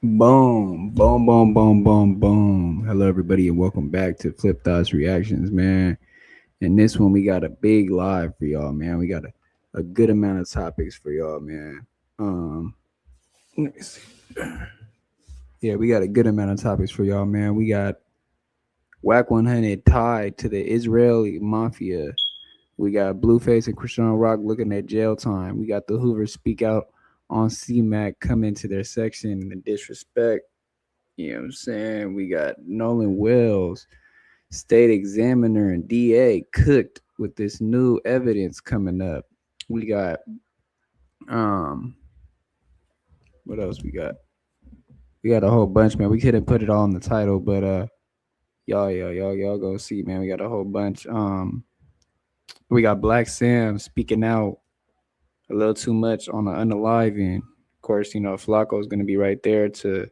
Boom, boom, boom, boom, boom, boom. Hello, everybody, and welcome back to Flip Thoughts Reactions, man. And this one, we got a big live for y'all, man. We got a good amount of topics for y'all, man. Let me see. Yeah, we got a good amount of topics for y'all, man. We got Wack 100 tied to the Israeli mafia. We got Blueface and Chriseanrock looking at jail time. We got the Hoovers speak out on CMAC coming to their section and the disrespect. You know what I'm saying? We got Nolan Wells, state examiner and DA cooked with this new evidence coming up. We got um what else we got? We got a whole bunch, man. We couldn't put it all in the title, but y'all go see, man. We got a whole bunch. We got Black Sam speaking out a little too much on the unaliving. Of course, Flacco's gonna be right there to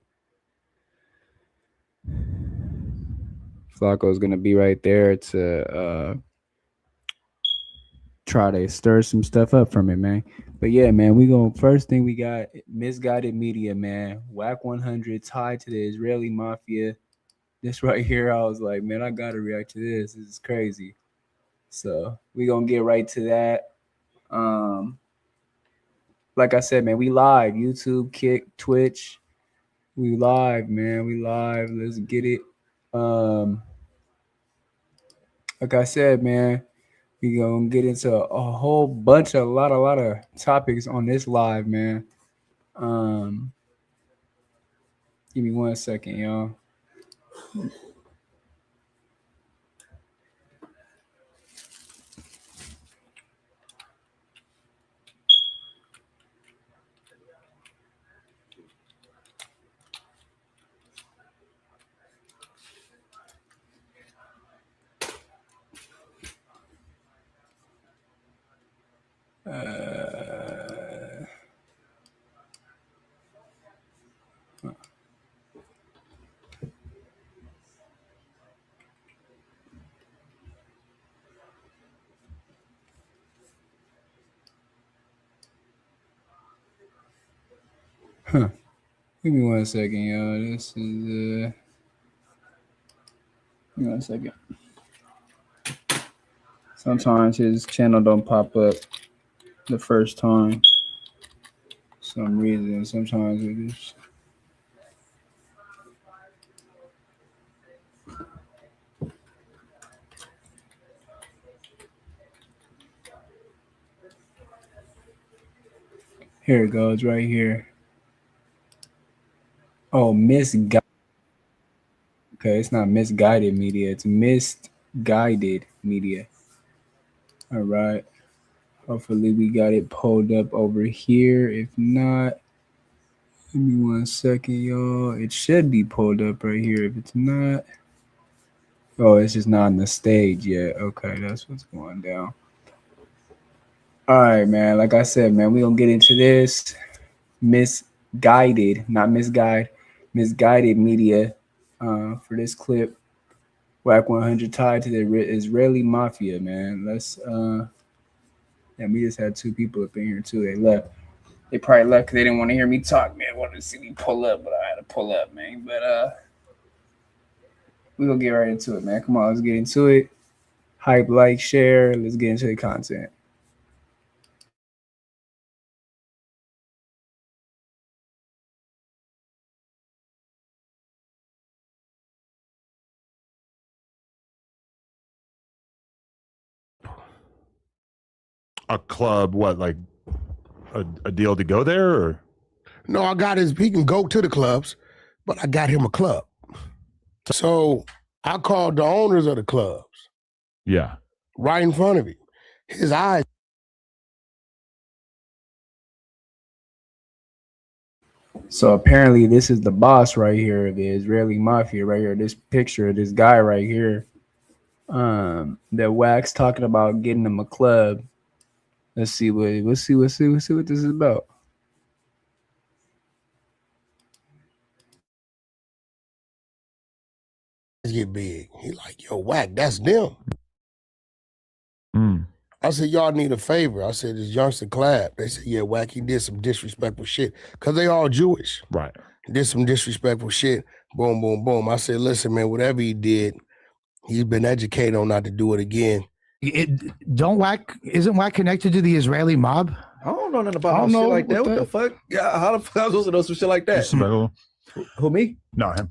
Flacco's gonna be right there to try to stir some stuff up from it, man. But yeah, man, we going first thing we got misguided media, man. Wack 100 tied to the Israeli mafia. This right here, I was like, man, I gotta react to this. This is crazy. So we gonna get right to that. Um, like I said, man, we live. YouTube, Kick, Twitch. We live, man. We live. Let's get it. Um, like I said, man, we gonna get into a whole bunch of a lot of topics on this live, man. Um, Give me 1 second, y'all. Uh, huh. Give me 1 second, y'all. This is Give me 1 second. Sometimes his channel don't pop up the first time. For some reason. Sometimes it is. Here it goes, right here. Oh, misguided. Okay, it's not misguided media. It's misguided media. All right. Hopefully we got it pulled up over here. If not, give me 1 second, y'all. It should be pulled up right here. If it's not, oh, it's just not on the stage yet. Okay, that's what's going down. All right, man. Like I said, man, we gonna get into this misguided, not misguide, misguided media for this clip. Wack 100 tied to the Israeli mafia, man. Let's and we just had two people up in here too. They left. They probably left because they didn't want to hear me talk, man. Wanted to see me pull up, but I had to pull up, man. But we gonna get right into it, man. Come on, let's get into it. Hype, like, share. Let's get into the content. A club, what, like a deal to go there? Or? No, I got his, he can go to the clubs, but I got him a club. So I called the owners of the clubs. Yeah. Right in front of him. His eyes. So apparently, this is the boss right here, the Israeli mafia right here. This picture of this guy right here. That Wax talking about getting him a club. Let's see what this is about. Get big. He like, yo, Wack, that's them. Mm. I said, y'all need a favor. I said, this youngster clap. They said, yeah, Wack, he did some disrespectful shit. Because they all Jewish. Right. Did some disrespectful shit. Boom, boom, boom. I said, listen, man, whatever he did, he's been educated on not to do it again. Isn't Wack connected to the Israeli mob? I don't know nothing about no shit like that. What the fuck? Yeah, how the fuck I was supposed to know some shit like that? Who, me? No, him.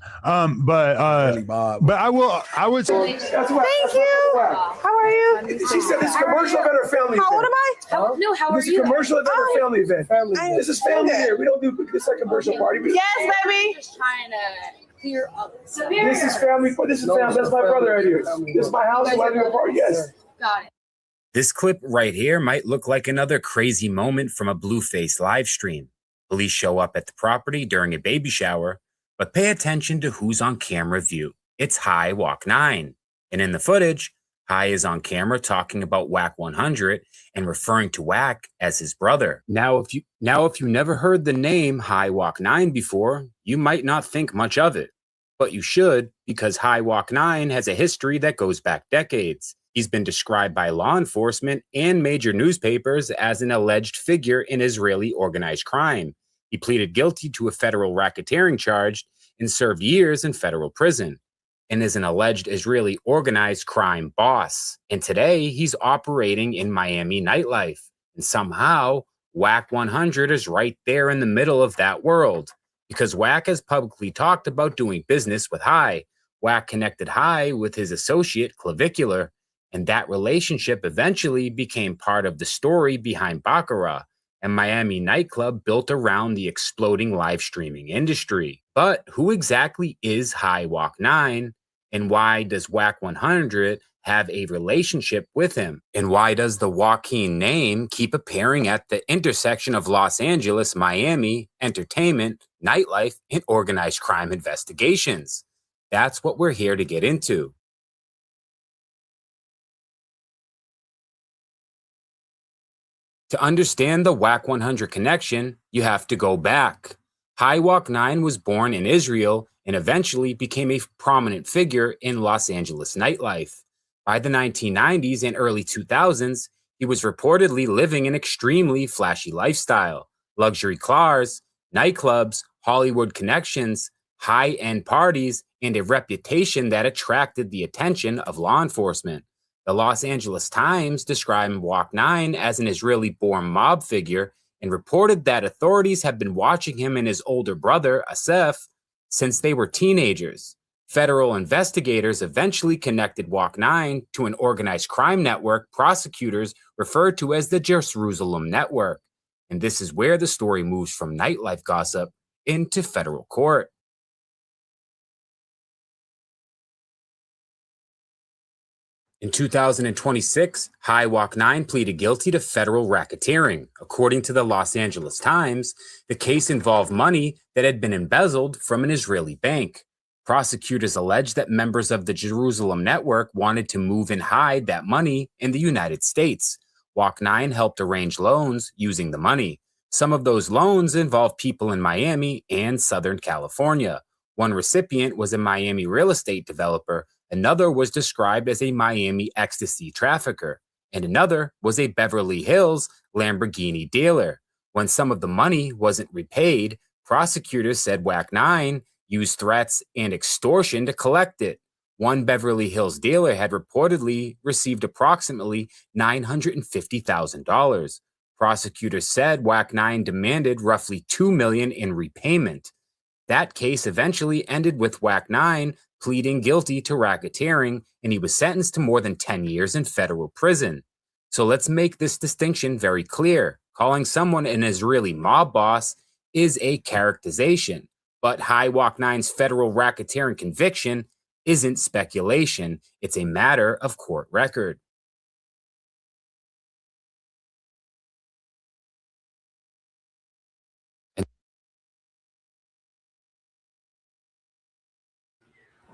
But I would say. Thank you. How are you? She said this commercial event or family event. How old am I? No, how are This is you? a commercial event or family event? This is family Okay. here. We don't do this like a commercial party. Yes, baby. Just trying to clear up. This is family. This is family. That's my brother right here. This is my house. We're having a party. Yes. Got it. This clip right here might look like another crazy moment from a Blueface live stream. Police show up at the property during a baby shower, but pay attention to who's on camera view. It's High Wack100. And in the footage, High is on camera talking about Wack100 and referring to Wack as his brother. Now, if you never heard the name High Wack100 before, you might not think much of it. But you should, because High Wack100 has a history that goes back decades. He's been described by law enforcement and major newspapers as an alleged figure in Israeli organized crime. He pleaded guilty to a federal racketeering charge and served years in federal prison, and is an alleged Israeli organized crime boss. And today, he's operating in Miami nightlife. And somehow, Wack100 is right there in the middle of that world. Because Wack has publicly talked about doing business with High. Wack connected High with his associate, Clavicular, and that relationship eventually became part of the story behind Baccarat, a Miami nightclub built around the exploding live streaming industry. But who exactly is High Wack100, and why does Wack100 have a relationship with him? And why does the Joaquin name keep appearing at the intersection of Los Angeles, Miami, entertainment, nightlife, and organized crime investigations? That's what we're here to get into. To understand the Wack100 connection, you have to go back. High Wack100 was born in Israel and eventually became a prominent figure in Los Angeles nightlife. By the 1990s and early 2000s, he was reportedly living an extremely flashy lifestyle, luxury cars, nightclubs, Hollywood connections, high-end parties, and a reputation that attracted the attention of law enforcement. The Los Angeles Times described Wack100 as an Israeli-born mob figure and reported that authorities have been watching him and his older brother, Asef, since they were teenagers. Federal investigators eventually connected Wack100 to an organized crime network prosecutors referred to as the Jerusalem Network. And this is where the story moves from nightlife gossip into federal court. In 2026, High Wack100 pleaded guilty to federal racketeering. According to the Los Angeles Times, the case involved money that had been embezzled from an Israeli bank. Prosecutors alleged that members of the Jerusalem Network wanted to move and hide that money in the United States. Wack100 helped arrange loans using the money. Some of those loans involved people in Miami and Southern California. One recipient was a Miami real estate developer. Another was described as a Miami ecstasy trafficker, and another was a Beverly Hills Lamborghini dealer. When some of the money wasn't repaid, prosecutors said Wack100 used threats and extortion to collect it. One Beverly Hills dealer had reportedly received approximately $950,000. Prosecutors said Wack100 demanded roughly $2 million in repayment. That case eventually ended with Wack100 pleading guilty to racketeering, and he was sentenced to more than 10 years in federal prison. So let's make this distinction very clear. Calling someone an Israeli mob boss is a characterization, but High Wack100's federal racketeering conviction isn't speculation. It's a matter of court record.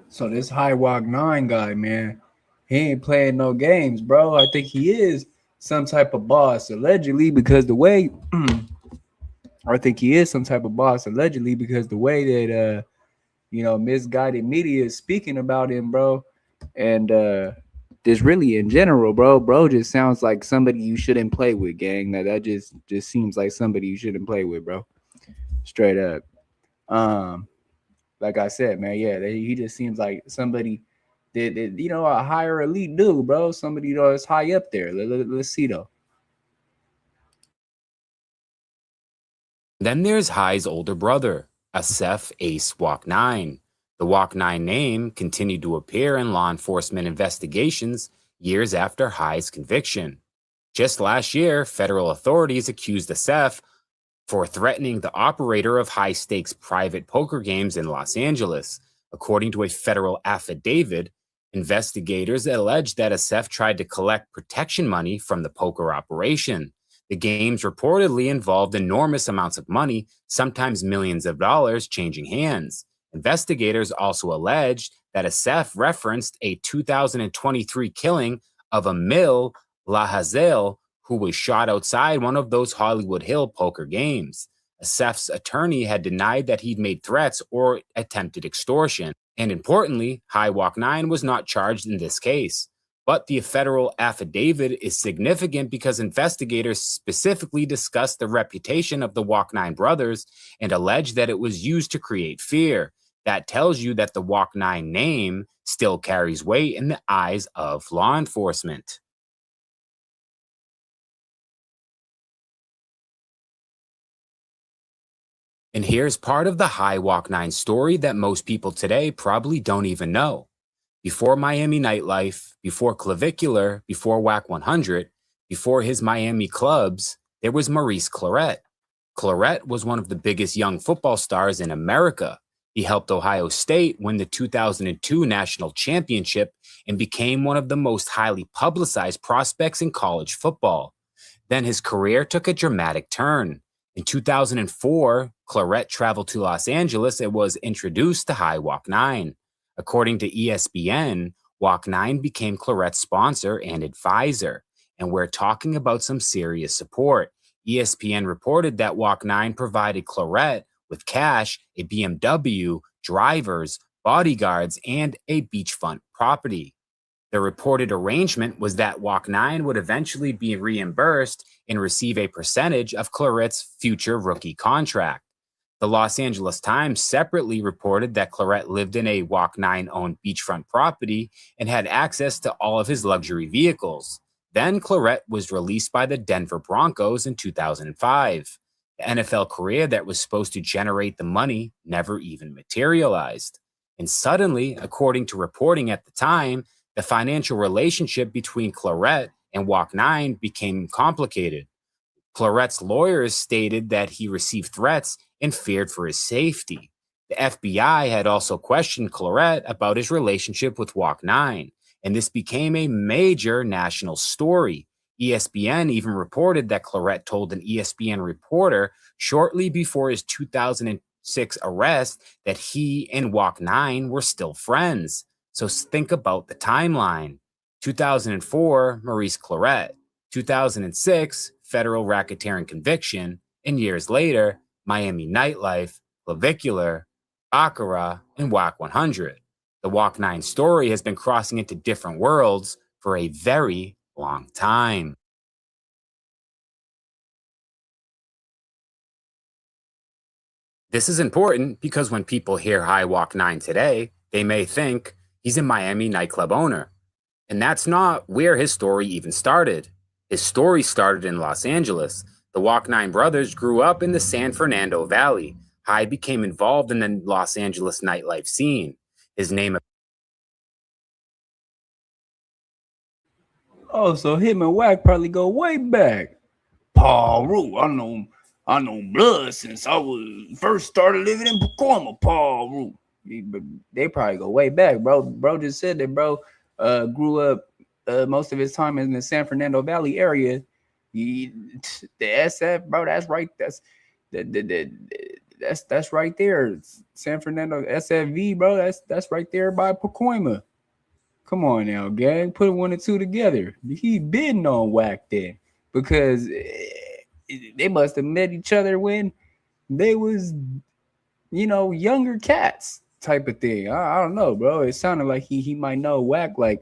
So this High Wack100 guy, man, he ain't playing no games, bro. I think he is some type of boss, allegedly, because the way I think he is some type of boss, allegedly, because the way that misguided media is speaking about him, bro. And just really in general, bro. Bro just sounds like somebody you shouldn't play with, gang. That just seems like somebody you shouldn't play with, bro. Straight up. Like I said, man, yeah, he just seems like somebody that a higher elite dude, bro. Somebody that's high up there. Let's see though. Then there's High's older brother, Asef Ace Wack100. The Wack100 name continued to appear in law enforcement investigations years after High's conviction. Just last year, federal authorities accused Asef for threatening the operator of high-stakes private poker games in Los Angeles. According to a federal affidavit, investigators alleged that Asef tried to collect protection money from the poker operation. The games reportedly involved enormous amounts of money, sometimes millions of dollars, changing hands. Investigators also alleged that Asef referenced a 2023 killing of Emil Lahazel, who was shot outside one of those Hollywood Hill poker games. Asef's attorney had denied that he'd made threats or attempted extortion. And importantly, High Wack100 was not charged in this case. But the federal affidavit is significant because investigators specifically discussed the reputation of the Wack100 brothers and alleged that it was used to create fear. That tells you that the Wack100 name still carries weight in the eyes of law enforcement. And here's part of the High Wack100 story that most people today probably don't even know. Before Miami nightlife, before Clavicular, before Wack100, before his Miami clubs, there was Maurice Clarett. Clarett was one of the biggest young football stars in America. He helped Ohio State win the 2002 national championship and became one of the most highly publicized prospects in college football. Then his career took a dramatic turn. In 2004, Clarett traveled to Los Angeles and was introduced to High Wack100. According to ESPN, Wack100 became Clarett's sponsor and advisor, and we're talking about some serious support. ESPN reported that Wack100 provided Clarett with cash, a BMW, drivers, bodyguards, and a beachfront property. The reported arrangement was that Wack100 would eventually be reimbursed and receive a percentage of Clarett's future rookie contract. The Los Angeles Times separately reported that Clarett lived in a Wack100-owned beachfront property and had access to all of his luxury vehicles. Then Clarett was released by the Denver Broncos in 2005. The NFL career that was supposed to generate the money never even materialized. And suddenly, according to reporting at the time, the financial relationship between Clarett and Wack100 became complicated. Clarett's lawyers stated that he received threats and feared for his safety. The FBI had also questioned Clarett about his relationship with Wack100, and this became a major national story. ESPN even reported that Clarett told an ESPN reporter shortly before his 2006 arrest that he and Wack100 were still friends. So think about the timeline. 2004, Maurice Clarett. 2006, federal racketeering conviction. And years later, Miami nightlife, Clavicular, Baccarat, and Wack100. The Wack100 story has been crossing into different worlds for a very long time. This is important because when people hear High Wack100 today, they may think he's a Miami nightclub owner. And that's not where his story even started. His story started in Los Angeles. The Wack100 brothers grew up in the San Fernando Valley. High became involved in the Los Angeles nightlife scene. His name... Oh, so him and Wack probably go way back. Paul Rue, I know blood since I was first started living in Pacoima. Paul Rue, they probably go way back, bro. Bro just said that, bro. Grew up most of his time in the San Fernando Valley area. The SF, bro, that's right. That's right there. San Fernando SFV, bro. That's right there by Pacoima. Come on now, gang. Put one and two together. He been on Wack then because they must have met each other when they was, younger cats type of thing. I don't know, bro. It sounded like he might know Wack like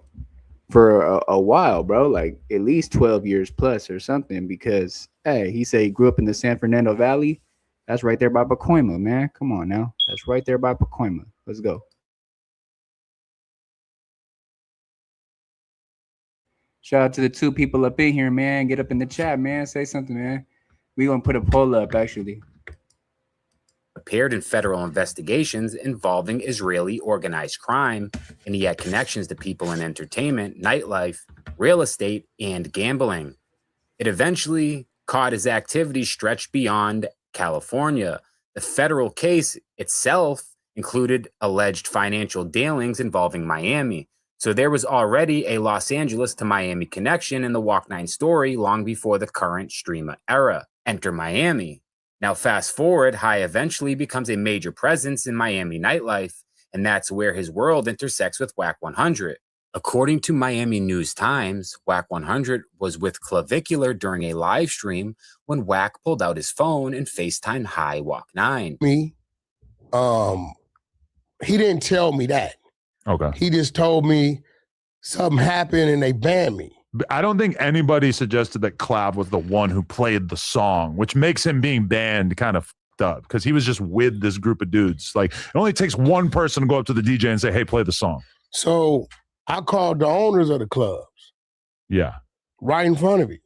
for a while, bro, like at least 12 years plus or something, because hey, he said he grew up in the San Fernando Valley. That's right there by Pacoima, man. Come on now. That's right there by Pacoima. Let's go. Shout out to the two people up in here, man. Get up in the chat, man. Say something, man. We gonna put a poll up, actually. Appeared in federal investigations involving Israeli organized crime, and he had connections to people in entertainment, nightlife, real estate, and gambling. It eventually caught his activities stretched beyond California. The federal case itself included alleged financial dealings involving Miami. So there was already a Los Angeles to Miami connection in the Wack100 story long before the current streamer era. Enter Miami. Now, fast forward, High eventually becomes a major presence in Miami nightlife, and that's where his world intersects with Wack100. According to Miami News Times, Wack100 was with Clavicular during a live stream when Wack pulled out his phone and FaceTimed High Wack100. Me, he didn't tell me that. Okay. He just told me something happened and they banned me. I don't think anybody suggested that Clav was the one who played the song, which makes him being banned kind of fucked up because he was just with this group of dudes. Like, it only takes one person to go up to the DJ and say, hey, play the song. So I called the owners of the clubs. Yeah. Right in front of him.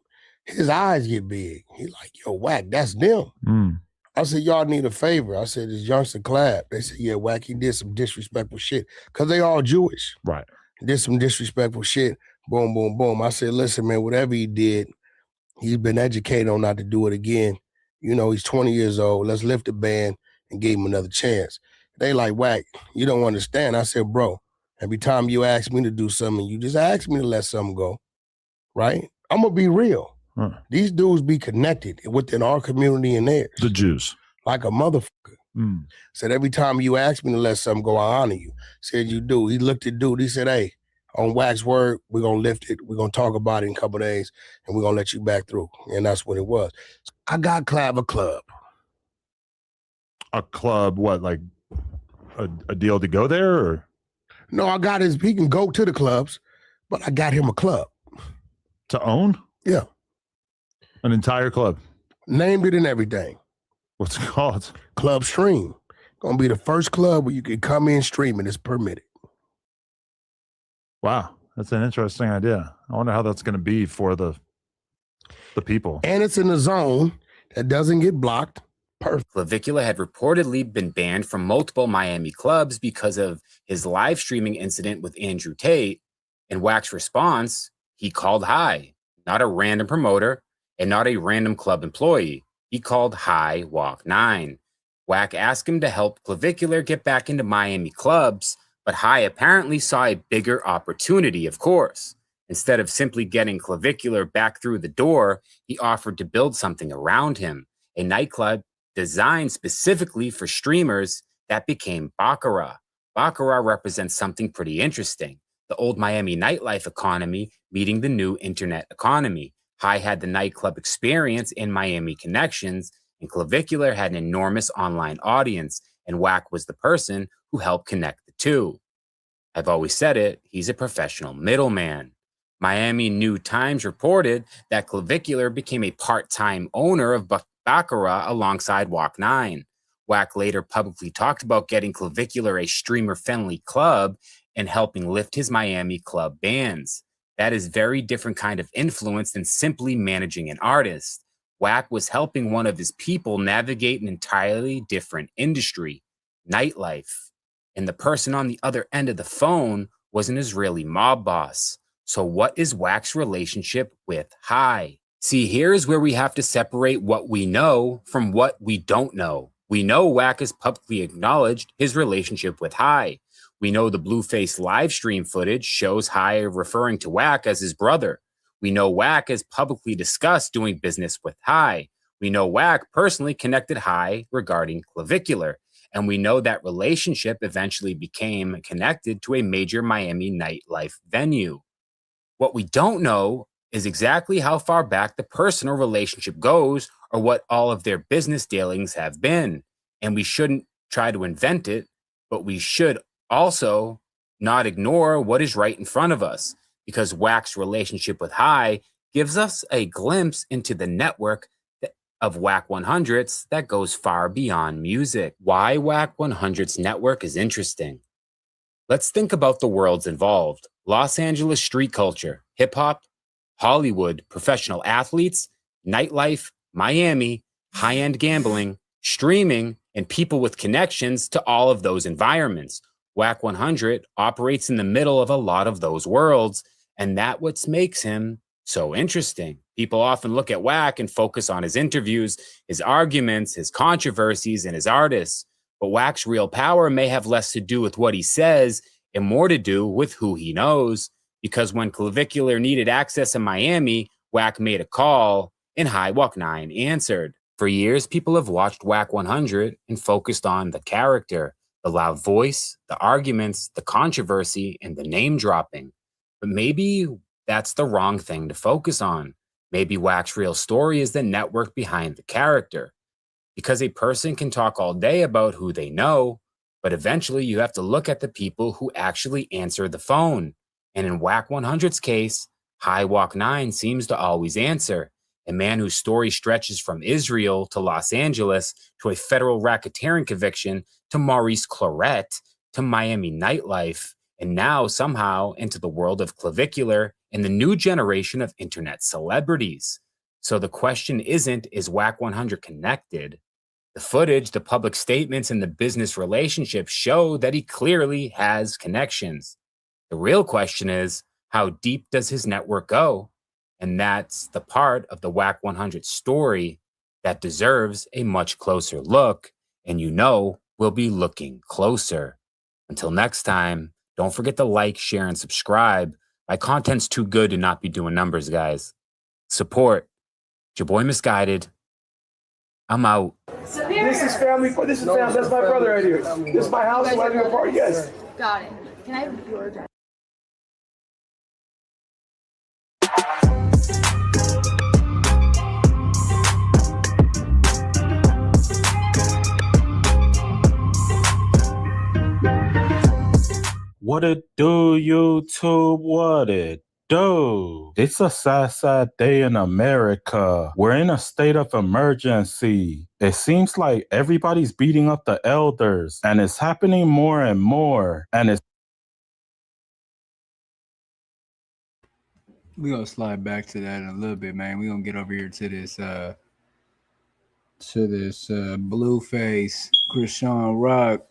His eyes get big. He like, yo, Wack, that's them. Mm. I said, y'all need a favor. I said, this youngster Clav. They said, yeah, Wack, he did some disrespectful shit. Because they all Jewish. Right. He did some disrespectful shit. Boom, boom, boom. I said, listen, man, whatever he did, he's been educated on not to do it again. You know, he's 20 years old. Let's lift the ban and give him another chance. They like, Wack, you don't understand. I said, bro, every time you ask me to do something, you just ask me to let something go, right? I'm going to be real. Huh. These dudes be connected within our community and theirs. The Jews. Like a motherfucker. Mm. Said, every time you ask me to let something go, I honor you. Said, you do. He looked at dude. He said, hey, on Wack's word, we're going to lift it. We're going to talk about it in a couple of days, and we're going to let you back through. And that's what it was. I got Clav a club. A club, what, like a deal to go there? Or? No, I got he can go to the clubs, but I got him a club. To own? Yeah. An entire club? Named it and everything. What's it called? Club Stream. Going to be the first club where you can come in streaming. It's permitted. Wow, that's an interesting idea. I wonder how that's going to be for the people. And it's in a zone that doesn't get blocked. Perfect. Clavicular had reportedly been banned from multiple Miami clubs because of his live streaming incident with Andrew Tate. In Wack's response, he called High, not a random promoter and not a random club employee. He called High Wack100. Wack asked him to help Clavicular get back into Miami clubs, but High apparently saw a bigger opportunity, of course. Instead of simply getting Clavicular back through the door, he offered to build something around him, a nightclub designed specifically for streamers that became Baccarat. Baccarat represents something pretty interesting, the old Miami nightlife economy meeting the new internet economy. High had the nightclub experience and Miami connections, and Clavicular had an enormous online audience, and Wack was the person who helped connect the two. I've always said it, he's a professional middleman. Miami New Times reported that Clavicular became a part-time owner of Baccarat alongside Wack100. Wack later publicly talked about getting Clavicular a streamer-friendly club and helping lift his Miami club bans. That is very different kind of influence than simply managing an artist. Wack was helping one of his people navigate an entirely different industry, nightlife. And the person on the other end of the phone was an Israeli mob boss. So what is Wack's relationship with High? See, here's where we have to separate what we know from what we don't know. We know Wack has publicly acknowledged his relationship with High. We know the Blueface live stream footage shows High referring to Wack as his brother. We know Wack has publicly discussed doing business with High. We know Wack personally connected High regarding Clavicular. And we know that relationship eventually became connected to a major Miami nightlife venue. What we don't know is exactly how far back the personal relationship goes or what all of their business dealings have been. And we shouldn't try to invent it, but we should also not ignore what is right in front of us. because Wack's relationship with High gives us a glimpse into the network of Wack100's that goes far beyond music. Why Wack100's network is interesting. Let's think about the worlds involved. Los Angeles street culture, hip-hop, Hollywood, professional athletes, nightlife, Miami, high-end gambling, streaming, and people with connections to all of those environments. Wack100 operates in the middle of a lot of those worlds, and that's what makes him so interesting. People often look at Wack and focus on his interviews, his arguments, his controversies, and his artists. But Wack's real power may have less to do with what he says and more to do with who he knows. Because when Clavicular needed access in Miami, Wack made a call and High Wack9 answered. For years, people have watched Wack100 and focused on the character, the loud voice, the arguments, the controversy, and the name dropping. But maybe that's the wrong thing to focus on. Maybe Wack's real story is the network behind the character. Because a person can talk all day about who they know, but eventually you have to look at the people who actually answer the phone. And in Wack100's case, High Wack9 seems to always answer. A man whose story stretches from Israel to Los Angeles to a federal racketeering conviction to Maurice Claret to Miami nightlife, and now somehow into the world of Clavicular and the new generation of internet celebrities. So the question isn't, is Wack100 connected? The footage, the public statements, and the business relationships show that he clearly has connections. The real question is, how deep does his network go? And that's the part of the Wack100 story that deserves a much closer look, and we'll be looking closer. Until next time, don't forget to like, share, and subscribe. My content's too good to not be doing numbers, guys. Support. It's your boy Misguided. I'm out. This is family. This is family. That's my brother right here. This is my house. We're having a party. Yes. Got it. Can I have your address? What it do, YouTube? What it do? It's a sad, sad day in America. We're in a state of emergency. It seems like everybody's beating up the elders, and it's happening more and more. And it's We're gonna slide back to that in a little bit, man. We're gonna get over here to this Blueface Chriseanrock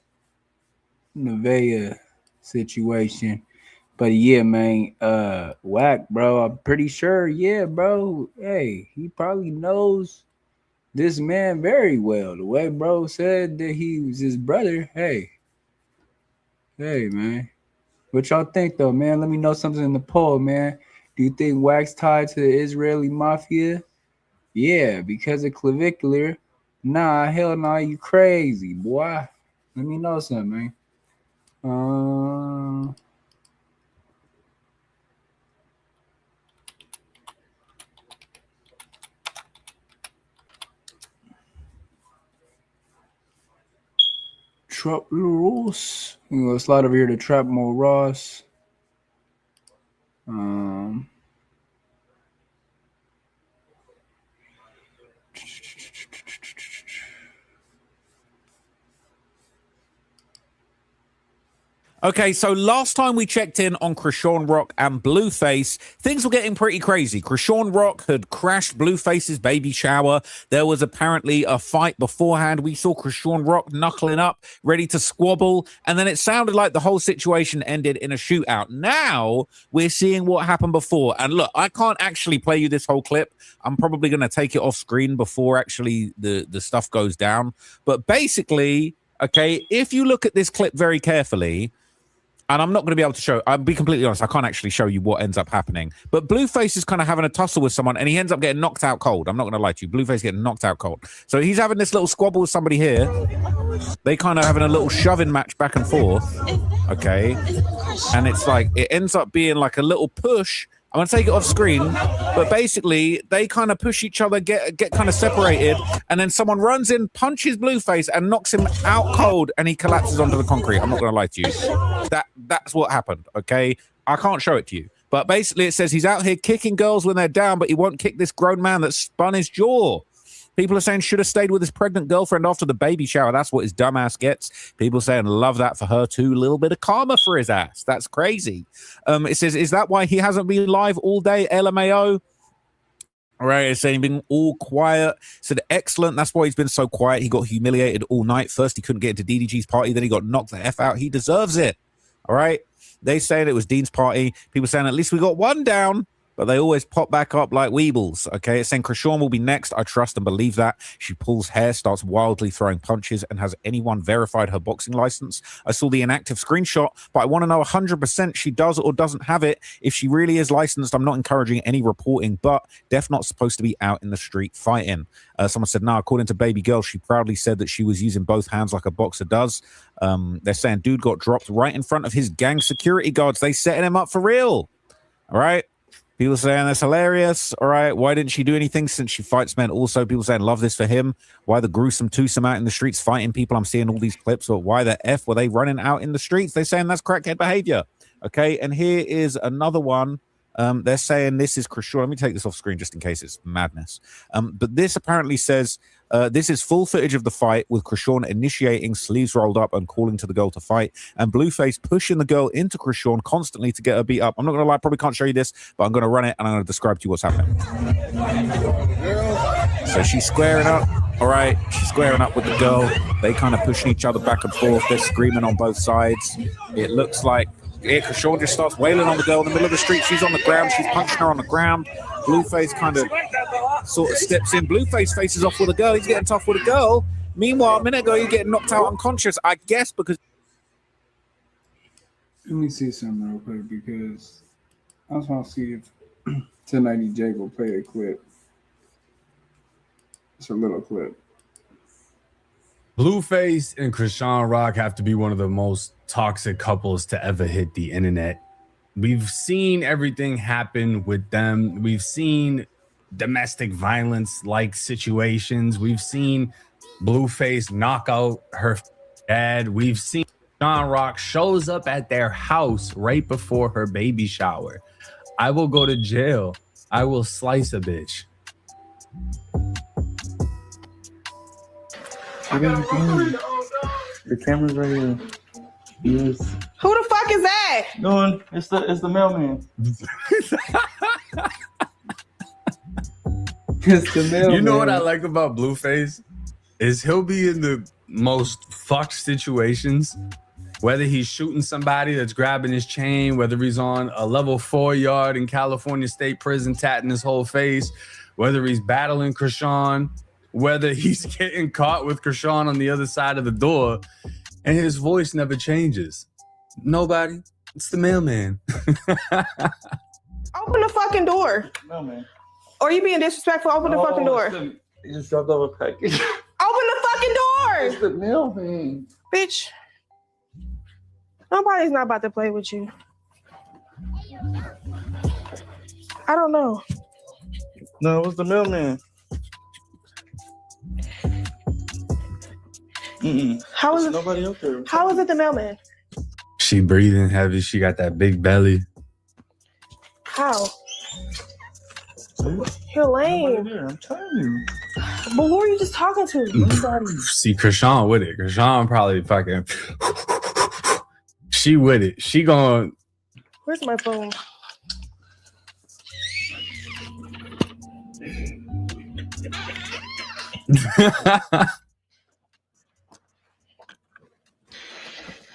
Nevaeh situation. But yeah, man, Wack, bro, I'm pretty sure, yeah, bro. Hey, he probably knows this man very well. The way bro said that he was his brother. Hey, man. What y'all think though, man? Let me know something in the poll, man. Do you think Wack's tied to the Israeli mafia? Yeah, because of Clavicular. Nah, hell no, you crazy, boy. Let me know something, man. Trap Ross. I'm gonna slide over here to Trap More Ross. Okay, so last time we checked in on Chriseanrock and Blueface, things were getting pretty crazy. Chriseanrock had crashed Blueface's baby shower. There was apparently a fight beforehand. We saw Chriseanrock knuckling up, ready to squabble, and then it sounded like the whole situation ended in a shootout. Now we're seeing what happened before. And look, I can't actually play you this whole clip. I'm probably going to take it off screen before actually the stuff goes down. But basically, okay, if you look at this clip very carefully, and I'm not going to be able to show, I'll be completely honest, I can't actually show you what ends up happening. But Blueface is kind of having a tussle with someone, and he ends up getting knocked out cold. I'm not going to lie to you. Blueface getting knocked out cold. So he's having this little squabble with somebody here. They kind of having a little shoving match back and forth. Okay. And it's like, it ends up being like a little push. I'm going to take it off screen, but basically they kind of push each other, get kind of separated, and then someone runs in, punches Blueface, and knocks him out cold, and he collapses onto the concrete. I'm not going to lie to you. That's what happened, okay? I can't show it to you. But basically, it says he's out here kicking girls when they're down, but he won't kick this grown man that spun his jaw. People are saying should have stayed with his pregnant girlfriend after the baby shower. That's what his dumbass gets. People saying love that for her too. Little bit of karma for his ass. That's crazy. It says, is that why he hasn't been live all day? LMAO. All right, it's saying being all quiet. Said excellent. That's why he's been so quiet. He got humiliated all night. First, he couldn't get into DDG's party. Then he got knocked the F out. He deserves it. All right. They saying it was Dean's party. People saying at least we got one down. But they always pop back up like weebles, okay? It's saying Chrisean will be next. I trust and believe that. She pulls hair, starts wildly throwing punches, and has anyone verified her boxing license? I saw the inactive screenshot, but I want to know 100% she does or doesn't have it. If she really is licensed, I'm not encouraging any reporting, but Def not supposed to be out in the street fighting. Someone said, no, according to Baby Girl, she proudly said that she was using both hands like a boxer does. They're saying dude got dropped right in front of his gang security guards. They setting him up for real, all right? People saying that's hilarious. All right. Why didn't she do anything since she fights men? Also, people saying love this for him. Why the gruesome twosome out in the streets fighting people? I'm seeing all these clips. Or why the F were they running out in the streets? They're saying that's crackhead behavior. Okay. And here is another one. They're saying this is Chrisean. Let me take this off screen just in case it's madness. But this apparently says this is full footage of the fight with Chrisean initiating, sleeves rolled up and calling to the girl to fight, and Blueface pushing the girl into Chrisean constantly to get her beat up. I'm not going to lie, probably can't show you this, but I'm going to run it and I'm going to describe to you what's happening. So she's squaring up. All right, she's squaring up with the girl. They kind of pushing each other back and forth. They're screaming on both sides. It looks like Chrisean just starts wailing on the girl in the middle of the street. She's on the ground. She's punching her on the ground. Blueface kind of sort of steps in. Blueface faces off with a girl. He's getting tough with a girl. Meanwhile, a minute ago, you're getting knocked out unconscious, I guess, because... Let me see something real quick, because I just want to see if tonight DJ will play a clip. It's a little clip. Blueface and Chriseanrock have to be one of the most toxic couples to ever hit the internet. We've seen everything happen with them. We've seen domestic violence like situations. We've seen Blueface knock out her dad. We've seen Chriseanrock shows up at their house right before her baby shower. I will go to jail. I will slice a bitch. I got the camera. The camera's right here. Yes. Who the fuck is that? No, it's the mailman. It's the mailman. You know what I like about Blueface is he'll be in the most fucked situations, whether he's shooting somebody that's grabbing his chain, whether he's on a level 4 yard in California State Prison tatting his whole face, whether he's battling Chrisean, whether he's getting caught with Chrisean on the other side of the door, and his voice never changes. Nobody. It's the mailman. Open the fucking door. Mailman. Or you being disrespectful, open the fucking door. He just dropped off a package. Open the fucking door. It's the mailman. Bitch. Nobody's not about to play with you. I don't know. No, it was the mailman. How is it? Nobody out there. How is it the mailman? She breathing heavy. She got that big belly. How? You're lame. I'm telling you. But who are you just talking to? See, Chrisean with it. Chrisean probably fucking... She with it. She going... Where's my phone?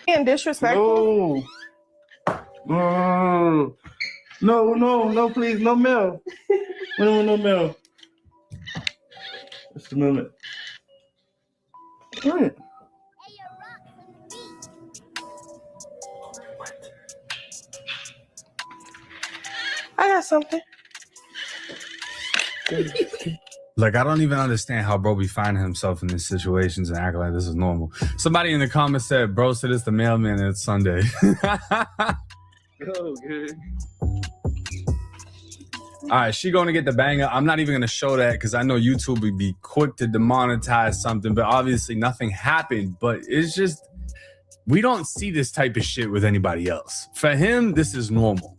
Being disrespectful. No, please, no mail. No mail. Just a minute. Right. I got something. Like, I don't even understand how bro be finding himself in these situations and acting like this is normal. Somebody in the comments said, bro said it's the mailman and it's Sunday. Oh, good. All right, she going to get the banger. I'm not even going to show that because I know YouTube would be quick to demonetize something, but obviously nothing happened. But it's just, we don't see this type of shit with anybody else. For him, this is normal.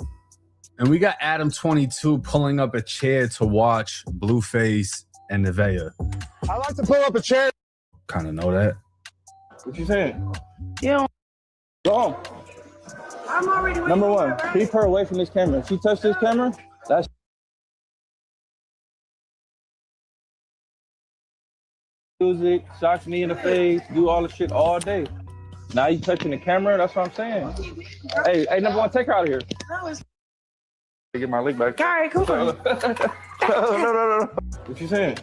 And we got Adam 22 pulling up a chair to watch Blueface and Nevaeh. I like to pull up a chair. Kind of know that. What you saying? Yeah. Go on. I'm already Number one, keep her away from this camera. If she touched this camera, that's music, shocks me in the face, do all the shit all day. Now you touching the camera, that's what I'm saying. Hey, number one, take her out of here. Get my link back. All right, come on. No. What you saying?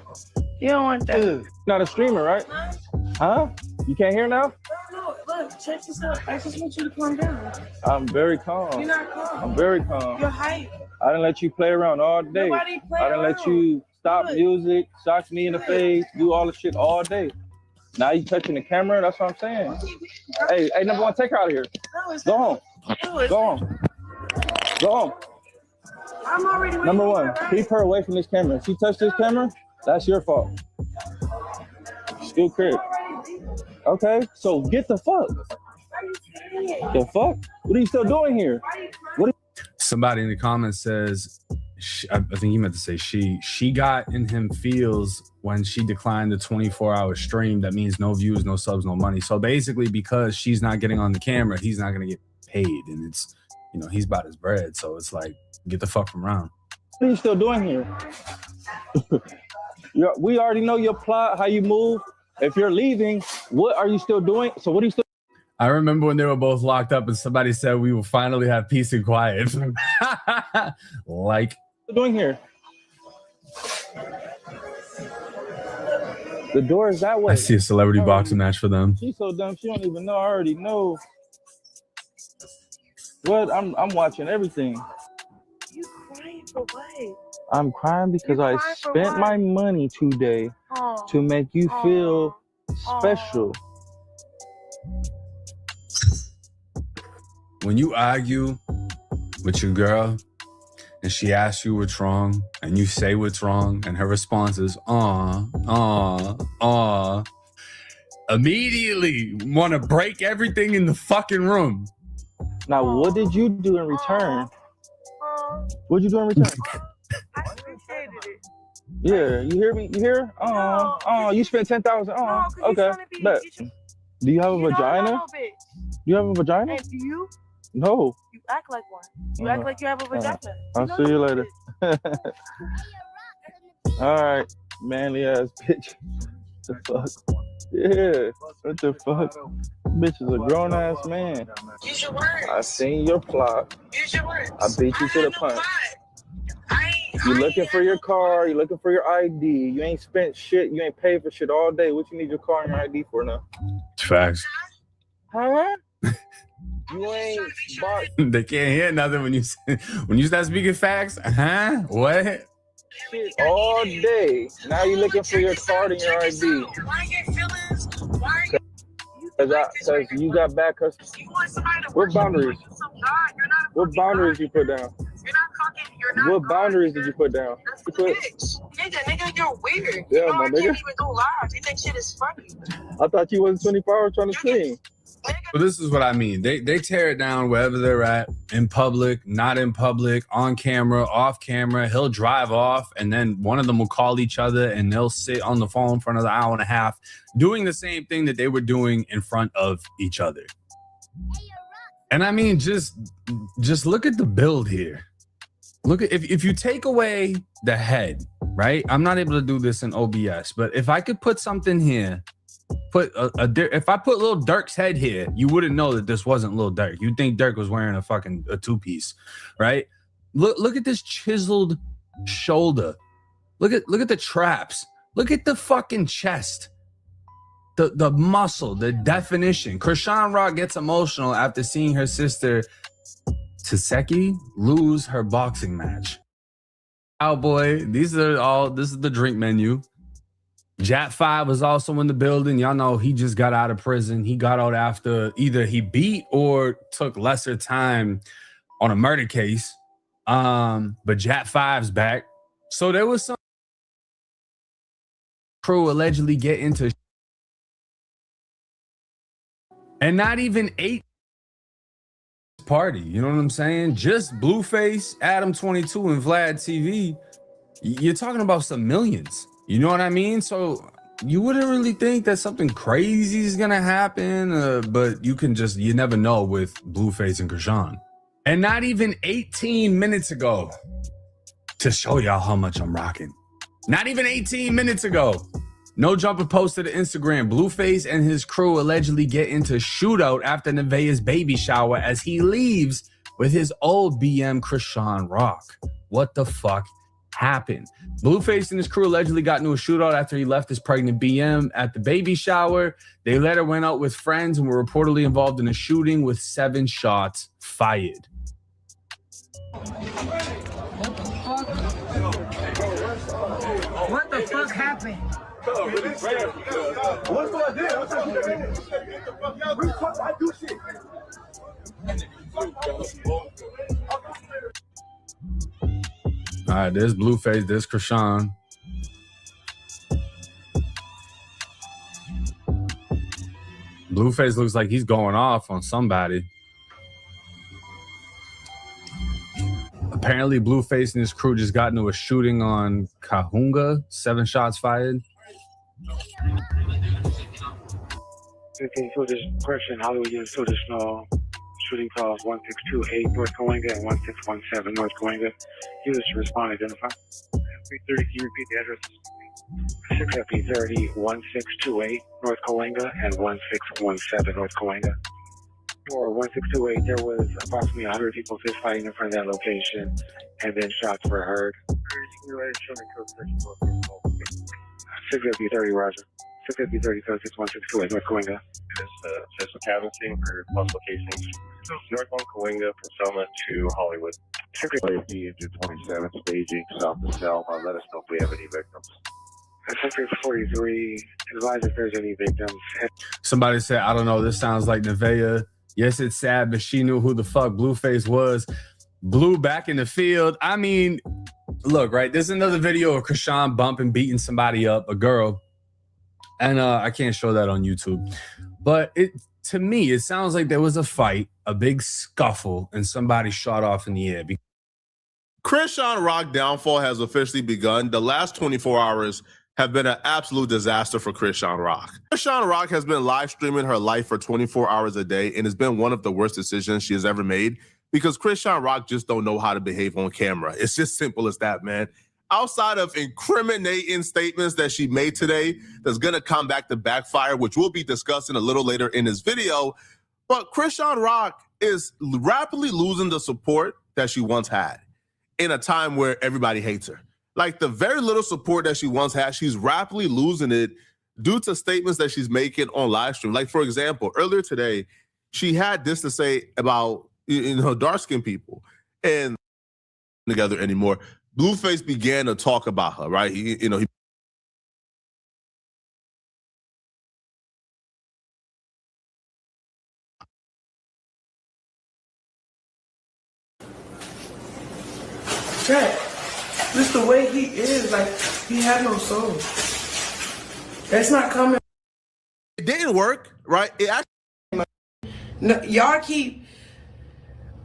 You don't want that. Not a streamer, right? Huh? You can't hear now? No, look, check this out. I just want you to calm down. I'm very calm. You're not calm. I'm very calm. You're hype. I didn't let you play around all day. Nobody play I didn't let around. you stop Good. music, shocks me in the face, do all the shit all day. Now you touching the camera, that's what I'm saying. Hey, number one, take her out of here. No, it's Go home. No, it's Go home. Go home. I'm already waiting. Number one, keep her away from this camera. If she touched this camera, that's your fault. Still crib. Okay, so get the fuck. The fuck? What are you still doing here? What? Somebody in the comments says, I think he meant to say she got in him feels when she declined the 24-hour stream. That means no views, no subs, no money. So basically, because she's not getting on the camera, he's not going to get paid. And it's, you know, he's about his bread. So it's like, get the fuck from around. What are you still doing here? We already know your plot, how you move. If you're leaving, what are you still doing? So what are you still? I remember when they were both locked up and somebody said we will finally have peace and quiet. Like, doing here? The door is that way. I see a celebrity boxing match for them. She's so dumb. She don't even know. I already know. What? I'm watching everything. You crying for what? I'm crying because I spent my money today to make you feel special. When you argue with your girl and she asks you what's wrong and you say what's wrong and her response is, immediately want to break everything in the fucking room. Now, what did you do in return? What did you do in return? I appreciated it. Yeah, you hear me? You hear? You spent 10,000. Okay. Bet. Do you have a vagina? Do you have a vagina? And do you? No. You act like one. You act like you have a vagina. I'll see you later. All right, manly ass bitch. What the fuck? Yeah. What the fuck? Bitch is a grown ass man. Use your words. I seen your plot. Use your words. I beat you to the punch. You looking for your car, you looking for your ID. You ain't spent shit, you ain't paid for shit all day. What you need your car and your ID for now? Facts. Huh? You ain't bought They can't hear nothing when you start speaking facts. Huh? What? shit all day. Now you looking for your card and your ID. Because you got bad customers. What boundaries? What boundaries you put down? What boundaries did you put down? Nigga, you're weird. Yeah, you know, my I nigga. can't even do live. You think shit is funny. I thought you wasn't 24 hours trying to sing. Well, this is what I mean. They tear it down wherever they're at, in public, not in public, on camera, off camera. He'll drive off, and then one of them will call each other, and they'll sit on the phone for another hour and a half, doing the same thing that they were doing in front of each other. And I mean, just look at the build here. Look at if you take away the head, right? I'm not able to do this in OBS, but if I could put something here. If I put Lil Durk's head here, you wouldn't know that this wasn't Lil Durk. You'd think Durk was wearing a two-piece, right? Look at this chiseled shoulder. Look at the traps. Look at the fucking chest. The muscle, the definition. Chriseanrock gets emotional after seeing her sister Taseki lose her boxing match. Cowboy, this is the drink menu. Jat 5 was also in the building. Y'all know he just got out of prison. He got out after either he beat or took lesser time on a murder case. But Jat 5's back. So there was some crew allegedly get into and not even 8 party. You know what I'm saying? Just Blueface, Adam 22, and Vlad TV. You're talking about some millions. You know what I mean? So you wouldn't really think that something crazy is gonna happen, but you never know with Blueface and Chrisean. And not even 18 minutes ago, to show y'all how much I'm rocking. Not even 18 minutes ago, No Jumper posted to Instagram, Blueface and his crew allegedly get into shootout after Nevaeh's baby shower as he leaves with his old BM Chriseanrock. What the fuck happened? Blueface and his crew allegedly got into a shootout after he left his pregnant BM at the baby shower. They later went out with friends and were reportedly involved in a shooting with 7 shots fired. What the fuck happened? What's going All right, there's Blueface, there's Chrisean. Blueface looks like he's going off on somebody. Apparently, Blueface and his crew just got into a shooting on Kahunga. 7 shots fired. Question, Hollywood Unit additional shooting calls 1628 North Coalinga and 1617 North Coalinga. Users to respond, identify. 330, can you repeat the address? 6FP30 1628 North Coalinga and 1617 North Coalinga. For 1628, there was approximately 100 people fist fighting in front of that location, and then shots were heard. 6FP30, Roger. 6FP30, code 61628 North Coalinga. Just a canvassing for multiple locations. North Coalinga from Selma to Hollywood. 6FP 27 staging south to Selma. Let us know if we have any victims. 643, advise if there's any victims. Somebody said, I don't know, this sounds like Nevaeh. Yes, it's sad, but she knew who the fuck Blueface was. Blue back in the field. I mean, look, right? There's another video of Chrisean bumping, beating somebody up, a girl. And I can't show that on YouTube. But to me, it sounds like there was a fight, a big scuffle, and somebody shot off in the air. Chriseanrock downfall has officially begun. The last 24 hours have been an absolute disaster for Chriseanrock. Chriseanrock has been live streaming her life for 24 hours a day, and it's been one of the worst decisions she has ever made because Chriseanrock just don't know how to behave on camera. It's just simple as that, man. Outside of incriminating statements that she made today that's going to come back to backfire, which we'll be discussing a little later in this video, but Chriseanrock is rapidly losing the support that she once had in a time where everybody hates her. Like the very little support that she once had, she's rapidly losing it due to statements that she's making on live stream. Like, for example, earlier today, she had this to say about, dark-skinned people and together anymore. Blueface began to talk about her, right? He Jack, just the way he is, like, he had no soul. That's not coming. It didn't work, right? It actually. No, y'all keep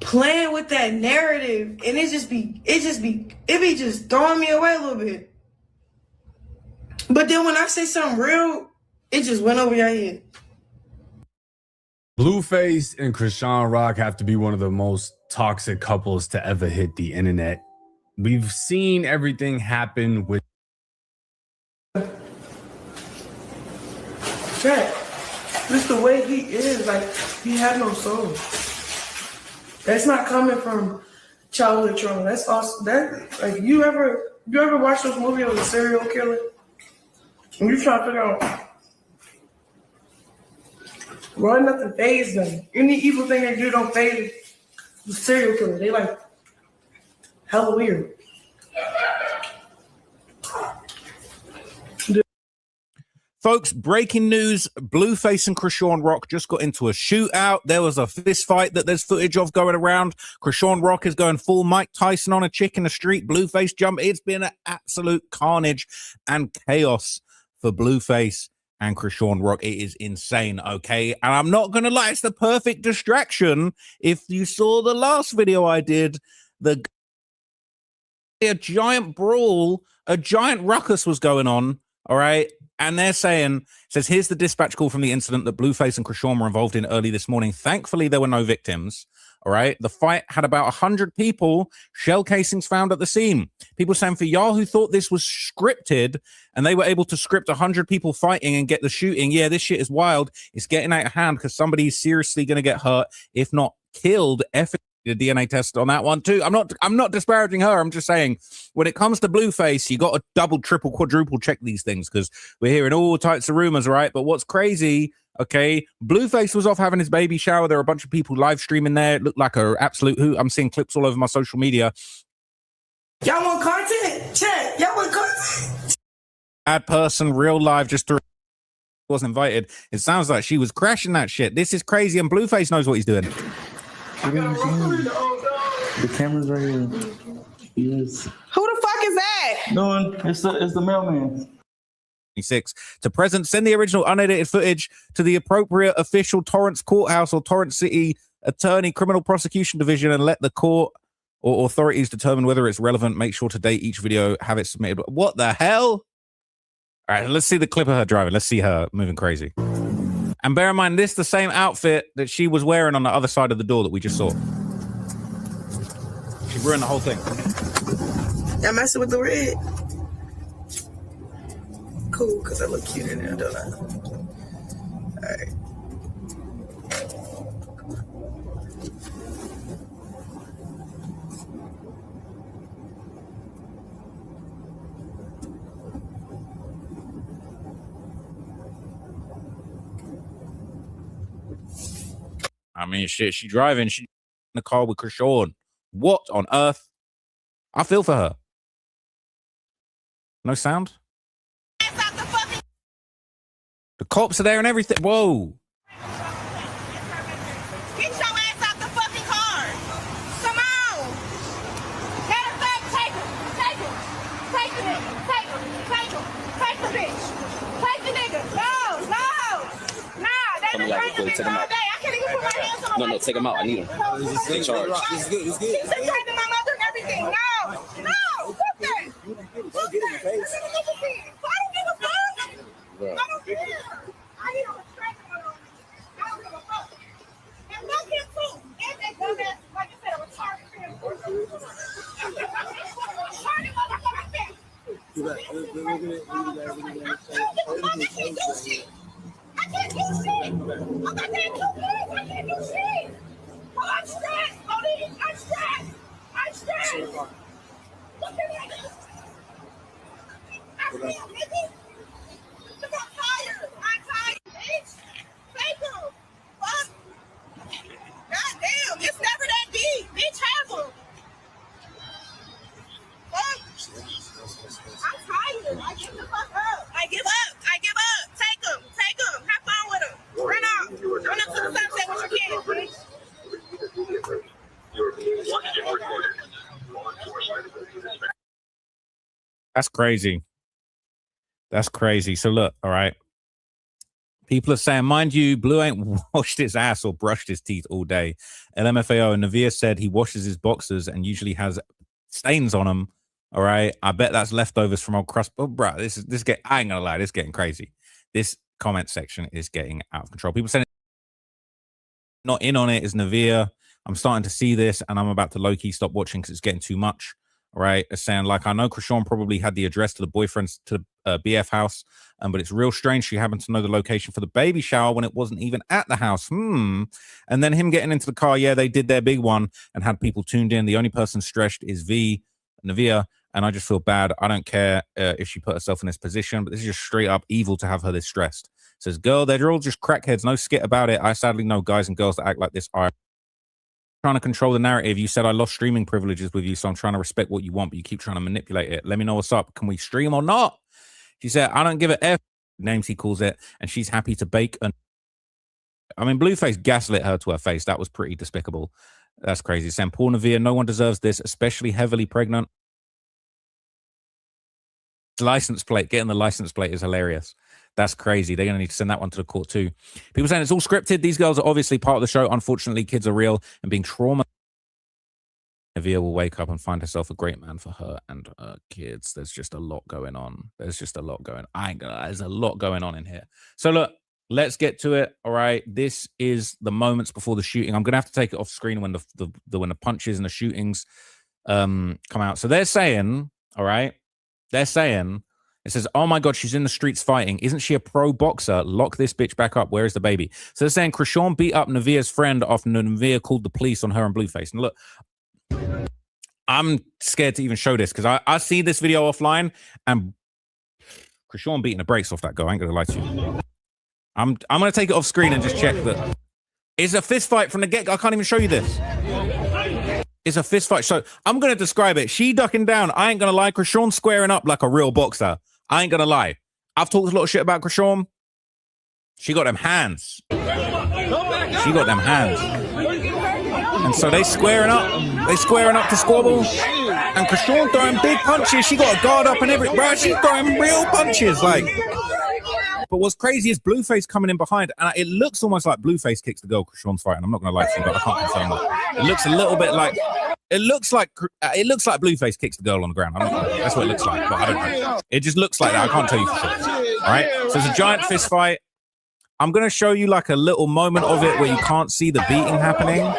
playing with that narrative, and it be just throwing me away a little bit. But then when I say something real, it just went over your head. Blueface and Chriseanrock have to be one of the most toxic couples to ever hit the internet. We've seen everything happen with Jack, just the way he is, like, he had no soul. That's not coming from childhood trauma. That's also that. Like, you ever watch those movies of a serial killer? And you try to figure out why nothing fazed them. Any evil thing they do don't faze the serial killer. They like hella weird. Folks, breaking news, Blueface and Chriseanrock just got into a shootout. There was a fist fight that there's footage of going around. Chriseanrock is going full Mike Tyson on a chick in the street. Blueface jump. It's been an absolute carnage and chaos for Blueface and Chriseanrock. It is insane, okay? And I'm not going to lie, it's the perfect distraction. If you saw the last video I did, a giant brawl, a giant ruckus was going on, all right? And they're saying, says, here's the dispatch call from the incident that Blueface and Chrisean were involved in early this morning. Thankfully, there were no victims. All right. The fight had about 100 people, shell casings found at the scene. People saying for y'all who thought this was scripted and they were able to script 100 people fighting and get the shooting. Yeah, this shit is wild. It's getting out of hand because somebody's seriously going to get hurt, if not killed. The DNA test on that one too. I'm not disparaging her. I'm just saying when it comes to Blueface, you got to double, triple, quadruple check these things because we're hearing all types of rumors, right? But what's crazy, okay, Blueface was off having his baby shower. There were a bunch of people live streaming there. It looked like an absolute hoot. I'm seeing clips all over my social media. Y'all want content? Check. Y'all want content? Bad person, real live, just to wasn't invited. It sounds like she was crashing that shit. This is crazy, and Blueface knows what he's doing. The camera's right here. Yes. Who the fuck is that? No one. It's the mailman. 26. To present, send the original unedited footage to the appropriate official Torrance Courthouse or Torrance City Attorney Criminal Prosecution Division and let the court or authorities determine whether it's relevant. Make sure to date each video, have it submitted. What the hell? All right, let's see the clip of her driving. Let's see her moving crazy. And bear in mind, this is the same outfit that she was wearing on the other side of the door that we just saw. She ruined the whole thing. Y'all messing with the red? Cool, because I look cute in there, don't I? All right. I mean, shit, she driving. She in the car with Chrisean. What on earth? I feel for her. No sound? The cops are there and everything. Whoa. Get your ass out the fucking car. Come on. Matter of fact, take him. Take him. Take the nigga. Take him. Take him. Take the bitch. Take the nigga. No. They've been dragging me all day. I can't even put my hands on him. No, take him out. I need him. Take charge. This is good. He's been dragging my mother and everything. No. Fuck that. Fuck that. I don't give a fuck. I don't care. I need a restraining order on me. I don't give a fuck. And fuck him too. And that dumbass, like I said, a retarded transporter. Retarded motherfucker thing. I can't do shit. I'm not that too big. I can't do shit. Oh, I'm stressed. I'm stressed. Look at that. I feel nigga. I'm tired, bitch. Thank you. Fuck. God damn, it's never that deep. Bitch, have them. Fuck. I'm tired. I give the fuck up. I give up. Take them. Have fun with them. Run out. Run up to the sunset when you can, bitch. That's crazy. That's crazy. So look, all right. People are saying, mind you, Blue ain't washed his ass or brushed his teeth all day. LMFAO and Navia said he washes his boxers and usually has stains on them. All right. I bet that's leftovers from old crust. Oh, bro, I ain't gonna lie, this is getting crazy. This comment section is getting out of control. People saying not in on it is Navia. I'm starting to see this and I'm about to low-key stop watching because it's getting too much. Right, it's saying like I know Chrisean probably had the address to the boyfriend's to BF house, but it's real strange she happened to know the location for the baby shower when it wasn't even at the house. And then him getting into the car, yeah, they did their big one and had people tuned in. The only person stressed is Navia, and I just feel bad. I don't care if she put herself in this position, but this is just straight up evil to have her this stressed. Says, girl, they're all just crackheads, no skit about it. I sadly know guys and girls that act like this are trying to control the narrative. You said I lost streaming privileges with you, so I'm trying to respect what you want, but you keep trying to manipulate it. Let me know what's up. Can we stream or not? She said, I don't give a F, names he calls it, and she's happy to bake. I mean, Blueface gaslit her to her face. That was pretty despicable. That's crazy. Saying, Paul Navia, no one deserves this, especially heavily pregnant. License plate, getting the license plate is hilarious. That's crazy. They're going to need to send that one to the court too. People saying it's all scripted. These girls are obviously part of the show. Unfortunately, kids are real and being traumatized. Navia will wake up and find herself a great man for her and her kids. There's just a lot going on. There's just a lot going on. I ain't gonna lie, there's a lot going on in here. So look, let's get to it. All right. This is the moments before the shooting. I'm gonna have to take it off screen when when the punches and the shootings come out. So they're saying, all right, they're saying, it says, oh my God, she's in the streets fighting. Isn't she a pro boxer? Lock this bitch back up. Where is the baby? So they're saying Chrisean beat up Navia's friend after Navia called the police on her and Blueface. And look, I'm scared to even show this because I see this video offline and Chrisean beating the brakes off that girl. I ain't gonna lie to you. I'm gonna take it off screen and just check that it's a fist fight from the get-go. I can't even show you this. It's a fist fight. So I'm gonna describe it. She ducking down. I ain't gonna lie. Chrisean squaring up like a real boxer. I ain't gonna lie. I've talked a lot of shit about Chrisean. She got them hands. She got them hands. And so they squaring up. They squaring up to squabble. And Chrisean throwing big punches. She got a guard up and everything. Bro, she's throwing real punches. Like, but what's crazy is Blueface coming in behind. And it looks almost like Blueface kicks the girl Chrisean's fighting. I'm not going to lie to you, but I can't confirm that. It looks a little bit like... It looks like Blueface kicks the girl on the ground. I don't know. That's what it looks like, but I don't know. It just looks like that. I can't tell you for sure. All right? So it's a giant fist fight. I'm going to show you like a little moment of it where you can't see the beating happening.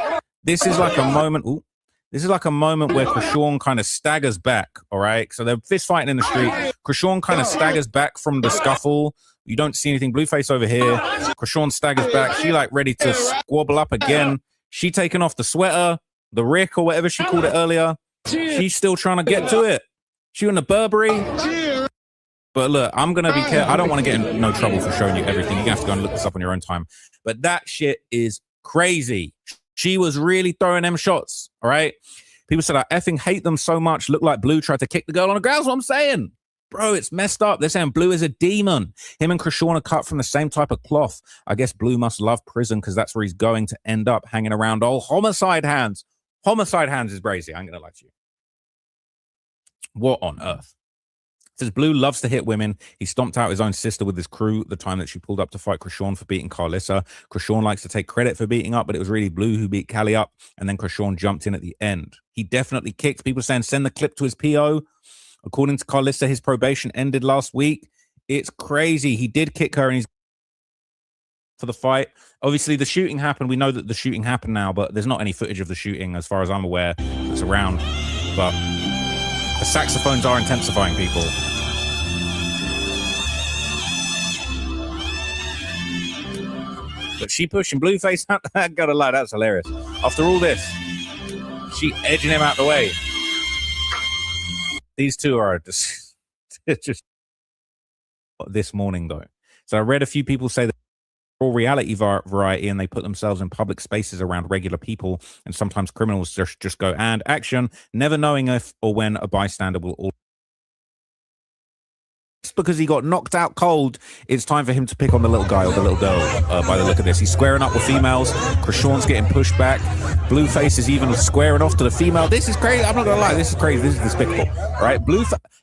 This is like a moment. Ooh, this is like a moment where Chrisean kind of staggers back. All right. So they're fist fighting in the street. Chrisean kind of staggers back from the scuffle. You don't see anything. Blueface over here. Chrisean staggers back. She like ready to squabble up again. She taking off the sweater, the Rick or whatever she called it earlier. She's still trying to get to it. She in the Burberry. But look, I'm going to be careful. I don't want to get in no trouble for showing you everything. You're going to have to go and look this up on your own time. But that shit is crazy. She was really throwing them shots, all right? People said, I effing hate them so much. Look like Blue tried to kick the girl on the ground. That's what I'm saying. Bro, it's messed up. They're saying Blue is a demon. Him and Chrisean are cut from the same type of cloth. I guess Blue must love prison because that's where he's going to end up, hanging around old Homicide Hands. Homicide Hands is crazy. I ain't going to lie to you. What on earth? It says Blue loves to hit women. He stomped out his own sister with his crew the time that she pulled up to fight Chrisean for beating Carlissa. Chrisean likes to take credit for beating up, but it was really Blue who beat Callie up, and then Chrisean jumped in at the end. He definitely kicked. People saying send the clip to his PO. According to Carlissa, his probation ended last week. It's crazy. He did kick her, and he's for the fight. Obviously, the shooting happened. We know that the shooting happened now, but there's not any footage of the shooting, as far as I'm aware, that's around. But the saxophones are intensifying, people. But she pushing Blueface out. I gotta lie, that's hilarious. After all this, she edging him out the way. These two are just this morning, though. So I read a few people say that all reality variety, and they put themselves in public spaces around regular people, and sometimes criminals just go and action, never knowing if or when a bystander will. Just because he got knocked out cold, it's time for him to pick on the little guy or the little girl. By the look of this, he's squaring up with females. Chrisean's getting pushed back. Blueface is even squaring off to the female. This is crazy. I'm not gonna lie, this is crazy. This is despicable. All right,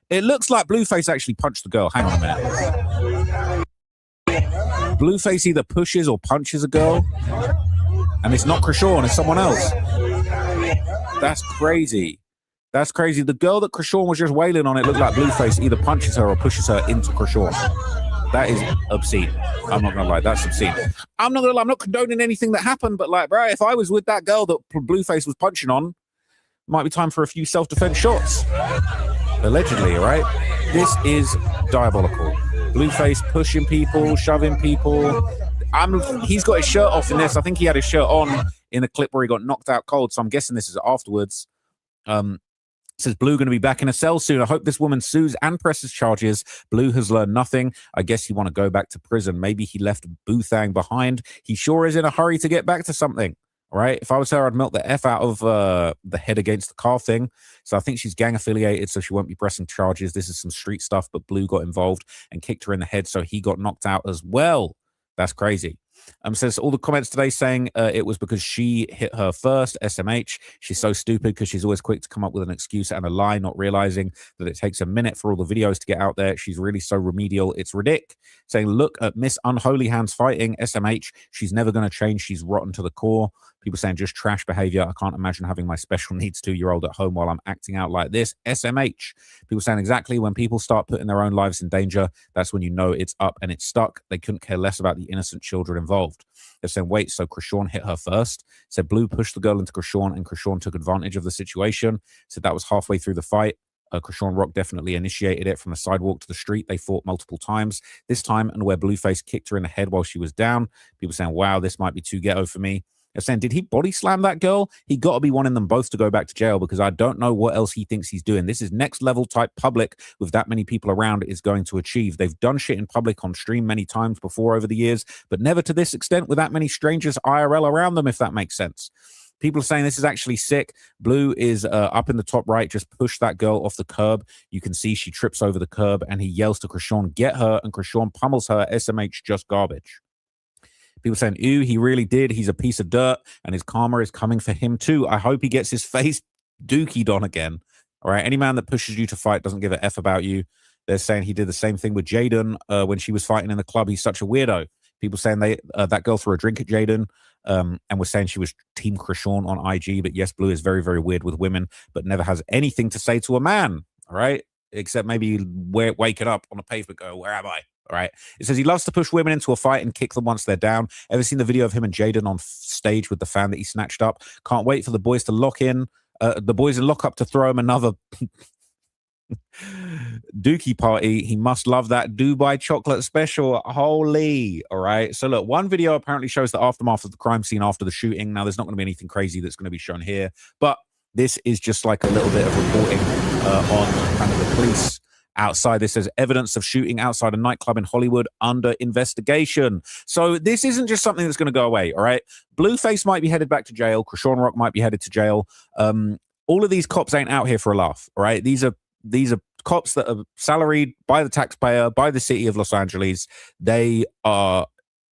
it looks like Blueface actually punched the girl. Hang on a minute. Blueface either pushes or punches a girl, and it's not Chrisean, it's someone else. That's crazy. That's crazy. The girl that Chrisean was just wailing on, it looked like Blueface either punches her or pushes her into Chrisean. That is obscene. I'm not gonna lie, that's obscene. I'm not gonna lie, I'm not condoning anything that happened, but like, bro, if I was with that girl that Blueface was punching on, might be time for a few self-defense shots. Allegedly, right? This is diabolical. Blueface pushing people, shoving people. He's got his shirt off in this. I think he had his shirt on in the clip where he got knocked out cold, so I'm guessing this is afterwards. Says Blue going to be back in a cell soon. I hope this woman sues and presses charges. Blue has learned nothing. I guess he want to go back to prison. Maybe he left Boothang behind. He sure is in a hurry to get back to something. All right. If I was her, I'd melt the F out of the head against the car thing. So I think she's gang affiliated, so she won't be pressing charges. This is some street stuff, but Blue got involved and kicked her in the head, so he got knocked out as well. That's crazy. Says all the comments today saying it was because she hit her first. SMH. She's so stupid because she's always quick to come up with an excuse and a lie, not realizing that it takes a minute for all the videos to get out there. She's really so remedial. It's ridiculous. Saying, look at Miss Unholy Hands fighting. SMH. She's never going to change. She's rotten to the core. People saying just trash behavior. I can't imagine having my special needs 2-year-old at home while I'm acting out like this. SMH. People saying exactly when people start putting their own lives in danger, that's when you know it's up and it's stuck. They couldn't care less about the innocent children involved. They're saying, wait, so Chrisean hit her first. Said Blue pushed the girl into Chrisean and Chrisean took advantage of the situation. Said that was halfway through the fight. Chriseanrock definitely initiated it from the sidewalk to the street. They fought multiple times. This time, and where Blueface kicked her in the head while she was down. People saying, wow, this might be too ghetto for me. They're saying, did he body slam that girl? He got to be wanting them both to go back to jail because I don't know what else he thinks he's doing. This is next level type public with that many people around is going to achieve. They've done shit in public on stream many times before over the years, but never to this extent with that many strangers IRL around them, if that makes sense. People are saying this is actually sick. Blue is up in the top right, just push that girl off the curb. You can see she trips over the curb and he yells to Chrisean, get her, and Chrisean pummels her. SMH, just garbage. People saying, ooh, he really did. He's a piece of dirt and his karma is coming for him too. I hope he gets his face dookied on again. All right. Any man that pushes you to fight doesn't give a F about you. They're saying he did the same thing with Jaden when she was fighting in the club. He's such a weirdo. People saying that girl threw a drink at Jaden and was saying she was Team Chrisean on IG. But yes, Blue is very, very weird with women, but never has anything to say to a man. All right. Except maybe waking up on the pavement, go, where am I? All right. It says he loves to push women into a fight and kick them once they're down. Ever seen the video of him and Jaden on stage with the fan that he snatched up? Can't wait for the boys to lock in. The boys in lock up to throw him another dookie party. He must love that Dubai chocolate special. Holy. All right. So look, one video apparently shows the aftermath of the crime scene after the shooting. Now there's not going to be anything crazy that's going to be shown here, but this is just like a little bit of reporting on kind of the police outside. This says evidence of shooting outside a nightclub in Hollywood under investigation. So this isn't just something that's going to go away. All right. Blueface might be headed back to jail. Chriseanrock might be headed to jail. All of these cops ain't out here for a laugh. All right. These are cops that are salaried by the taxpayer, by the city of Los Angeles. They are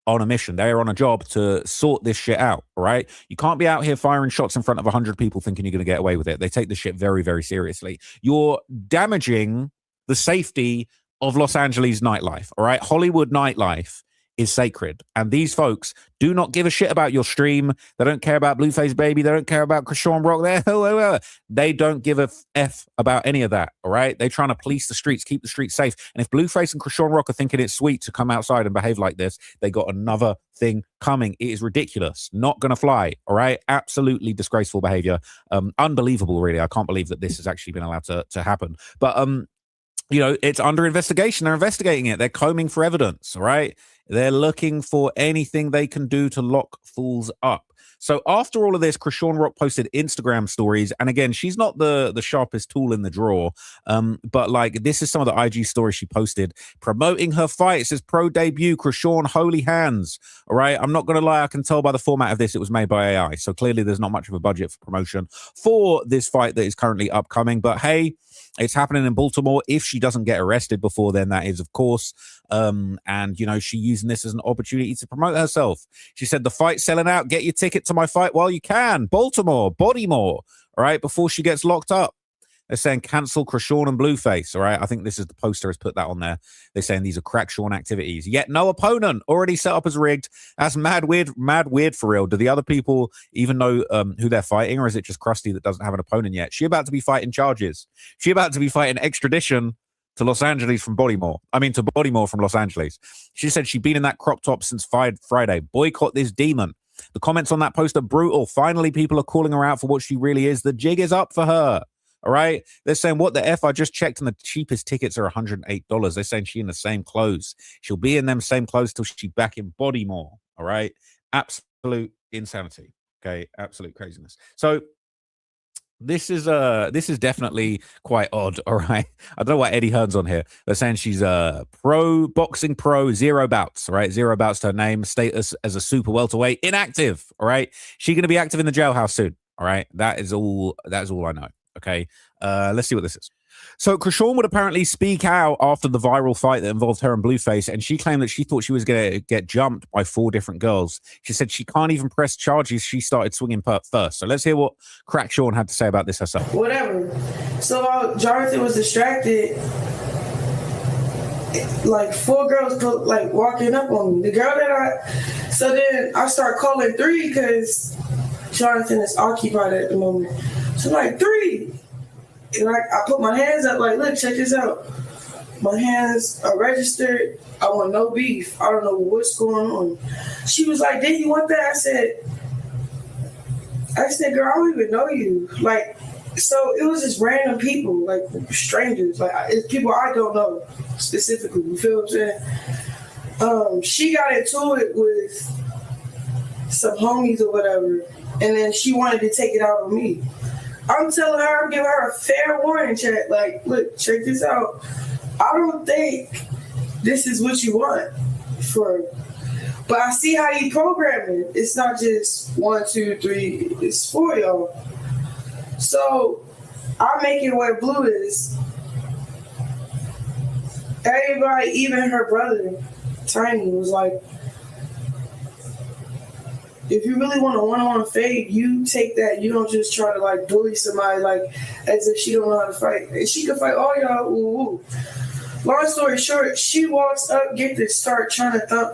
on a mission. They are on a job to sort this shit out. All right. You can't be out here firing shots in front of 100 people thinking you're going to get away with it. They take this shit very, very seriously. You're damaging the safety of Los Angeles nightlife. All right. Hollywood nightlife is sacred. And these folks do not give a shit about your stream. They don't care about Blueface Baby. They don't care about Chriseanrock. They don't give a F about any of that. All right. They're trying to police the streets, keep the streets safe. And if Blueface and Chriseanrock are thinking it's sweet to come outside and behave like this, they got another thing coming. It is ridiculous. Not going to fly. All right. Absolutely disgraceful behavior. Unbelievable, really. I can't believe that this has actually been allowed to happen. But, you know, it's under investigation. They're investigating it. They're combing for evidence. All right. They're looking for anything they can do to lock fools up. So after all of this, Chriseanrock posted Instagram stories. And again, she's not the sharpest tool in the drawer. But like, this is some of the IG stories she posted promoting her fight. It says pro debut, Chrisean, holy hands. All right. I'm not going to lie. I can tell by the format of this, it was made by AI. So clearly there's not much of a budget for promotion for this fight that is currently upcoming. But hey, it's happening in Baltimore. If she doesn't get arrested before then, that is, of course. And, you know, she using this as an opportunity to promote herself. She said, the fight's selling out. Get your ticket to my fight while you can. Baltimore, Bodymore. All right. Before she gets locked up. They're saying cancel Chrisean and Blueface. All right. I think this is the poster has put that on there. They're saying these are crack Sean activities. Yet no opponent, already set up as rigged. That's mad weird for real. Do the other people even know who they're fighting, or is it just Krusty that doesn't have an opponent yet? She about to be fighting charges. She about to be fighting extradition to Los Angeles from Bodymore. I mean, to Bodymore from Los Angeles. She said she'd been in that crop top since Friday. Boycott this demon. The comments on that post are brutal. Finally, people are calling her out for what she really is. The jig is up for her. All right. They're saying, what the F? I just checked and the cheapest tickets are $108. They're saying she in the same clothes. She'll be in them same clothes till she's back in Bodymore. All right. Absolute insanity. Okay. Absolute craziness. So this is definitely quite odd. All right. I don't know why Eddie Hearn's on here. They're saying she's pro boxing pro, 0 bouts. All right. 0 bouts to her name, status as a super welterweight, inactive. All right. She's going to be active in the jailhouse soon. All right. That is all I know. Okay, let's see what this is. So Krishawn would apparently speak out after the viral fight that involved her and Blueface, and she claimed that she thought she was going to get jumped by 4 different girls. She said she can't even press charges. She started swinging first. So let's hear what Crack Sean had to say about this herself. Whatever. So while Jonathan was distracted, like 4 girls like walking up on me. The girl that so then I start calling 3 because Jonathan is occupied at the moment. So like 3. And I put my hands up like, look, check this out. My hands are registered. I want no beef. I don't know what's going on. She was like, did you want that? I said, girl, I don't even know you. Like, so it was just random people, like strangers, like it's people I don't know specifically. You feel what I'm saying? She got into it with some homies or whatever, and then she wanted to take it out on me. I'm telling her, I'm giving her a fair warning check. Like, look, check this out. I don't think this is what you want but I see how you program it. It's not just 1, 2, 3, it's 4 y'all. So I make it where Blue is. Everybody, even her brother, Tiny, was like, if you really want a one-on-one fade, you take that. You don't just try to like bully somebody like as if she don't know how to fight. And she can fight all y'all. Ooh, ooh. Long story short, she walks up, get this, start trying to thump.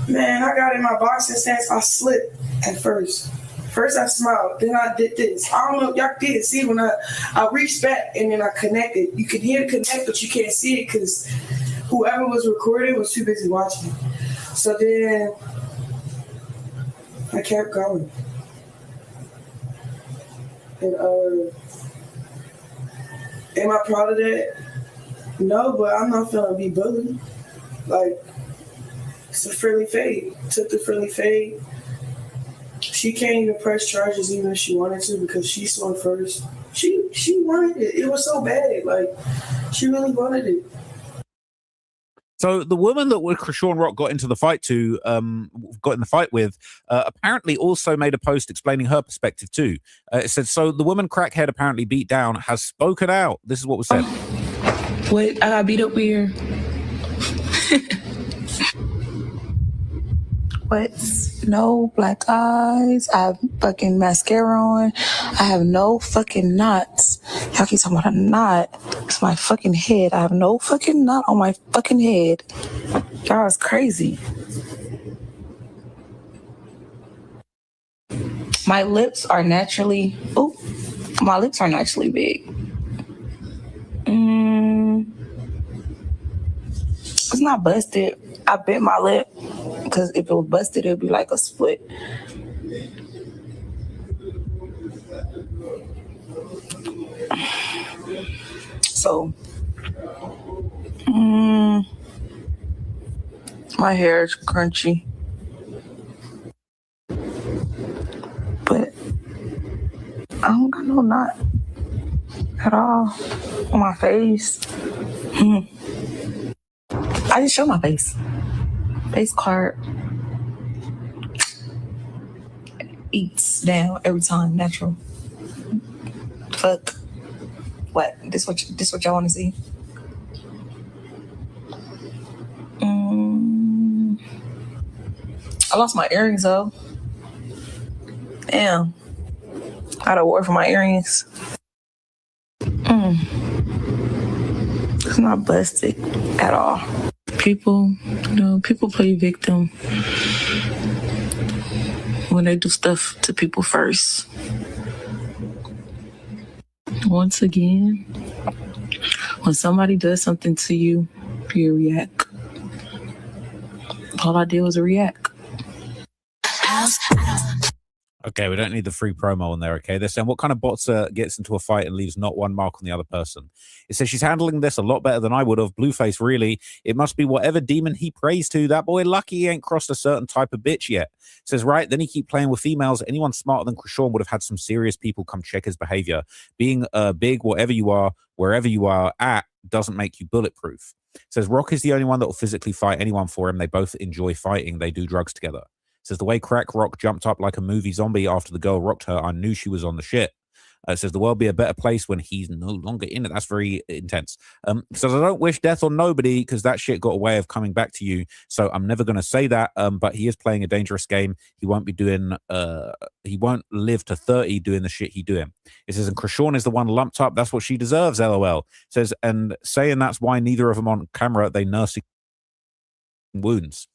Man, I got in my boxing stance. I slipped at first. First I smiled, then I did this. I don't know if y'all didn't see when I reached back and then I connected. You can hear it connect, but you can't see it because whoever was recording was too busy watching. So then I kept going. And am I proud of that? No, but I'm not feeling be bullied. Like, it's a friendly fade. Took the friendly fade. She can't even press charges even if she wanted to because she swung first. She wanted it. It was so bad. Like, she really wanted it. So the woman that Chriseanrock got in the fight with, apparently also made a post explaining her perspective too. It said, so the woman Crackhead apparently beat down has spoken out. This is what was said. What? I got beat up here. What? No black eyes. I have fucking mascara on. I have no fucking knots. Y'all keep talking about a knot. It's my fucking head. I have no fucking knot on my fucking head. Y'all is crazy. My lips are naturally big. It's not busted. I bit my lip because if it was busted, it would be like a split. So, my hair is crunchy. But I don't got no knot at all on my face. I just show my face. Face card eats down every time, natural. Fuck. What? This what y'all want to see? I lost my earrings though. Damn. I had a war for my earrings. It's not busted at all. People play victim when they do stuff to people first. Once again, when somebody does something to you, you react. All I did was react. Okay, we don't need the free promo on there, okay? They're saying, what kind of boxer gets into a fight and leaves not one mark on the other person? It says she's handling this a lot better than I would have. Blueface, really. It must be whatever demon he prays to. That boy lucky he ain't crossed a certain type of bitch yet. It says, right, then he keep playing with females. Anyone smarter than Chrisean would have had some serious people come check his behavior. Being big, whatever you are, wherever you are at, doesn't make you bulletproof. It says, Rock is the only one that will physically fight anyone for him. They both enjoy fighting. They do drugs together. Says the way Crack Rock jumped up like a movie zombie after the girl rocked her, I knew she was on the shit. It says the world be a better place when he's no longer in it. That's very intense. So I don't wish death on nobody because that shit got a way of coming back to you. So I'm never going to say that. But he is playing a dangerous game. He won't be doing. He won't live to 30 doing the shit he doing. It says, and Chrisean is the one lumped up. That's what she deserves. LOL. It says, and saying that's why neither of them on camera. They nursing wounds.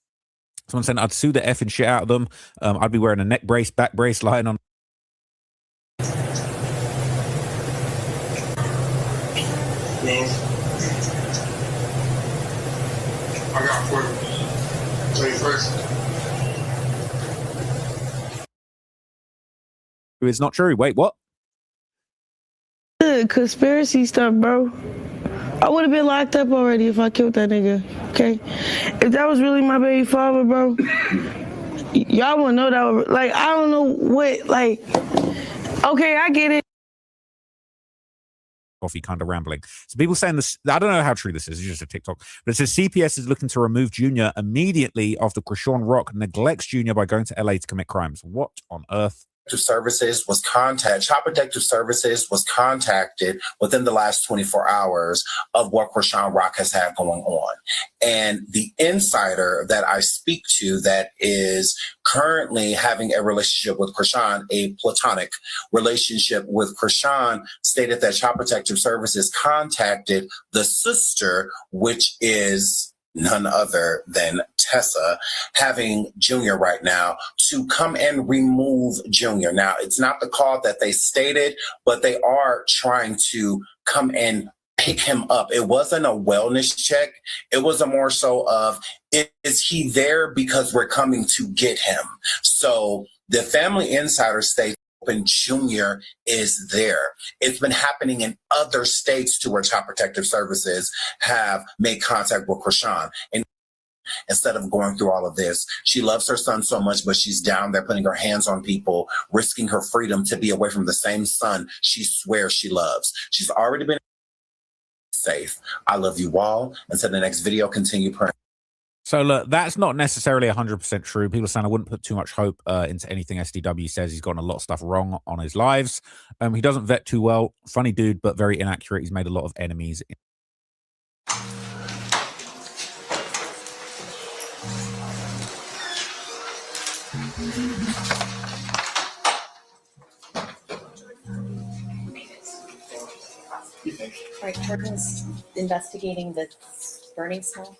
Someone saying I'd sue the effing shit out of them. I'd be wearing a neck brace, back brace, lying on. I got for you. Tell you first. It's not true. Wait, what? Conspiracy stuff, bro. I would have been locked up already if I killed that nigga. Okay, if that was really my baby father, bro, y'all wouldn't know that. Like, I don't know what. Like, okay, I get it. Coffee kind of rambling. So people saying this, I don't know how true this is, it's just a TikTok, but it says CPS is looking to remove Junior immediately after Chriseanrock neglects Junior by going to LA to commit crimes. What on earth? Services was Child Protective Services was contacted within the last 24 hours of what Chriseanrock has had going on. And the insider that I speak to that is currently having a relationship with Chrisean, a platonic relationship with Chrisean, stated that Child Protective Services contacted the sister, which is none other than Tessa, having Junior right now, to come and remove Junior. Now, it's not the call that they stated, but they are trying to come and pick him up. It wasn't a wellness check. It was a more so of, is he there because we're coming to get him? So the family insider states and Junior is there. It's been happening in other states to where Child Protective Services have made contact with Chrisean. And instead of going through all of this, she loves her son so much, but she's down there putting her hands on people, risking her freedom to be away from the same son she swears she loves. She's already been safe. I love you all. Until the next video, continue praying. So look, that's not necessarily 100% true. People are saying I wouldn't put too much hope into anything SDW says. He's gotten a lot of stuff wrong on his lives. He doesn't vet too well. Funny dude, but very inaccurate. He's made a lot of enemies. Right, Jordan's investigating the burning smell.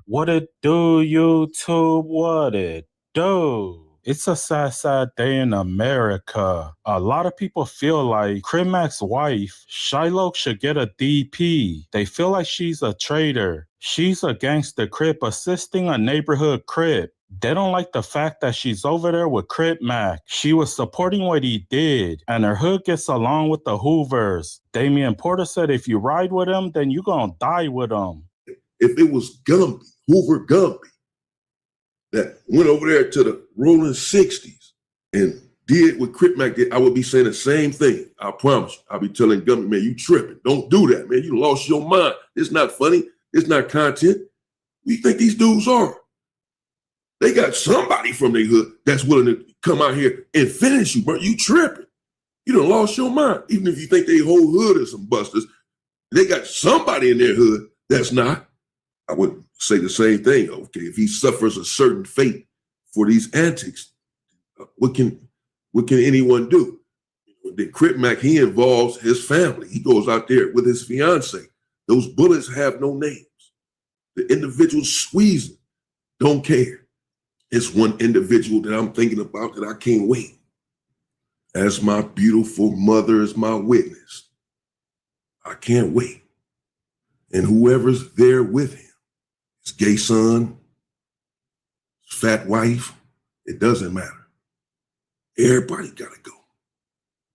What it do, YouTube? What it do? It's a sad, sad day in America. A lot of people feel like Cripmac's wife, Shiloh, should get a DP. They feel like she's a traitor. She's a gangster Crip assisting a neighborhood Crip. They don't like the fact that she's over there with Cripmac. She was supporting what he did, and her hood gets along with the Hoovers. Damian Porter said if you ride with him, then you gonna die with him. If it was Gumby, Hoover Gumby, that went over there to the rolling 60s and did what Cripmac did, I would be saying the same thing. I promise you. I'll be telling Gumby, man, you tripping. Don't do that, man. You lost your mind. It's not funny. It's not content. What do you think these dudes are? They got somebody from their hood that's willing to come out here and finish you, bro. You tripping. You done lost your mind. Even if you think their whole hood is some busters, they got somebody in their hood that's not. I would say the same thing. Okay, if he suffers a certain fate for these antics, what can anyone do? The Cripmac, he involves his family. He goes out there with his fiance. Those bullets have no names. The individual squeezing don't care. It's one individual that I'm thinking about that I can't wait. As my beautiful mother is my witness, I can't wait. And whoever's there with him, his gay son, his fat wife, it doesn't matter. Everybody gotta go.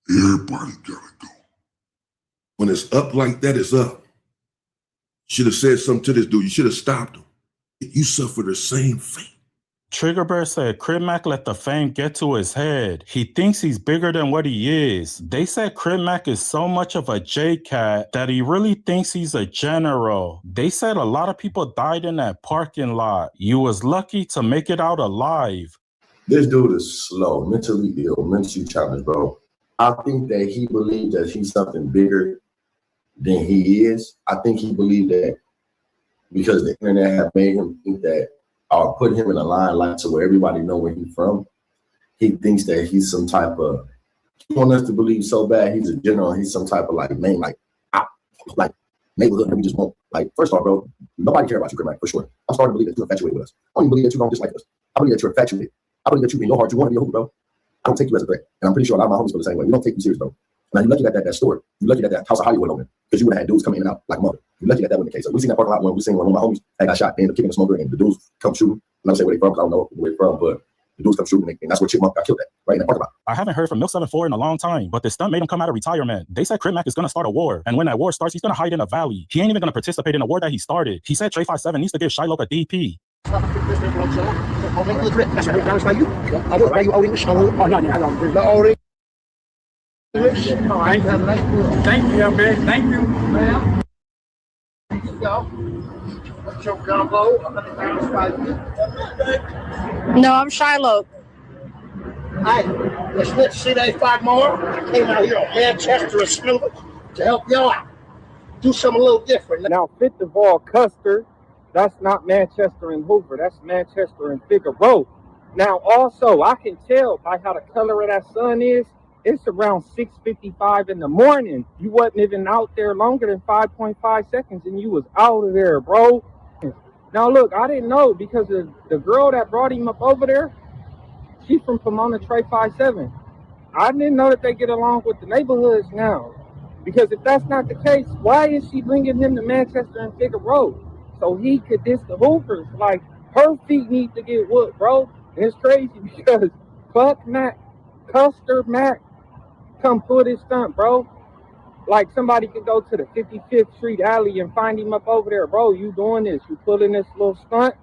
Everybody gotta go. When it's up like that, it's up. Should have said something to this dude. You should have stopped him. You suffer the same fate. Triggerbird said Cripmac let the fame get to his head. He thinks he's bigger than what he is. They said Cripmac is so much of a J-Cat that he really thinks he's a general. They said a lot of people died in that parking lot. You was lucky to make it out alive. This dude is slow, mentally ill, mentally challenged, bro. I think that he believes that he's something bigger than he is. I think he believed that because the internet have made him think that, or put him in a limelight to where everybody know where he's from. He thinks that he's some type of, he wants us to believe so bad he's a general, he's some type of like name, like neighborhood that we just want. Like, first off, bro, nobody care about you, Cripmac, for sure. I'm starting to believe that you're infatuated with us. I don't even believe that you don't dislike us. I believe that you're infatuated. I believe that you in your heart, you want to be a Hoover, bro. I don't take you as a threat. And I'm pretty sure a lot of my homies feel the same way. We don't take you serious, bro. Now, you're lucky that store. You're lucky that House of Hollywood open, because you would have had dudes coming in and out like a mother. You're lucky that wasn't the case. So we seen that parking lot when we seen one of my homies that got shot, they ended up kicking the smoker, and the dudes come shooting. I'm not say where they from, because I don't know where they're from, but the dudes come shooting, and that's where Chipmunk got killed at, right in that parking lot. I haven't heard from Milk 74 in a long time, but this stunt made him come out of retirement. They said Cripmac is going to start a war, and when that war starts, he's going to hide in a valley. He ain't even going to participate in a war that he started. He said Trey 57 needs to give Shiloh a DP. Thank you, young man. Thank you, ma'am. What's your combo? No, I'm Shiloh. Hey, let's see they fight more. I came out here on Manchester and Snoop to help y'all out. Do something a little different. Now, Fit Duval Custer, that's not Manchester and Hoover. That's Manchester and Figueroa. Now, also, I can tell by how the color of that sun is, it's around 6:55 in the morning. You wasn't even out there longer than 5.5 seconds, and you was out of there, bro. Now, look, I didn't know because of the girl that brought him up over there, she's from Pomona Trey 57. I didn't know that they get along with the neighborhoods now. Because if that's not the case, why is she bringing him to Manchester and Figueroa? So he could diss the Hoovers. Like, her feet need to get whooped, bro. And it's crazy because fuck Mac, Custer Mac, come pull this stunt, bro. Like, somebody could go to the 55th Street alley and find him up over there. Bro, you doing this. You pulling this little stunt,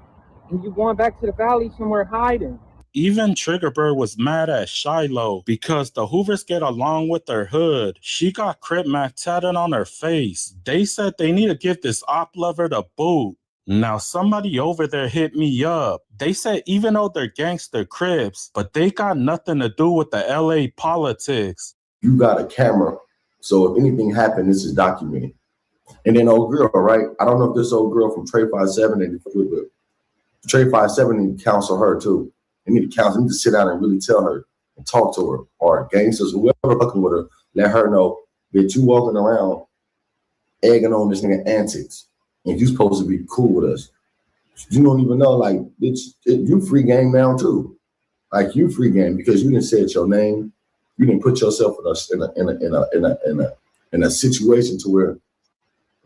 and you going back to the valley somewhere hiding. Even Triggerbird was mad at Shiloh because the Hoovers get along with their hood. She got Cripmac tatted on her face. They said they need to give this op lover the boot. Now, somebody over there hit me up. They said even though they're gangster Crips, but they got nothing to do with the LA politics. You got a camera, so if anything happened, this is documented. And then old girl, right? I don't know if this old girl from Trey 57 and Trey 57 need to counsel her too. They need to counsel. They need to sit down and really tell her and talk to her, or gangsters, whoever fucking with her, let her know that you walking around egging on this nigga antics, and you supposed to be cool with us. You don't even know, like, you free game now too. Like, you free game because you didn't say it your name. You didn't put yourself in a situation to where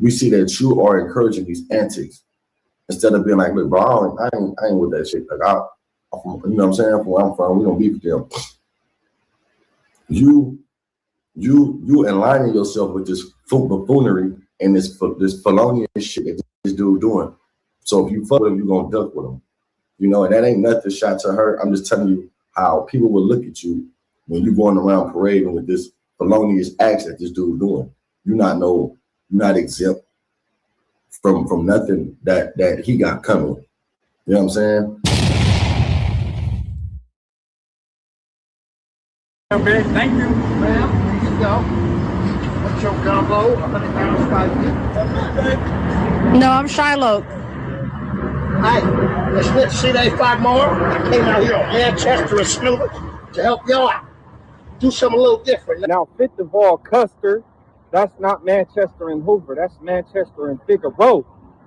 we see that you are encouraging these antics instead of being like, look, bro, I ain't with that shit. Like, you know what I'm saying? From where I'm from, we don't beef with them. You aligning yourself with this buffoonery and this felonious shit that this dude doing. So if you fuck with him, you're gonna duck with him. You know, and that ain't nothing shot to her. I'm just telling you how people will look at you when you're going around parading with this felonious acts that this dude doing. You're not exempt from nothing that he got coming. You know what I'm saying? Okay, thank you, ma'am. Here you go. What's your combo? No, I'm Shiloh. Hey, let's see they fight more. I came out here on Manchester and Snoop to help y'all out. Do something a little different. Now, Fit Duval Custer, that's not Manchester and Hoover. That's Manchester and Figueroa.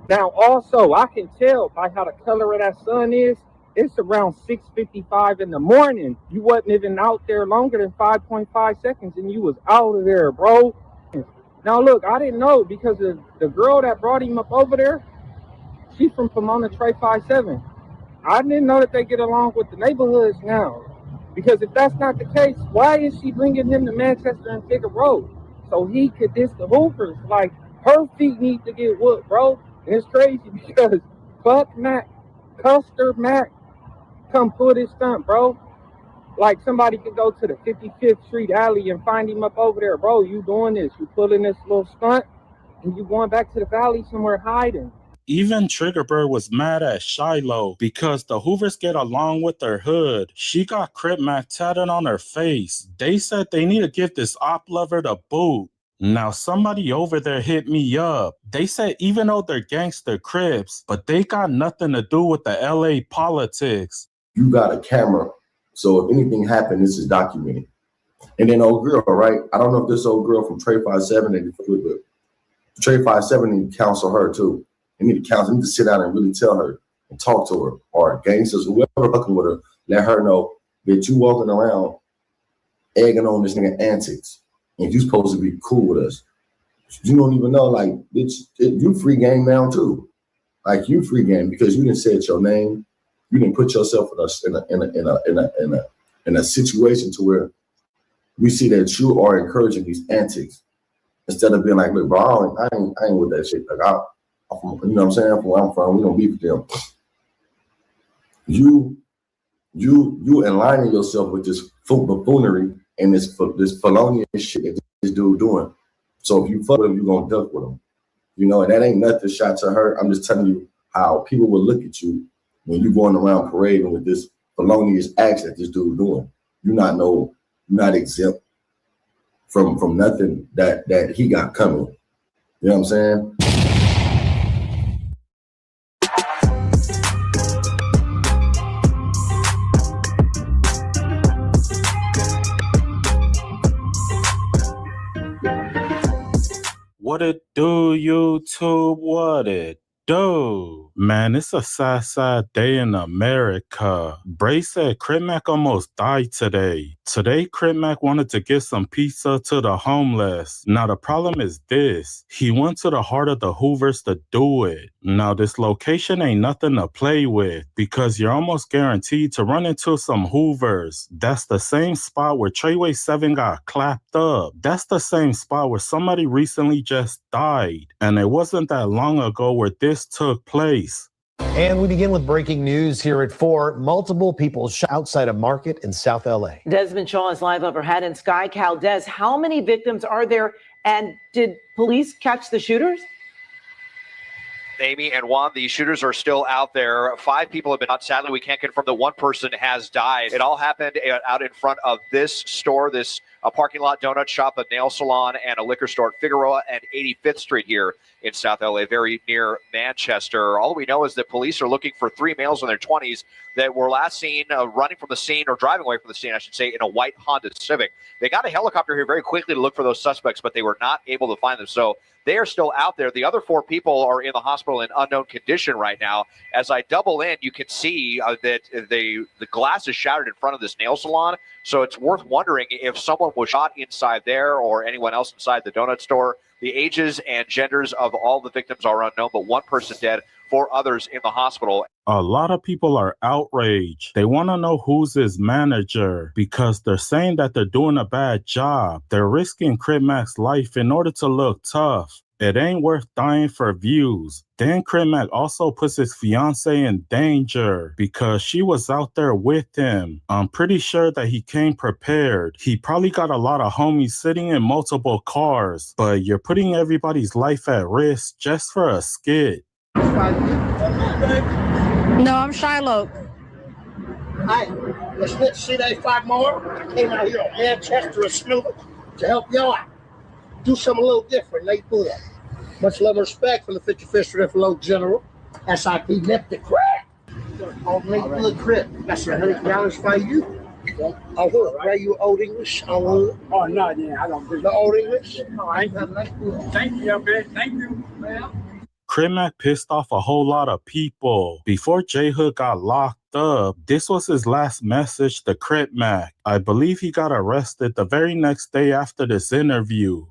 Now, also, I can tell by how the color of that sun is, it's around 6:55 in the morning. You wasn't even out there longer than 5.5 seconds, and you was out of there, bro. Now, look, I didn't know because of the girl that brought him up over there, she's from Pomona Trey 57. I didn't know that they get along with the neighborhoods now. Because if that's not the case, why is she bringing him to Manchester and Figueroa? so he could diss the Hoovers. Like, her feet need to get whooped, bro. And it's crazy because fuck Mac, Custer Mac, come pull this stunt, bro. Like, somebody could go to the 55th Street alley and find him up over there, bro. You doing this? You pulling this little stunt, and you going back to the valley somewhere hiding. Even Triggerbird was mad at Shiloh because the Hoovers get along with their hood. She got Cripmac tatted on her face. They said they need to give this op lover the boot. Now somebody over there hit me up. They said even though they're gangster Crips, but they got nothing to do with the LA politics. You got a camera, so if anything happened, this is documented. And then old girl, right? I don't know if this old girl from Trade 57 and Trade 57 need to counsel her too. They need to counsel, need to sit down and really tell her and talk to her, or gangsters, whoever fucking with her, let her know that you walking around egging on this nigga antics. And you supposed to be cool with us. You don't even know, like, bitch, you free game now too. Like, you free game because you didn't say your name. You didn't put yourself in a situation to where we see that you are encouraging these antics instead of being like, look, bro, I ain't with that shit. Like, you know what I'm saying? From where I'm from, we don't beef with them. You aligning yourself with this buffoonery and this felonious shit that this dude doing. So if you fuck with him, you're gonna duck with him. You know, and that ain't nothing shot to her. I'm just telling you how people will look at you when you're going around parading with this felonious acts that this dude doing. You're not exempt from nothing that he got coming. You know what I'm saying? What it do, YouTube? What it do? Man, it's a sad day in America. Bray said Cripmac almost died today. Today, Cripmac wanted to give some pizza to the homeless. Now, the problem is this. He went to the heart of the Hoovers to do it. Now, this location ain't nothing to play with because you're almost guaranteed to run into some Hoovers. That's the same spot where Treyway 7 got clapped up. That's the same spot where somebody recently just died. And it wasn't that long ago where this took place. And we begin with breaking news here at 4. Multiple people shot outside a market in South LA. Desmond Shaw is live overhead in Sky Cal. Des, how many victims are there? And did police catch the shooters? Amy and Juan, the shooters are still out there. 5 people have been shot. Sadly, we can't confirm that one person has died. It all happened out in front of this store, a parking lot, donut shop, a nail salon, and a liquor store at Figueroa and 85th Street here in South LA, very near Manchester. All we know is that police are looking for 3 males in their 20s that were last seen running from the scene, or driving away from the scene, I should say, in a white Honda Civic. They got a helicopter here very quickly to look for those suspects, but they were not able to find them. So they are still out there. The other 4 people are in the hospital in unknown condition right now. As I double in, you can see that the glass is shattered in front of this nail salon. So it's worth wondering if someone was shot inside there or anyone else inside the donut store. The ages and genders of all the victims are unknown, but 1 person dead, 4 others in the hospital. A lot of people are outraged. They want to know who's his manager because they're saying that they're doing a bad job. They're risking Cripmac's life in order to look tough. It ain't worth dying for views. Then Cripmac also puts his fiance in danger because she was out there with him. I'm pretty sure that he came prepared. He probably got a lot of homies sitting in multiple cars, but you're putting everybody's life at risk just for a skit. No, I'm Shiloh. Hi, let's see that 5 more. I came out here on Manchester and Snoover to help y'all out. Do something a little different, late good. Much love and respect from the 55th Street Inflow General. SIP left the crack. On late good crib. That's $100 for you. Oh, what? Are you old English? Oh, no, yeah, I don't do the old English. All right, thank you, man. Thank you, man. Cripmac pissed off a whole lot of people. Before J Hood got locked up, this was his last message to Cripmac. I believe he got arrested the very next day after this interview.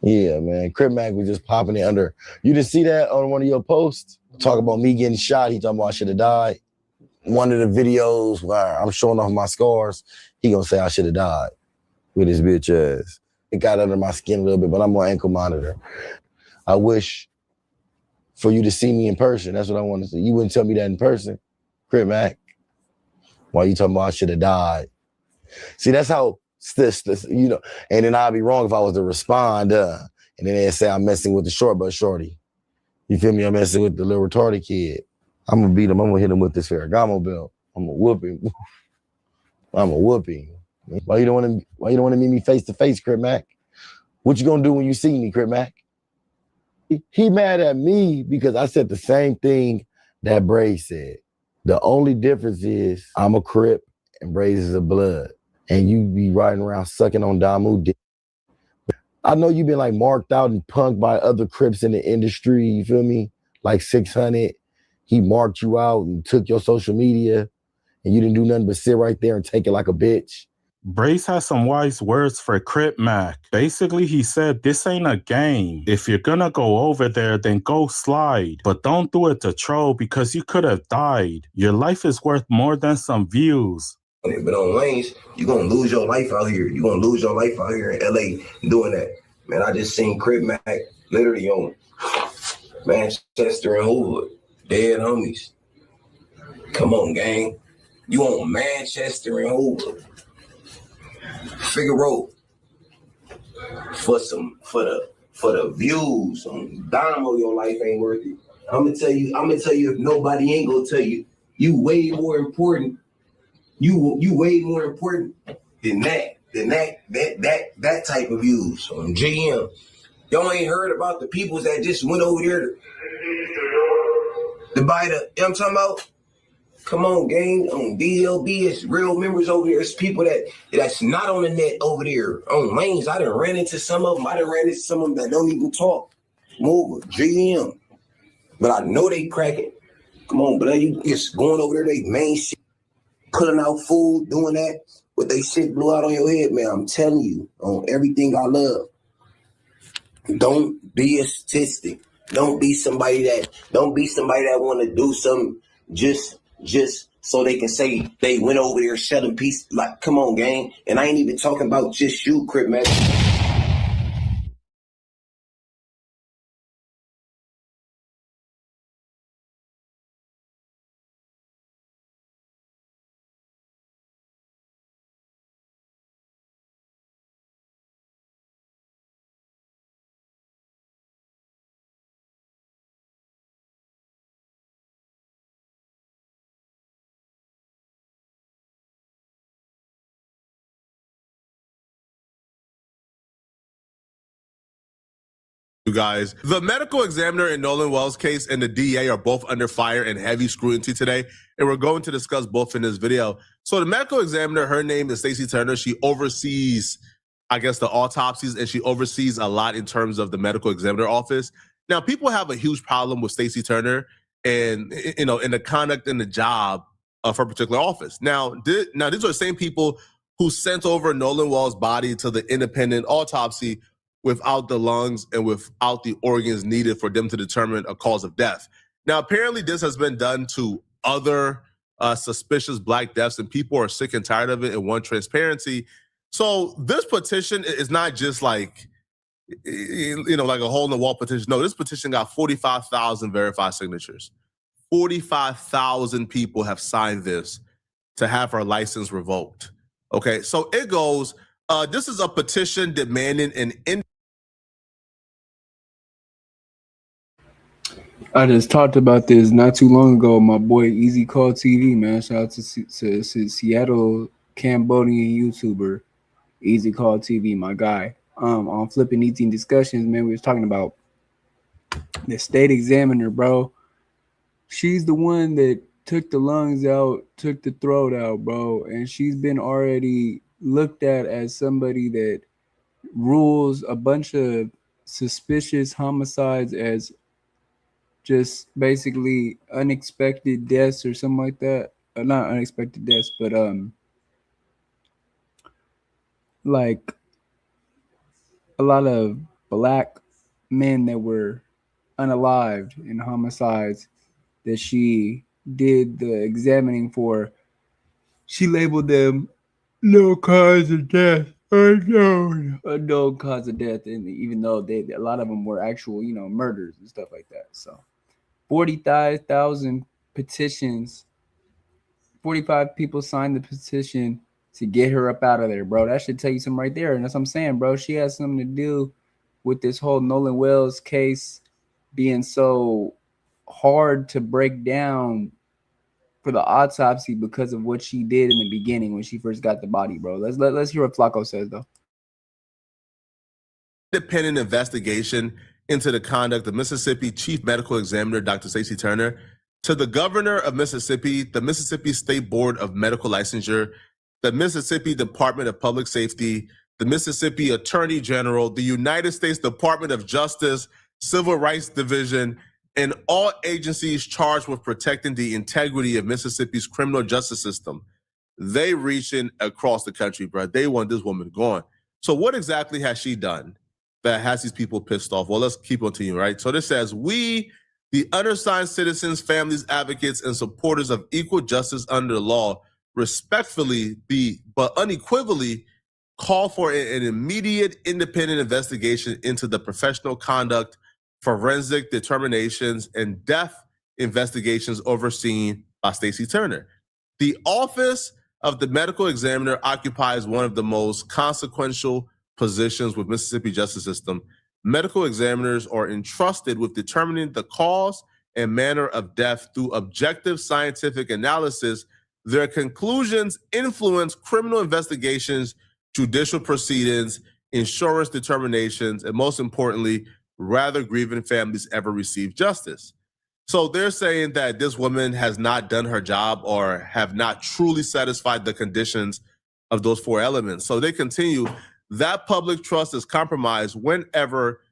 Yeah, man. Cripmac was just popping it under. You didn't see that on one of your posts? Talk about me getting shot. He talking about I should have died. One of the videos where I'm showing off my scars, he gonna say I should have died with his bitch ass. it got under my skin a little bit, but I'm on ankle monitor. I wish for you to see me in person. That's what I want to see. You wouldn't tell me that in person, Cripmac. Why you talking about I should have died? See, that's how this, you know, and then I'd be wrong if I was to respond, and then they'd say I'm messing with the short but shorty. You feel me? I'm messing with the little retarded kid. I'm gonna beat him. I'm gonna hit him with this Ferragamo belt. I'm gonna whoop him. I'm gonna whoop him. Why you don't want to meet me face to face, Cripmac? What you gonna do when you see me, Cripmac? He mad at me because I said the same thing that Braze said. The only difference is I'm a Crip and Braze is a blood. And you be riding around sucking on Damu dick. I know you've been like marked out and punked by other Crips in the industry, you feel me? Like 600, he marked you out and took your social media and you didn't do nothing but sit right there and take it like a bitch. Brace has some wise words for Cripmac. Basically, he said, this ain't a game. If you're gonna go over there, then go slide. But don't do it to troll because you could have died. Your life is worth more than some views. But on lanes, you're going to lose your life out here. You're going to lose your life out here in LA doing that. Man, I just seen Cripmac literally on Manchester and Hoover. Dead homies. Come on, gang. You on Manchester and Hoover. Figaro. For the views on Dynamo, your life ain't worth it. I'm gonna tell you if nobody ain't gonna tell you, you way more important. You way more important than that type of views on GM. Y'all ain't heard about the people that just went over there to buy the, you know what I'm talking about? Come on, gang, on DLB, it's real members over there. It's people that's not on the net over there. On lanes, I done ran into some of them. I done ran into some of them that don't even talk. Move GM. But I know they cracking. Come on, but you just going over there, they main shit. Putting out food, doing that, but they shit blew out on your head, man. I'm telling you, on everything I love. Don't be a statistic. Don't be somebody that want to do something just so they can say they went over there shutting peace. Like, come on, gang. And I ain't even talking about just you, Cripmac. You guys, the medical examiner in Nolan Wells' case and the DA are both under fire and heavy scrutiny today, and we're going to discuss both in this video. So the medical examiner, her name is Stacey Turner. She oversees, I guess, the autopsies, and she oversees a lot in terms of the medical examiner office. Now, people have a huge problem with Stacey Turner and, you know, in the conduct and the job of her particular office. Now these are the same people who sent over Nolan Wells' body to the independent autopsy without the lungs and without the organs needed for them to determine a cause of death. Now, apparently this has been done to other suspicious Black deaths, and people are sick and tired of it and want transparency. So this petition is not just like, you know, like a hole in the wall petition. No, this petition got 45,000 verified signatures. 45,000 people have signed this to have her license revoked. Okay, so it goes, this is a petition demanding an I just talked about this not too long ago. My boy Easy Call TV, man. Shout out to Seattle Cambodian YouTuber Easy Call TV, my guy. On Flipping Eating Discussions, man, we was talking about the state examiner, bro. She's the one that took the lungs out, took the throat out, bro, and she's been already looked at as somebody that rules a bunch of suspicious homicides as just basically unexpected deaths or something like that. Not unexpected deaths, but like a lot of Black men that were unalived in homicides that she did the examining for. She labeled them no cause of death. unknown cause of death, and even though a lot of them were actual, murders and stuff like that. So 40,000 petitions, 45 people signed the petition to get her up out of there, bro. That should tell you something right there. And that's what I'm saying, bro. She has something to do with this whole Nolan Wells case being so hard to break down for the autopsy because of what she did in the beginning when she first got the body, bro. Let's hear what Flacco says, though. Independent investigation into the conduct of Mississippi Chief Medical Examiner Dr. Stacey Turner to the governor of Mississippi, the Mississippi State Board of Medical Licensure, the Mississippi Department of Public Safety, the Mississippi Attorney General, the United States Department of Justice, Civil Rights Division, and all agencies charged with protecting the integrity of Mississippi's criminal justice system. They reaching across the country, bro. They want this woman gone. So what exactly has she done that has these people pissed off? Well, let's keep on to you, right? So this says, we, the undersigned citizens, families, advocates, and supporters of equal justice under the law, respectfully, but unequivocally, call for an immediate independent investigation into the professional conduct, forensic determinations, and death investigations overseen by Stacey Turner. The office of the medical examiner occupies one of the most consequential positions with Mississippi justice system. Medical examiners are entrusted with determining the cause and manner of death through objective scientific analysis. Their conclusions influence criminal investigations, judicial proceedings, insurance determinations, and most importantly, rather grieving families ever receive justice. So they're saying that this woman has not done her job or have not truly satisfied the conditions of those four elements. So they continue, that public trust is compromised whenever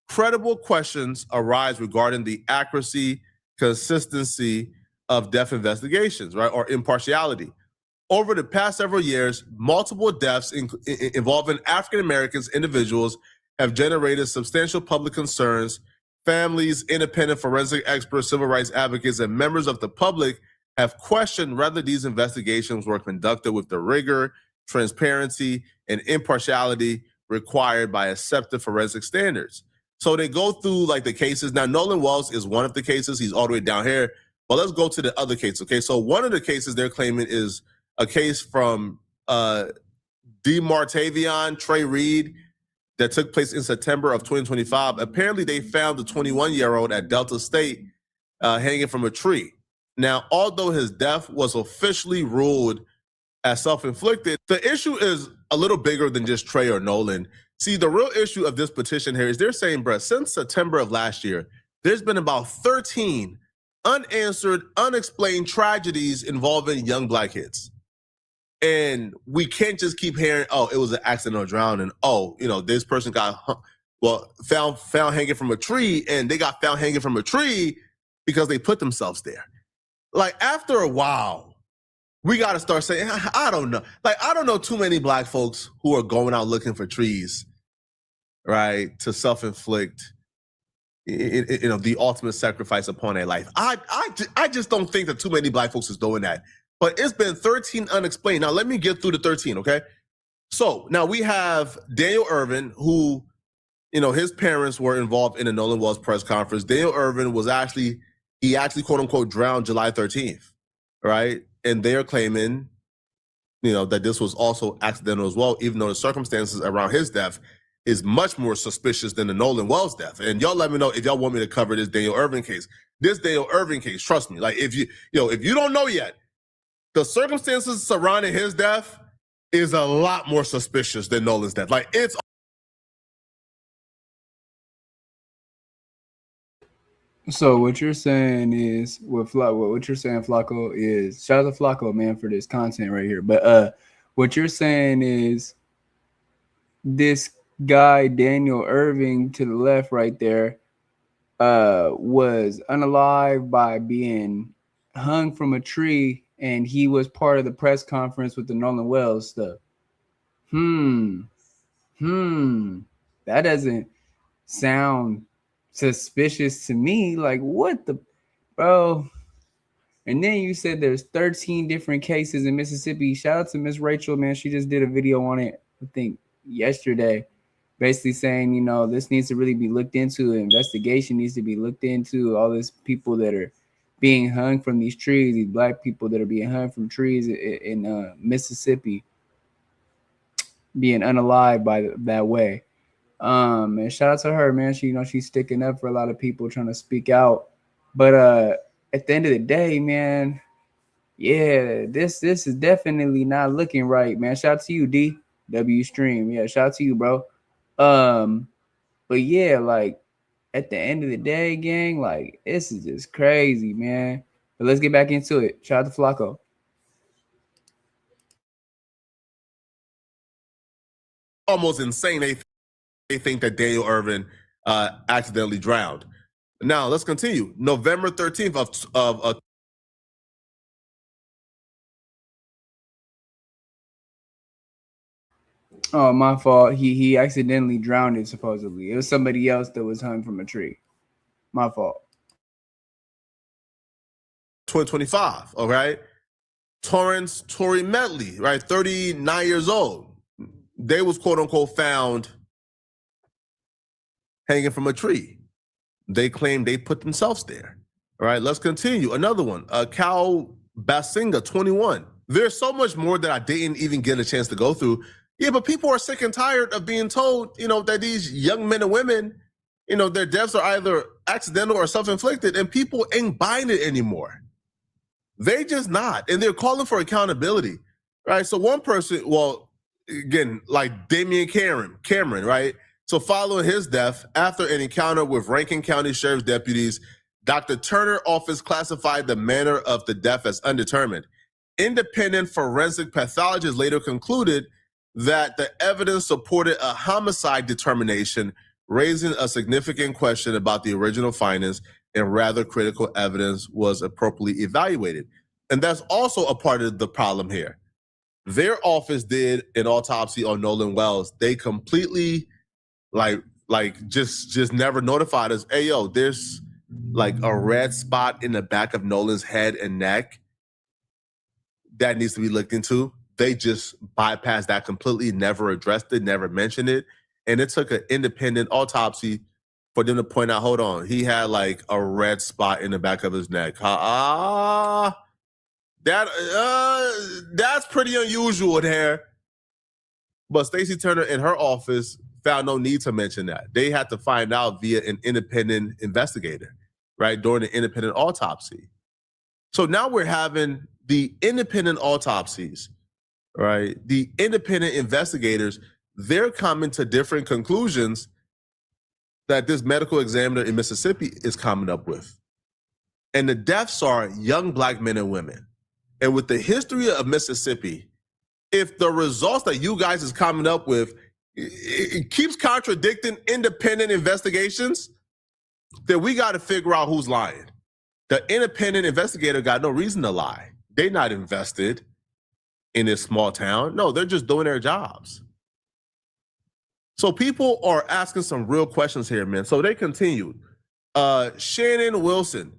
credible questions arise regarding the accuracy, consistency of death investigations, right, or impartiality. Over the past several years, multiple deaths involving African Americans individuals have generated substantial public concerns. Families, independent forensic experts, civil rights advocates, and members of the public have questioned whether these investigations were conducted with the rigor, transparency, and impartiality required by accepted forensic standards. So they go through like the cases. Now, Nolan Wells is one of the cases. He's all the way down here. But let's go to the other case, okay? So one of the cases they're claiming is a case from DeMartavion Trey Reed that took place in September of 2025. Apparently, they found the 21-year-old at Delta State hanging from a tree. Now, although his death was officially ruled as self-inflicted, the issue is a little bigger than just Trey or Nolan. See, the real issue of this petition here is they're saying, bruh, since September of last year, there's been about 13 unanswered, unexplained tragedies involving young Black kids. And we can't just keep hearing, oh, it was an accident or drowning. Oh, this person got found hanging from a tree, and they got found hanging from a tree because they put themselves there. Like, after a while, we got to start saying, I don't know. Like, I don't know too many Black folks who are going out looking for trees, right, to self-inflict, the ultimate sacrifice upon their life. I just don't think that too many Black folks is doing that. But it's been 13 unexplained. Now, let me get through the 13, okay? So now we have Daniel Irvin, who, his parents were involved in the Nolan Wells press conference. Daniel Irvin was actually quote unquote drowned July 13th, right? And they're claiming, that this was also accidental as well, even though the circumstances around his death is much more suspicious than the Nolan Wells death. And y'all let me know if y'all want me to cover this Daniel Irvin case. This Daniel Irvin case, trust me, like if you don't know yet, the circumstances surrounding his death is a lot more suspicious than Nolan's death. Like, it's. So what you're saying is, what you're saying, Flacco, is, shout out to Flacco, man, for this content right here. But what you're saying is this guy, Daniel Irving, to the left right there, was unalived by being hung from a tree, and he was part of the press conference with the Nolan Wells stuff. That doesn't sound suspicious to me. Like, what the, bro? And then you said there's 13 different cases in Mississippi. Shout out to Miss Rachel, man. She just did a video on it, I think yesterday, basically saying, you know, this needs to really be looked into. Investigation needs to be looked into. All these people that are being hung from these trees, these black people that are being hung from trees in Mississippi, being unalived by that way. And shout out to her, man. She, you know, she's sticking up for a lot of people, trying to speak out. But at the end of the day, man, yeah, this is definitely not looking right, man. Shout out to you, DW Stream. Yeah, shout out to you, bro. But yeah, like at the end of the day, gang, like this is just crazy, man. But let's get back into it. Shout out to Flacco. Almost insane. They think that Daniel Irvin accidentally drowned. Now let's continue. November 13th of Oh, my fault. He accidentally drowned it, supposedly. It was somebody else that was hung from a tree. My fault. 2025, all right? Torrance Tory Medley, right? 39 years old. They was quote unquote found hanging from a tree. They claim they put themselves there. All right, let's continue. Another one, Cal Basinga, 21. There's so much more that I didn't even get a chance to go through. Yeah, but people are sick and tired of being told, you know, that these young men and women, you know, their deaths are either accidental or self-inflicted, and people ain't buying it anymore. They just not, and they're calling for accountability, right? So one person, well, again, like Damian Cameron, right? So following his death, after an encounter with Rankin County Sheriff's deputies, Dr. Turner office classified the manner of the death as undetermined. Independent forensic pathologists later concluded that the evidence supported a homicide determination, raising a significant question about the original findings, and rather critical evidence was appropriately evaluated. And that's also a part of the problem here. Their office did an autopsy on Nolan Wells. They completely just never notified us, hey, yo, there's like a red spot in the back of Nolan's head and neck that needs to be looked into. They just bypassed that completely, never addressed it, never mentioned it. And it took an independent autopsy for them to point out, hold on, he had like a red spot in the back of his neck. That's pretty unusual there. But Stacey Turner in her office found no need to mention that. They had to find out via an independent investigator, right, during the independent autopsy. So now we're having the independent autopsies, right? The independent investigators, they're coming to different conclusions that this medical examiner in Mississippi is coming up with. And the deaths are young Black men and women. And with the history of Mississippi, if the results that you guys is coming up with, it keeps contradicting independent investigations, then we got to figure out who's lying. The independent investigator got no reason to lie. They're not invested in this small town. No, they're just doing their jobs. So people are asking some real questions here, man. So they continued. Shannon Wilson,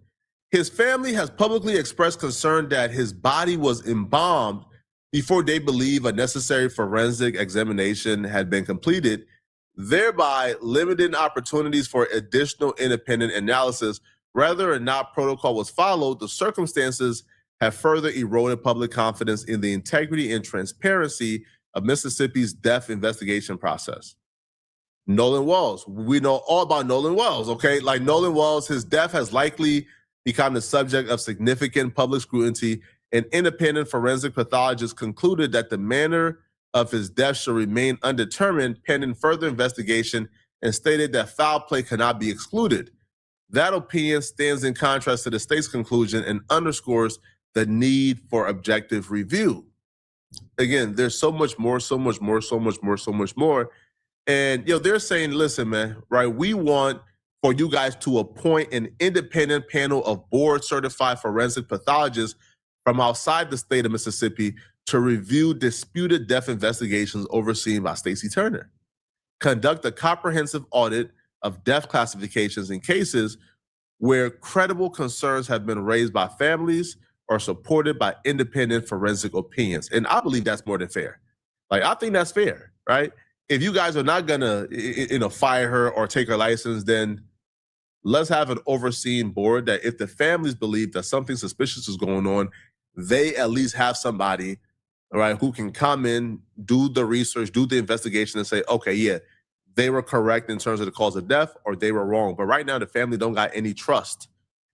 his family has publicly expressed concern that his body was embalmed before they believe a necessary forensic examination had been completed, thereby limiting opportunities for additional independent analysis. Whether or not protocol was followed, the circumstances have further eroded public confidence in the integrity and transparency of Mississippi's death investigation process. Nolan Wells, we know all about Nolan Wells, okay? Like Nolan Wells, his death has likely become the subject of significant public scrutiny. An independent forensic pathologist concluded that the manner of his death should remain undetermined pending further investigation and stated that foul play cannot be excluded. That opinion stands in contrast to the state's conclusion and underscores the need for objective review. Again, there's so much more. And, they're saying, listen, man, right, we want for you guys to appoint an independent panel of board-certified forensic pathologists from outside the state of Mississippi to review disputed death investigations overseen by Stacey Turner. Conduct a comprehensive audit of death classifications in cases where credible concerns have been raised by families or supported by independent forensic opinions. And I believe that's more than fair. Like, I think that's fair, right? if you guys are not gonna, fire her or take her license, then let's have an overseeing board that if the families believe that something suspicious is going on, they at least have somebody, all right, who can come in, do the research, do the investigation, and say, okay, yeah, they were correct in terms of the cause of death, or they were wrong. But right now, the family don't got any trust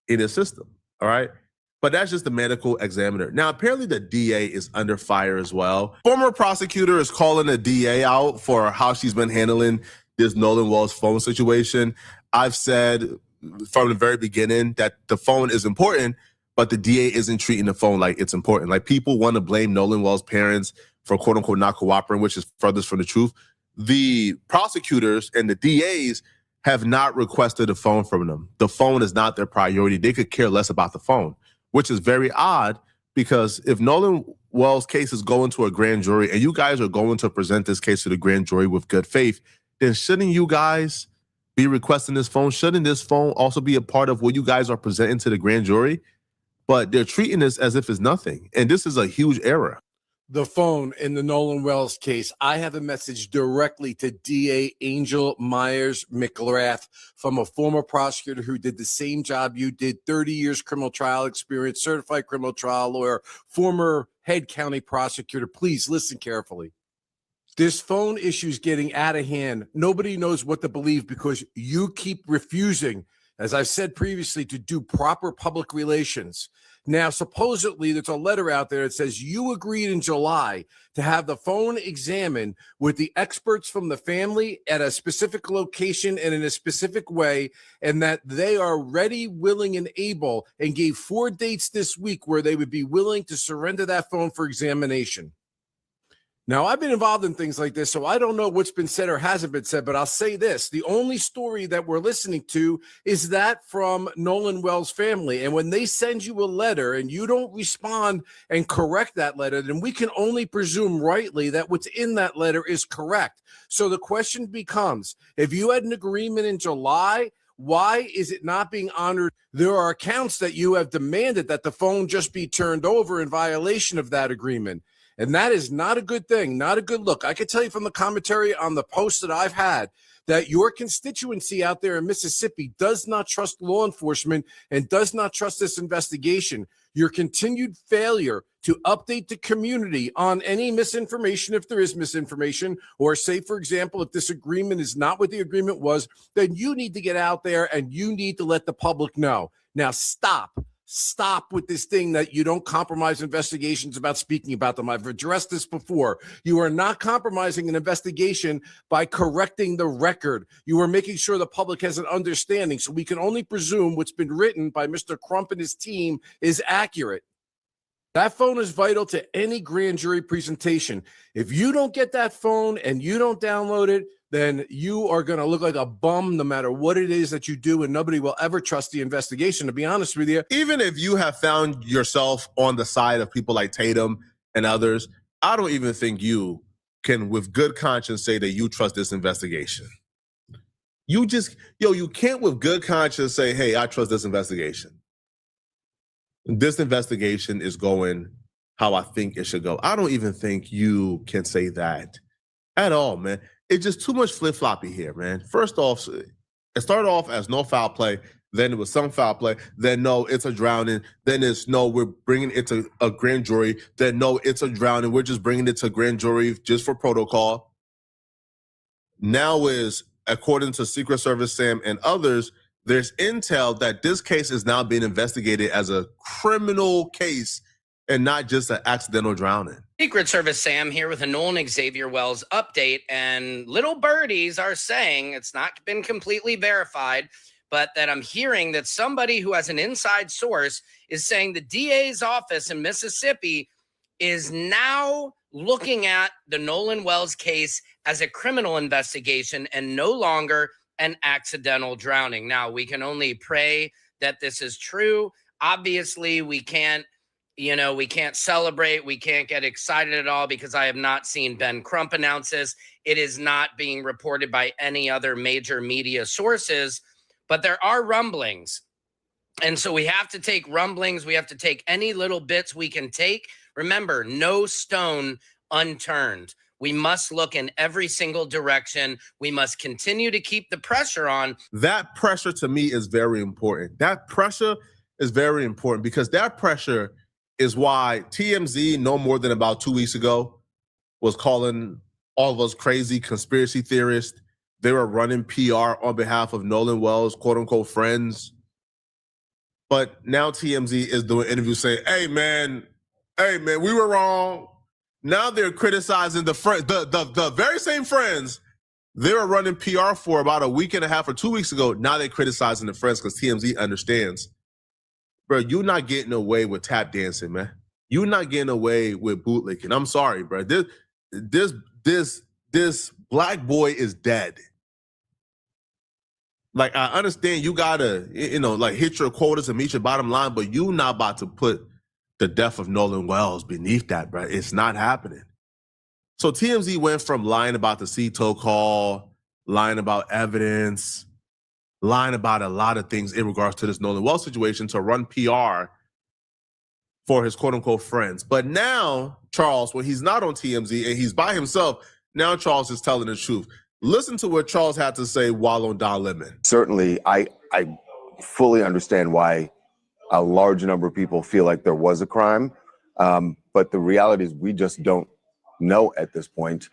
in the system, all right? But that's just the medical examiner. Now, apparently the DA is under fire as well. Former prosecutor is calling the DA out for how she's been handling this Nolan Wells phone situation. I've said from the very beginning that the phone is important, but the DA isn't treating the phone like it's important. Like, people want to blame Nolan Wells' parents for quote unquote not cooperating, which is furthest from the truth. The prosecutors and the DAs have not requested a phone from them. The phone is not their priority. They could care less about the phone, which is very odd, because if Nolan Wells' case is going to a grand jury and you guys are going to present this case to the grand jury with good faith, then shouldn't you guys be requesting this phone? Shouldn't this phone also be a part of what you guys are presenting to the grand jury? But they're treating this as if it's nothing. And this is a huge error. The phone in the Nolan Wells case, I have a message directly to DA Angel Myers McGrath from a former prosecutor who did the same job you did, 30 years criminal trial experience, certified criminal trial lawyer, former head county prosecutor. Please listen carefully. This phone issue is getting out of hand. Nobody knows what to believe because you keep refusing, as I've said previously, to do proper public relations. Now, supposedly, there's a letter out there that says you agreed in July to have the phone examined with the experts from the family at a specific location and in a specific way, and that they are ready, willing, and able, and gave 4 dates this week where they would be willing to surrender that phone for examination. Now, I've been involved in things like this, so I don't know what's been said or hasn't been said, but I'll say this. The only story that we're listening to is that from Nolan Wells' family. And when they send you a letter and you don't respond and correct that letter, then we can only presume rightly that what's in that letter is correct. So the question becomes, if you had an agreement in July, why is it not being honored? There are accounts that you have demanded that the phone just be turned over in violation of that agreement. And that is not a good thing, not a good look. I can tell you from the commentary on the posts that I've had that your constituency out there in Mississippi does not trust law enforcement and does not trust this investigation. Your continued failure to update the community on any misinformation, if there is misinformation, or say, for example, if this agreement is not what the agreement was, then you need to get out there and you need to let the public know. Now, Stop with this thing that you don't compromise investigations about speaking about them. I've addressed this before. You are not compromising an investigation by correcting the record. You are making sure the public has an understanding. So we can only presume what's been written by Mr. Crump and his team is accurate. That phone is vital to any grand jury presentation. If you don't get that phone and you don't download it, then you are going to look like a bum no matter what it is that you do, and nobody will ever trust the investigation, to be honest with you. Even if you have found yourself on the side of people like Tatum and others, I don't even think you can, with good conscience, say that you trust this investigation. You can't with good conscience say, hey, I trust this investigation. This investigation is going how I think it should go. I don't even think you can say that at all, man. It's just too much flip-floppy here, man. First off, it started off as no foul play. Then it was some foul play. Then no, it's a drowning. Then it's no, we're bringing it to a grand jury. Then no, it's a drowning. We're just bringing it to grand jury just for protocol. Now is, according to Secret Service Sam and others, there's intel that this case is now being investigated as a criminal case and not just an accidental drowning. Secret Service Sam here with a Nolan Xavier Wells update, and little birdies are saying, it's not been completely verified, but that I'm hearing that somebody who has an inside source is saying the DA's office in Mississippi is now looking at the Nolan Wells case as a criminal investigation and no longer an accidental drowning. Now, we can only pray that this is true. Obviously, we can't celebrate. We can't get excited at all because I have not seen Ben Crump announce this. It is not being reported by any other major media sources, but there are rumblings. And so we have to take rumblings. We have to take any little bits we can take. Remember, no stone unturned. We must look in every single direction. We must continue to keep the pressure on. That pressure to me is very important. That pressure is very important because that pressure is why TMZ, no more than about 2 weeks ago, was calling all of us crazy conspiracy theorists. They were running PR on behalf of Nolan Wells, quote unquote friends. But now TMZ is doing interviews saying, hey man, we were wrong. Now they're criticizing the very same friends they were running PR for about a week and a half or 2 weeks ago. Now they're criticizing the friends because TMZ understands. Bro, you're not getting away with tap dancing, man. You're not getting away with bootlicking. I'm sorry, bro. This black boy is dead. Like, I understand you gotta, hit your quotas and meet your bottom line, but you not about to put the death of Nolan Wells beneath that, bro. It's not happening. So TMZ went from lying about the CTO call, lying about evidence, lying about a lot of things in regards to this Nolan Wells situation to run PR for his quote-unquote friends. But now, Charles, when he's not on TMZ and he's by himself, now Charles is telling the truth. Listen to what Charles had to say while on Don Lemon. Certainly, I fully understand why a large number of people feel like there was a crime. But the reality is we just don't know at this point.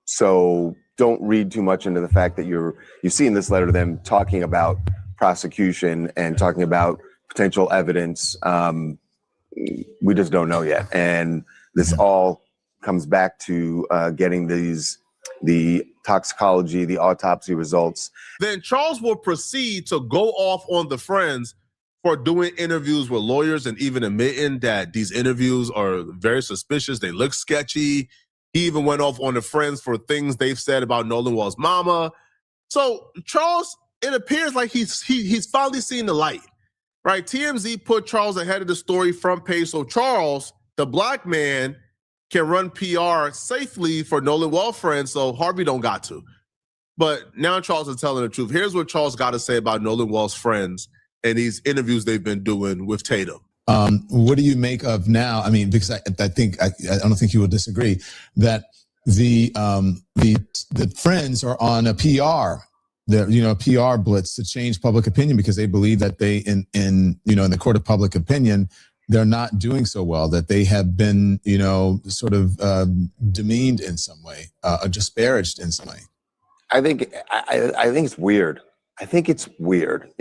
So don't read too much into the fact that you see in this letter them talking about prosecution and talking about potential evidence. We just don't know yet. And this all comes back to getting the toxicology, the autopsy results. Then Charles will proceed to go off on the friends for doing interviews with lawyers and even admitting that these interviews are very suspicious. They look sketchy. He even went off on the friends for things they've said about Nolan Wells' mama. So Charles, it appears like he's finally seen the light, right? TMZ put Charles ahead of the story front page. So Charles, the black man, can run PR safely for Nolan Wells friends, so Harvey don't got to. But now Charles is telling the truth. Here's what Charles got to say about Nolan Wells friends and these interviews they've been doing with Tatum. What do you make of now? I mean, because I don't think you will disagree that the friends are on a PR, PR blitz to change public opinion because they believe that they in the court of public opinion, they're not doing so well, that they have been, sort of demeaned in some way, disparaged in some way. I think it's weird. I think it's weird.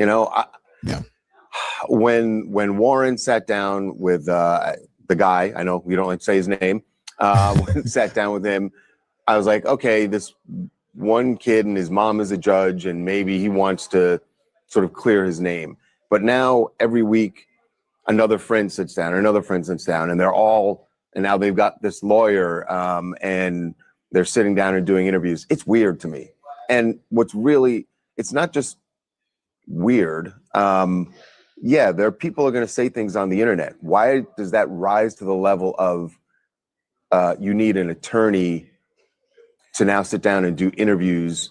When Warren sat down with the guy, I know we don't like to say his name, sat down with him, I was like, okay, this one kid and his mom is a judge and maybe he wants to sort of clear his name. But now every week, another friend sits down, and now they've got this lawyer and they're sitting down and doing interviews. It's weird to me. And it's not just weird. There are people who are going to say things on the internet. Why does that rise to the level of you need an attorney to now sit down and do interviews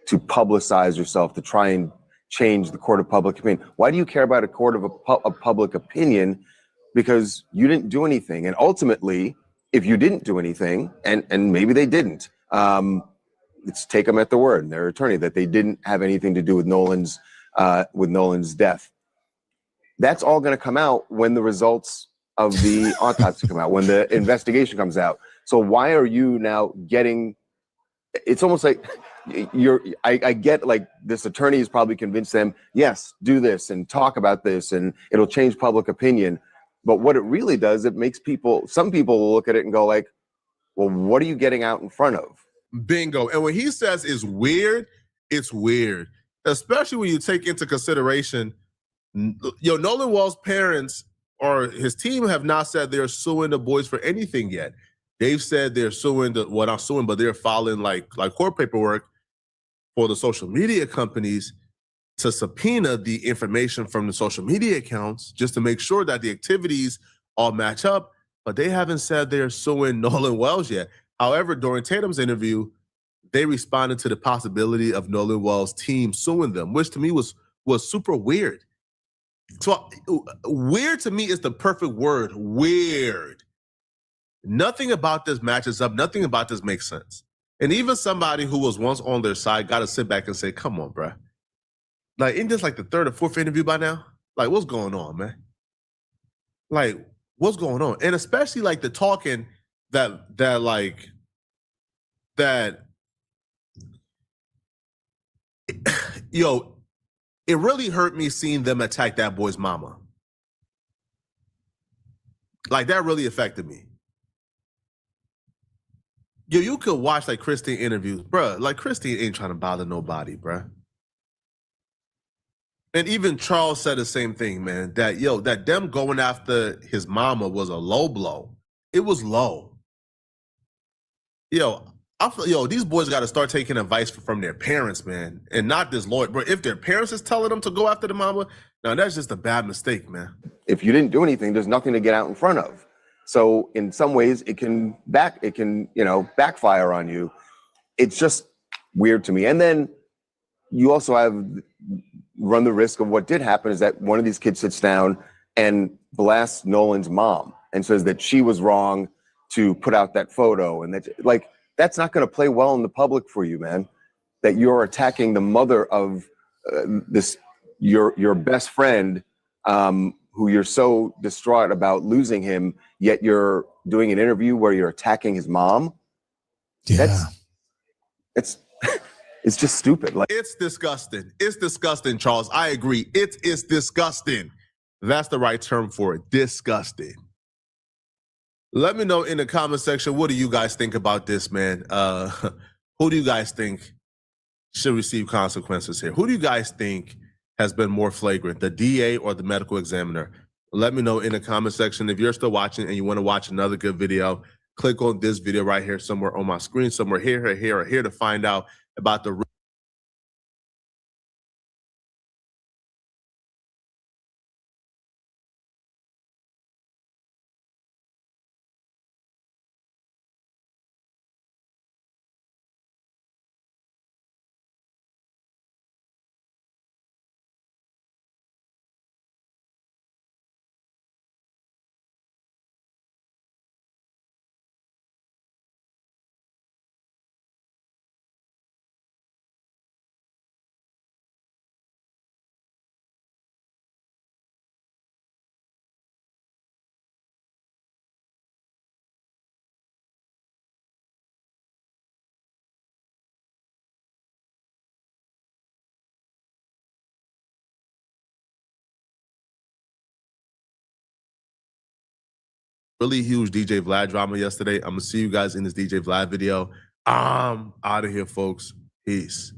to publicize yourself, to try and change the court of public opinion? Why do you care about a court of public opinion? Because you didn't do anything. And ultimately, if you didn't do anything, and maybe they didn't, let's take them at the word, their attorney, that they didn't have anything to do with Nolan's death. That's all going to come out when the results of the autopsy come out, when the investigation comes out. So why are you now getting? It's almost like I get like this attorney has probably convinced them, yes, do this and talk about this and it'll change public opinion. But what it really does, it makes some people will look at it and go like, well, what are you getting out in front of? Bingo. And when he says it's weird, especially when you take into consideration, Nolan Wells' parents or his team have not said they're suing the boys for anything yet. They've said they're suing not suing, but they're filing like court paperwork for the social media companies to subpoena the information from the social media accounts just to make sure that the activities all match up. But they haven't said they're suing Nolan Wells yet. However, during Tatum's interview, they responded to the possibility of Nolan Wells' team suing them, which to me was super weird. So weird to me is the perfect word, weird. Nothing about this matches up. Nothing about this makes sense. And even somebody who was once on their side got to sit back and say, come on, bro. Like, isn't this like the third or fourth interview by now? Like, what's going on, man? Like, what's going on? And especially like the talking that yo, it really hurt me seeing them attack that boy's mama. Like, that really affected me. Yo, you could watch like Christine interviews, bruh. Like, Christine ain't trying to bother nobody, bruh. And even Charles said the same thing, man, that them going after his mama was a low blow. It was low. These boys got to start taking advice from their parents, man, and not this lawyer. Bro, if their parents is telling them to go after the mama, now that's just a bad mistake, man. If you didn't do anything, there's nothing to get out in front of. So in some ways, it can backfire on you. It's just weird to me. And then you also run the risk of what did happen is that one of these kids sits down and blasts Nolan's mom and says that she was wrong to put out that photo, and that's not going to play well in the public for you, man. That you're attacking the mother of your best friend, who you're so distraught about losing him, yet you're doing an interview where you're attacking his mom. Yeah. It's just stupid. Like, it's disgusting. It's disgusting, Charles. I agree. It is disgusting. That's the right term for it. Disgusting. Let me know in the comment section, what do you guys think about this, man? Who do you guys think should receive consequences here? Who do you guys think has been more flagrant, the DA or the medical examiner? Let me know in the comment section. If you're still watching and you want to watch another good video, click on this video right here, somewhere on my screen, somewhere here, or here to find out about the really huge DJ Vlad drama yesterday. I'm gonna see you guys in this DJ Vlad video. I'm out of here, folks. Peace.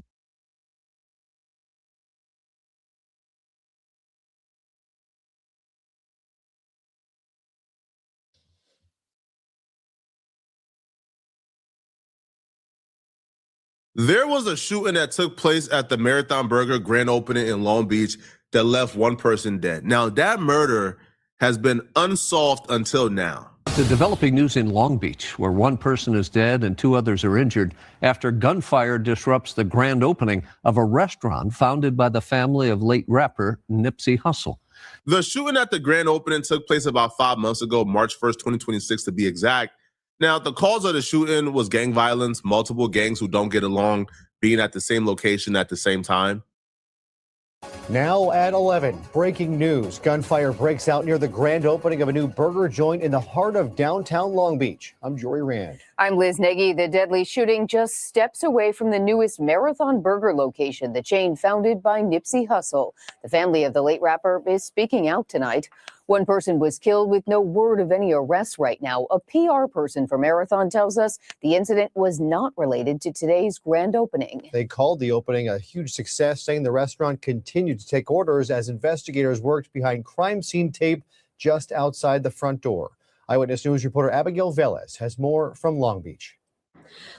There was a shooting that took place at the Marathon Burger grand opening in Long Beach that left one person dead. Now, that murder has been unsolved until now. The developing news in Long Beach, where one person is dead and two others are injured after gunfire disrupts the grand opening of a restaurant founded by the family of late rapper Nipsey Hussle. The shooting at the grand opening took place about 5 months ago, March 1st, 2026 to be exact. Now, the cause of the shooting was gang violence, multiple gangs who don't get along being at the same location at the same time. Now at 11, breaking news. Gunfire breaks out near the grand opening of a new burger joint in the heart of downtown Long Beach. I'm Jory Rand. I'm Liz Nagy. The deadly shooting just steps away from the newest Marathon Burger location, the chain founded by Nipsey Hussle. The family of the late rapper is speaking out tonight. One person was killed with no word of any arrests right now. A PR person for Marathon tells us the incident was not related to today's grand opening. They called the opening a huge success, saying the restaurant continued to take orders as investigators worked behind crime scene tape just outside the front door. Eyewitness News reporter Abigail Velez has more from Long Beach.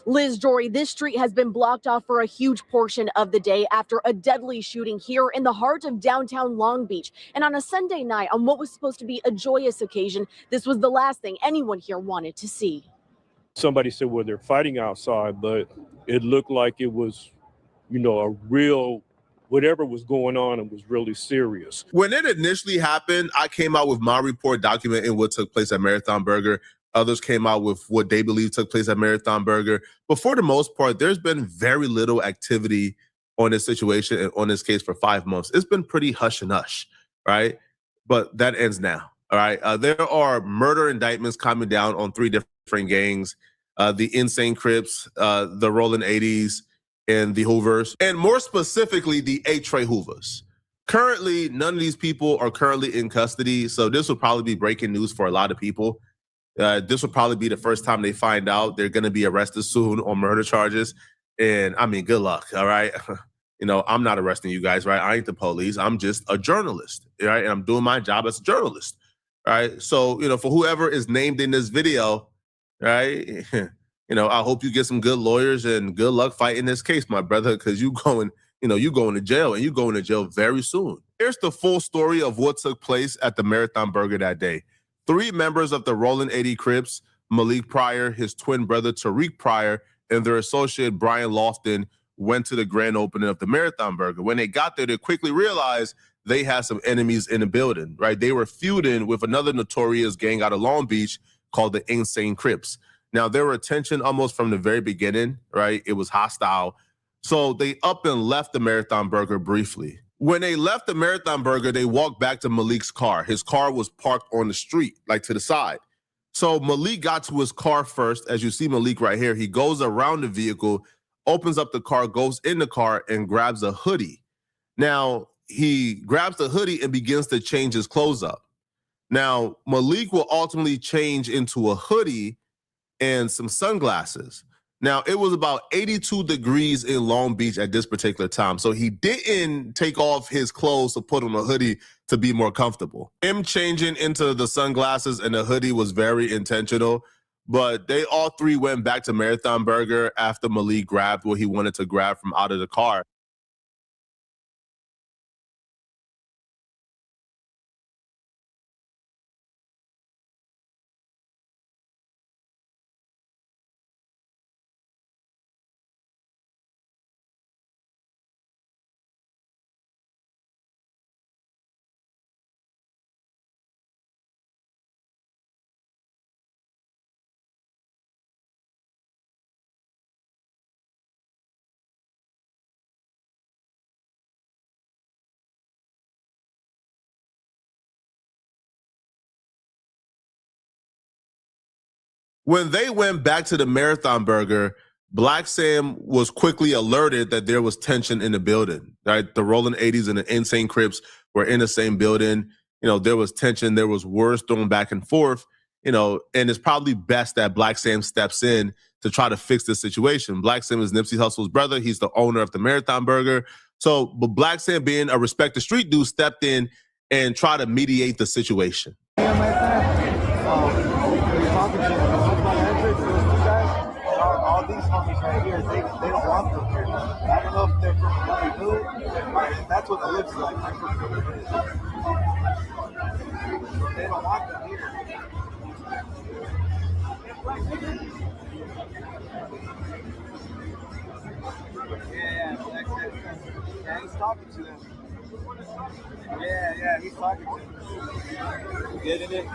Liz, Jory, this street has been blocked off for a huge portion of the day after a deadly shooting here in the heart of downtown Long Beach. And on a Sunday night, on what was supposed to be a joyous occasion, this was the last thing anyone here wanted to see. Somebody said, well, they're fighting outside, but it looked like it was, a real, whatever was going on, it was really serious. When it initially happened, I came out with my report documenting what took place at Marathon Burger. Others came out with what they believe took place at Marathon Burger. But for the most part, there's been very little activity on this situation and on this case for 5 months. It's been pretty hush and hush, right? But that ends now, all right? There are murder indictments coming down on 3 different gangs, the Insane Crips, the Rolling 80s, and the Hoovers, and more specifically, the A-Tray Hoovers. Currently, none of these people are currently in custody, so this will probably be breaking news for a lot of people. This will probably be the first time they find out they're going to be arrested soon on murder charges. And I mean, good luck, all right? You know, I'm not arresting you guys, right? I ain't the police. I'm just a journalist, right? And I'm doing my job as a journalist, right? So, you know, for whoever is named in this video, right? You know, I hope you get some good lawyers and good luck fighting this case, my brother, because you going to jail, and you going to jail very soon. Here's the full story of what took place at the Marathon Burger that day. 3 members of the Rolling 80 Crips, Malik Pryor, his twin brother Tariq Pryor, and their associate Brian Lofton went to the grand opening of the Marathon Burger. When they got there, they quickly realized they had some enemies in the building, right? They were feuding with another notorious gang out of Long Beach called the Insane Crips. Now, there were tension almost from the very beginning, right? It was hostile. So they up and left the Marathon Burger briefly. When they left the Marathon Burger, they walked back to Malik's car. His car was parked on the street, like to the side. So Malik got to his car first. As you see Malik right here, he goes around the vehicle, opens up the car, goes in the car, and grabs a hoodie. Now, he grabs the hoodie and begins to change his clothes up. Now, Malik will ultimately change into a hoodie and some sunglasses. Now, it was about 82 degrees in Long Beach at this particular time. So he didn't take off his clothes to put on a hoodie to be more comfortable. Him changing into the sunglasses and the hoodie was very intentional, but they all 3 went back to Marathon Burger after Malik grabbed what he wanted to grab from out of the car. When they went back to the Marathon Burger, Black Sam was quickly alerted that there was tension in the building. Right? The Rolling 80s and the Insane Crips were in the same building. You know, there was tension. There was words thrown back and forth. You know, and it's probably best that Black Sam steps in to try to fix this situation. Black Sam is Nipsey Hussle's brother. He's the owner of the Marathon Burger. So, but Black Sam, being a respected street dude, stepped in and tried to mediate the situation. All these homies right here, they don't want them here. I don't know if they're from another hood, but that's what it looks like. They don't want them here. Yeah, he's talking to them. Yeah, he's talking to them. Getting it?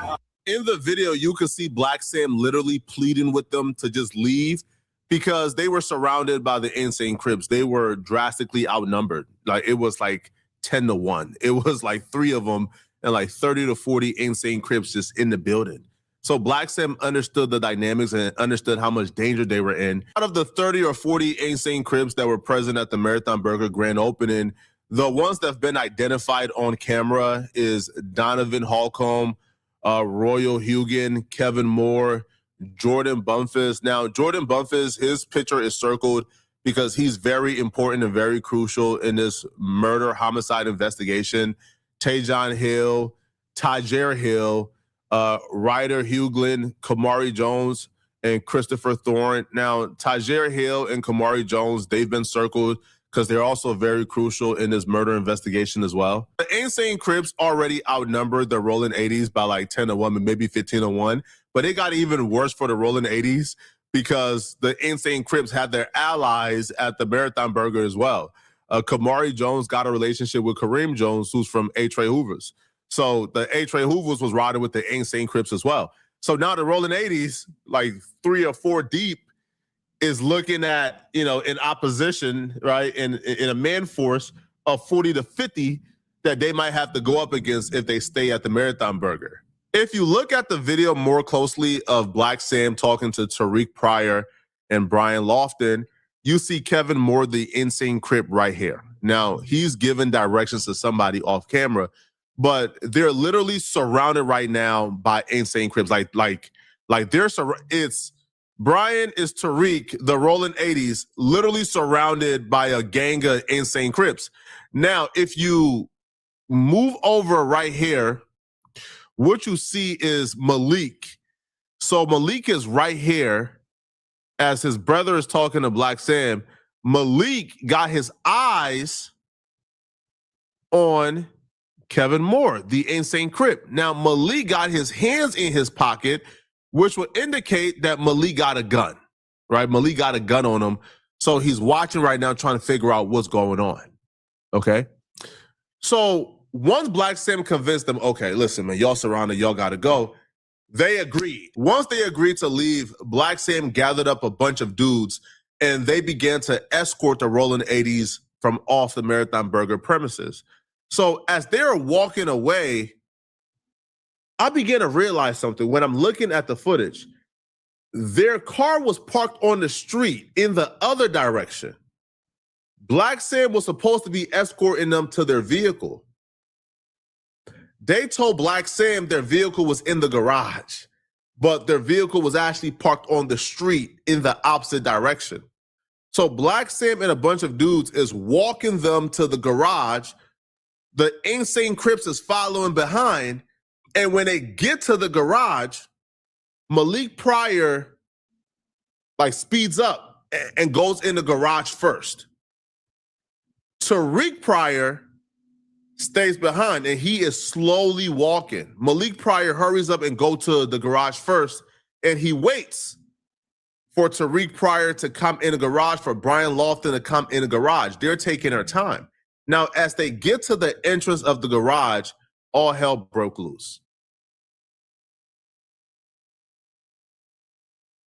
In the video, you can see Black Sam literally pleading with them to just leave because they were surrounded by the Insane Crips. They were drastically outnumbered. Like, it was like 10-1. It was like 3 of them and like 30 to 40 Insane Crips just in the building. So Black Sam understood the dynamics and understood how much danger they were in. Out of the 30 or 40 Insane Crips that were present at the Marathon Burger grand opening, the ones that have been identified on camera is Donovan Holcomb, Royal Hugan, Kevin Moore, Jordan Bumphis. Now, Jordan Bumphis, his picture is circled because he's very important and very crucial in this murder homicide investigation. Tajon Hill, Tyjair Hill, Ryder Huglin, Kamari Jones, and Christopher Thorne. Now, Tyjair Hill and Kamari Jones, they've been circled because they're also very crucial in this murder investigation as well. The Insane Crips already outnumbered the Rolling 80s by like 10-1, maybe 15-1, but it got even worse for the Rolling 80s because the Insane Crips had their allies at the Marathon Burger as well. Kamari Jones got a relationship with Kareem Jones, who's from A-Tray Hoovers. So the A-Tray Hoovers was riding with the Insane Crips as well. So now the rolling 80s, like 3 or 4 deep, is looking at, in opposition, right, in a man force of 40 to 50 that they might have to go up against if they stay at the Marathon Burger. If you look at the video more closely of Black Sam talking to Tariq Pryor and Brian Lofton, you see Kevin Moore, the insane Crip, right here. Now, he's giving directions to somebody off camera, but they're literally surrounded right now by insane Crips. It's Brian is Tariq, the rolling 80s, literally surrounded by a gang of insane Crips. Now, if you move over right here, what you see is Malik. So Malik is right here as his brother is talking to Black Sam. Malik got his eyes on Kevin Moore, the insane Crip. Now, Malik got his hands in his pocket, which would indicate that Malik got a gun, right? Malik got a gun on him. So he's watching right now, trying to figure out what's going on, okay? So once Black Sam convinced them, okay, listen, man, y'all surrounded, y'all got to go, they agreed. Once they agreed to leave, Black Sam gathered up a bunch of dudes, and they began to escort the rolling 80s from off the Marathon Burger premises. So as they're walking away, I began to realize something. When I'm looking at the footage, their car was parked on the street in the other direction. Black Sam was supposed to be escorting them to their vehicle. They told Black Sam their vehicle was in the garage, but their vehicle was actually parked on the street in the opposite direction. So Black Sam and a bunch of dudes is walking them to the garage. The insane Crips is following behind. And when they get to the garage, Malik Pryor speeds up and goes in the garage first. Tariq Pryor stays behind and he is slowly walking. Malik Pryor hurries up and go to the garage first, and he waits for Tariq Pryor to come in the garage, for Brian Lofton to come in the garage. They're taking their time. Now, as they get to the entrance of the garage, all hell broke loose.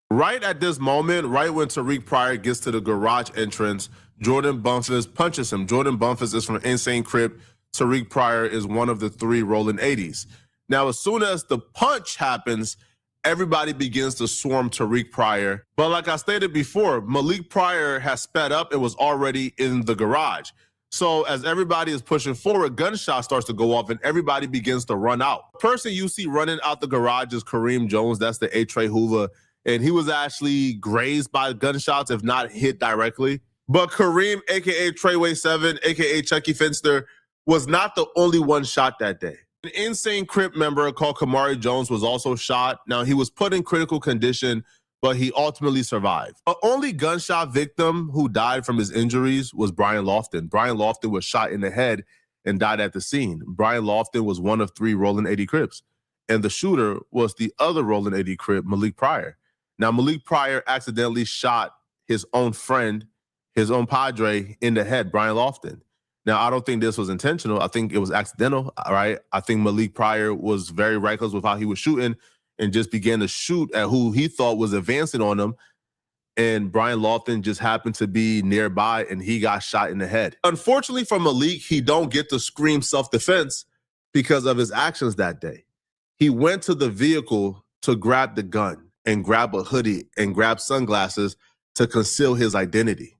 Right at this moment, right when Tariq Pryor gets to the garage entrance, Jordan Bumpus punches him. Jordan Bumpus is from Insane Crip. Tariq Pryor is one of the 3 rolling 80s. Now, as soon as the punch happens, everybody begins to swarm Tariq Pryor. But like I stated before, Malik Pryor has sped up and was already in the garage. So as everybody is pushing forward, gunshot starts to go off and everybody begins to run out. The person you see running out the garage is Kareem Jones. That's the A-Tray Hoover. And he was actually grazed by gunshots, if not hit directly. But Kareem, a.k.a. Treyway 7, a.k.a. Chucky Finster, was not the only one shot that day. An Insane Crip member called Kamari Jones was also shot. Now, he was put in critical condition, but he ultimately survived. The only gunshot victim who died from his injuries was Brian Lofton. Brian Lofton was shot in the head and died at the scene. Brian Lofton was one of 3 rolling 80 Crips. And the shooter was the other rolling 80 Crip, Malik Pryor. Now, Malik Pryor accidentally shot his own friend, his own padre, in the head, Brian Lofton. Now, I don't think this was intentional. I think it was accidental, right? I think Malik Pryor was very reckless with how he was shooting and just began to shoot at who he thought was advancing on him. And Brian Lofton just happened to be nearby and he got shot in the head. Unfortunately for Malik, he don't get to scream self-defense because of his actions that day. He went to the vehicle to grab the gun and grab a hoodie and grab sunglasses to conceal his identity.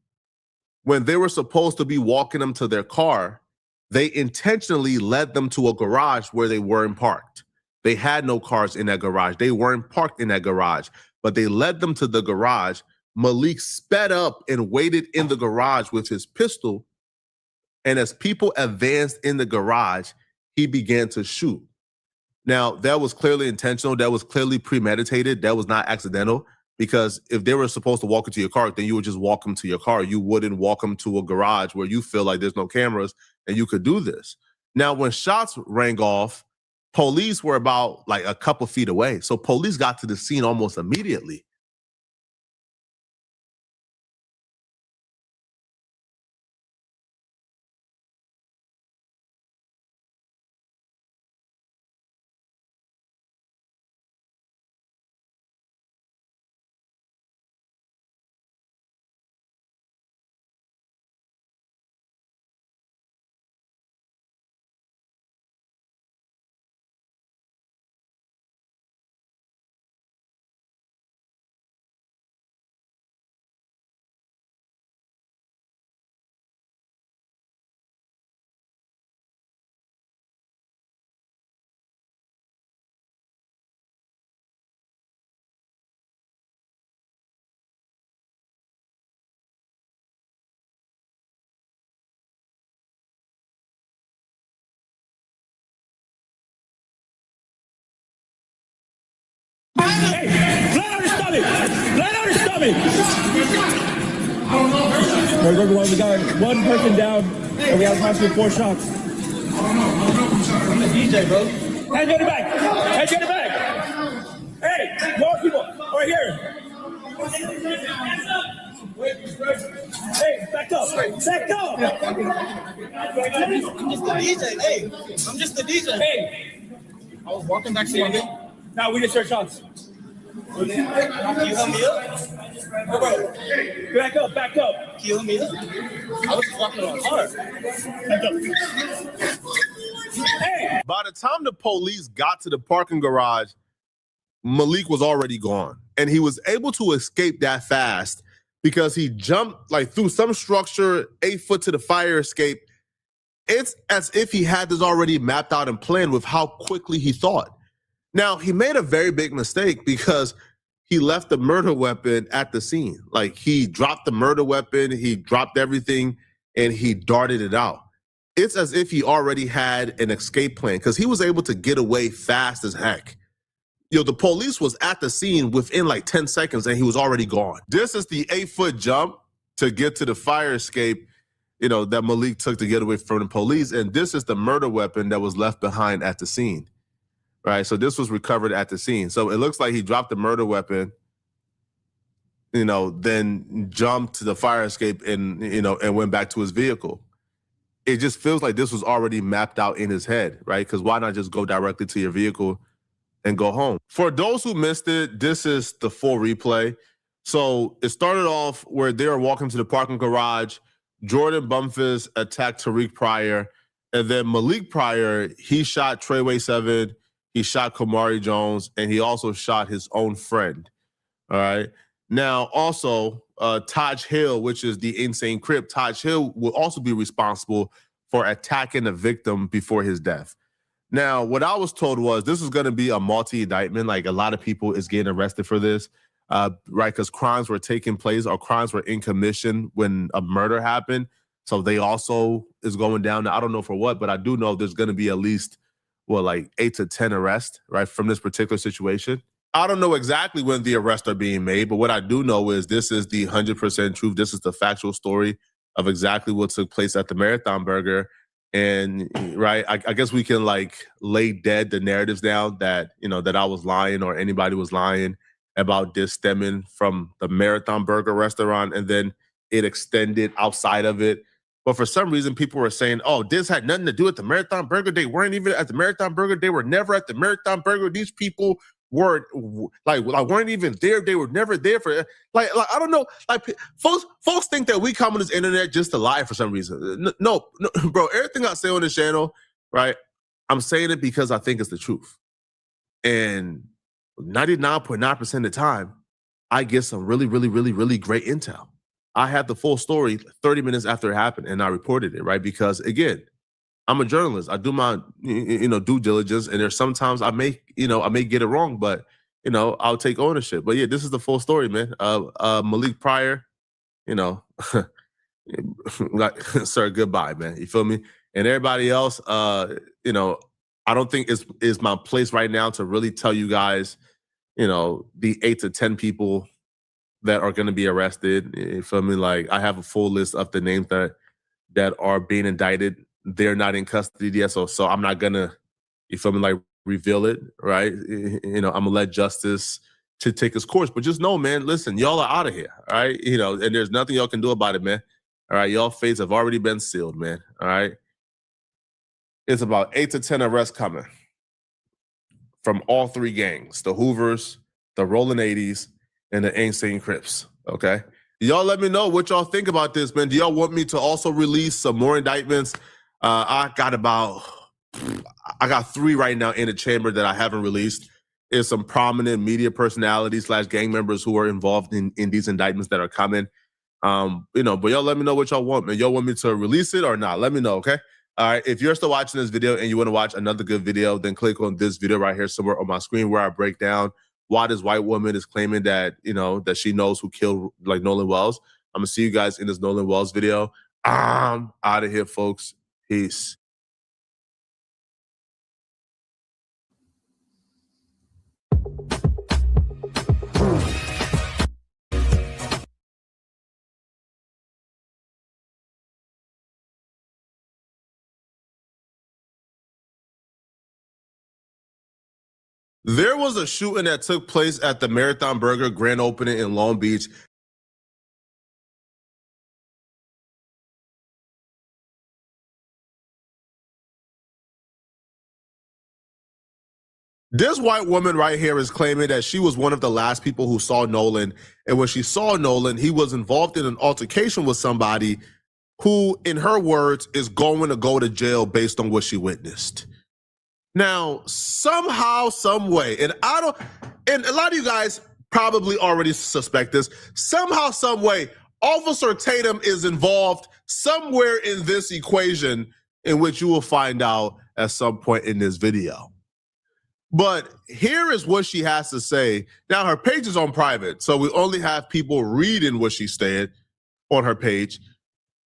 When they were supposed to be walking them to their car, they intentionally led them to a garage where they weren't parked. They had no cars in that garage. They weren't parked in that garage, but they led them to the garage. Malik sped up and waited in the garage with his pistol. And as people advanced in the garage, he began to shoot. Now, that was clearly intentional. That was clearly premeditated. That was not accidental, because if they were supposed to walk into your car, then you would just walk them to your car. You wouldn't walk them to a garage where you feel like there's no cameras and you could do this. Now, when shots rang off, police were about a couple feet away. So police got to the scene almost immediately. me. We got one person down, and we have possibly 4 shots. I'm the DJ, bro. Hands on the back. Hands on the back. Hey, more people. Right here. Hey, back up. Back up. I'm just the DJ. Hey, I'm just the DJ. Hey. I was walking back to my room. Now we just heard shots. Can you help me up? Oh, bro. Back up. Can you help me up? I was just walking on hard. Back up. Hey. By the time the police got to the parking garage, Malik was already gone. And he was able to escape that fast because he jumped like through some structure, 8 foot to the fire escape. It's as if he had this already mapped out and planned with how quickly he thought. Now, he made a very big mistake because he left the murder weapon at the scene. Like, he dropped the murder weapon, he dropped everything, and he darted it out. It's as if he already had an escape plan because he was able to get away fast as heck. The police was at the scene within like 10 seconds and he was already gone. This is the 8-foot jump to get to the fire escape, that Malik took to get away from the police. And this is the murder weapon that was left behind at the scene. Right, so this was recovered at the scene. So it looks like he dropped the murder weapon, then jumped to the fire escape and went back to his vehicle. It just feels like this was already mapped out in his head, right? Because why not just go directly to your vehicle and go home? For those who missed it, this is the full replay. So it started off where they were walking to the parking garage. Jordan Bumphis attacked Tariq Pryor, and then Malik Pryor, he shot Treyway 7. He shot Kamari Jones, and he also shot his own friend. All right. Now, also, Taj Hill, which is the insane Crip, Taj Hill will also be responsible for attacking the victim before his death. Now, what I was told was this is going to be a multi-indictment. Like, a lot of people is getting arrested for this, right? Because crimes were taking place or crimes were in commission when a murder happened. So they also is going down. Now, I don't know for what, but I do know there's going to be at least like 8 to 10 arrests, right, from this particular situation. I don't know exactly when the arrests are being made, but what I do know is this is the 100% truth. This is the factual story of exactly what took place at the Marathon Burger. And, right, I guess we can, lay dead the narratives down that, that I was lying or anybody was lying about this stemming from the Marathon Burger restaurant, and then it extended outside of it. But for some reason, people were saying, oh, this had nothing to do with the Marathon Burger. They weren't even at the Marathon Burger. They were never at the Marathon Burger. These people weren't weren't even there. They were never there for I don't know. Folks think that we come on this internet just to lie for some reason. No, bro. Everything I say on this channel, right? I'm saying it because I think it's the truth. And 99.9% of the time, I get some really, really, really, really great intel. I had the full story 30 minutes after it happened, and I reported it, right? Because again, I'm a journalist. I do my, due diligence, and there's sometimes I may get it wrong, but I'll take ownership. But yeah, this is the full story, man. Malik Pryor, sir, goodbye, man. You feel me? And everybody else, I don't think it's my place right now to really tell you guys, the 8 to 10 people that are going to be arrested. You feel me? I have a full list of the names that are being indicted. They're not in custody yet, so I'm not gonna, you feel me, reveal it, right? I'm gonna let justice to take its course. But just know, man, listen, y'all are out of here, all right? And there's nothing y'all can do about it, man. All right, y'all fates have already been sealed, man. All right. It's about 8 to 10 arrests coming from all 3 gangs: the Hoovers, the Rolling 80s, and the Insane Crips. Okay. Y'all let me know what y'all think about this, man. Do y'all want me to also release some more indictments? I got 3 right now in the chamber that I haven't released. Is some prominent media personalities / gang members who are involved in these indictments that are coming. But y'all let me know what y'all want, man. Y'all want me to release it or not? Let me know, okay? All right, if you're still watching this video and you want to watch another good video, then click on this video right here somewhere on my screen where I break down why this white woman is claiming that, that she knows who killed Nolan Wells. I'm gonna see you guys in this Nolan Wells video. I'm out of here, folks. Peace. There was a shooting that took place at the Marathon Burger grand opening in Long Beach. This white woman right here is claiming that she was one of the last people who saw Nolan. And when she saw Nolan, he was involved in an altercation with somebody who, in her words, is going to go to jail based on what she witnessed. Now, somehow, some way, and a lot of you guys probably already suspect this, somehow, some way, Officer Tatum is involved somewhere in this equation, in which you will find out at some point in this video. But here is what she has to say. Now, her page is on private, so we only have people reading what she said on her page.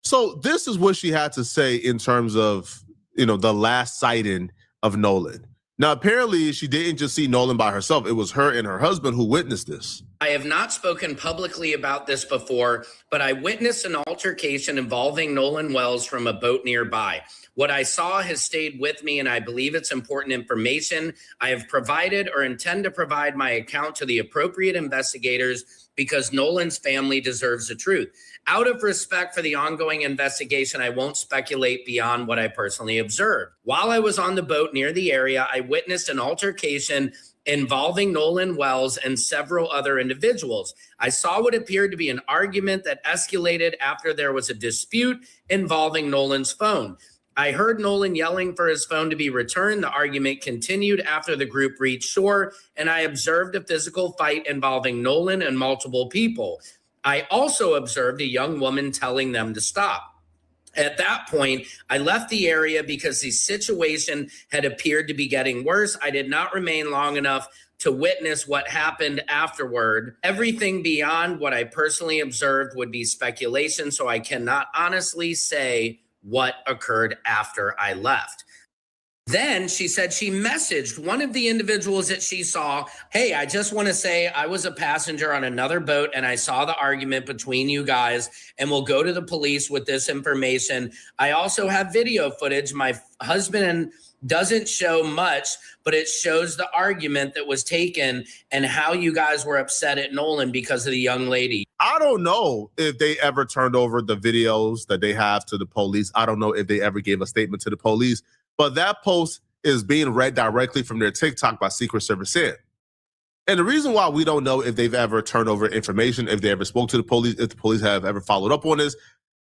So this is what she had to say in terms of, the last sighting of Nolan. Now, apparently, she didn't just see Nolan by herself. It was her and her husband who witnessed this. I have not spoken publicly about this before, but I witnessed an altercation involving Nolan Wells from a boat nearby. What I saw has stayed with me, and I believe it's important information. I have provided or intend to provide my account to the appropriate investigators because Nolan's family deserves the truth. Out of respect for the ongoing investigation, I won't speculate beyond what I personally observed. While I was on the boat near the area, I witnessed an altercation involving Nolan Wells and several other individuals. I saw what appeared to be an argument that escalated after there was a dispute involving Nolan's phone. I heard Nolan yelling for his phone to be returned. The argument continued after the group reached shore, and I observed a physical fight involving Nolan and multiple people. I also observed a young woman telling them to stop. At that point, I left the area because the situation had appeared to be getting worse. I did not remain long enough to witness what happened afterward. Everything beyond what I personally observed would be speculation, so I cannot honestly say what occurred after I left. Then she said she messaged one of the individuals that she saw, hey, I just want to say I was a passenger on another boat and I saw the argument between you guys and we'll go to the police with this information. I also have video footage. My husband doesn't show much, but it shows the argument that was taken and how you guys were upset at Nolan because of the young lady. I don't know if they ever turned over the videos that they have to the police. I don't know if they ever gave a statement to the police. But that post is being read directly from their TikTok by Secret Service in. And the reason why we don't know if they've ever turned over information, if they ever spoke to the police, if the police have ever followed up on this,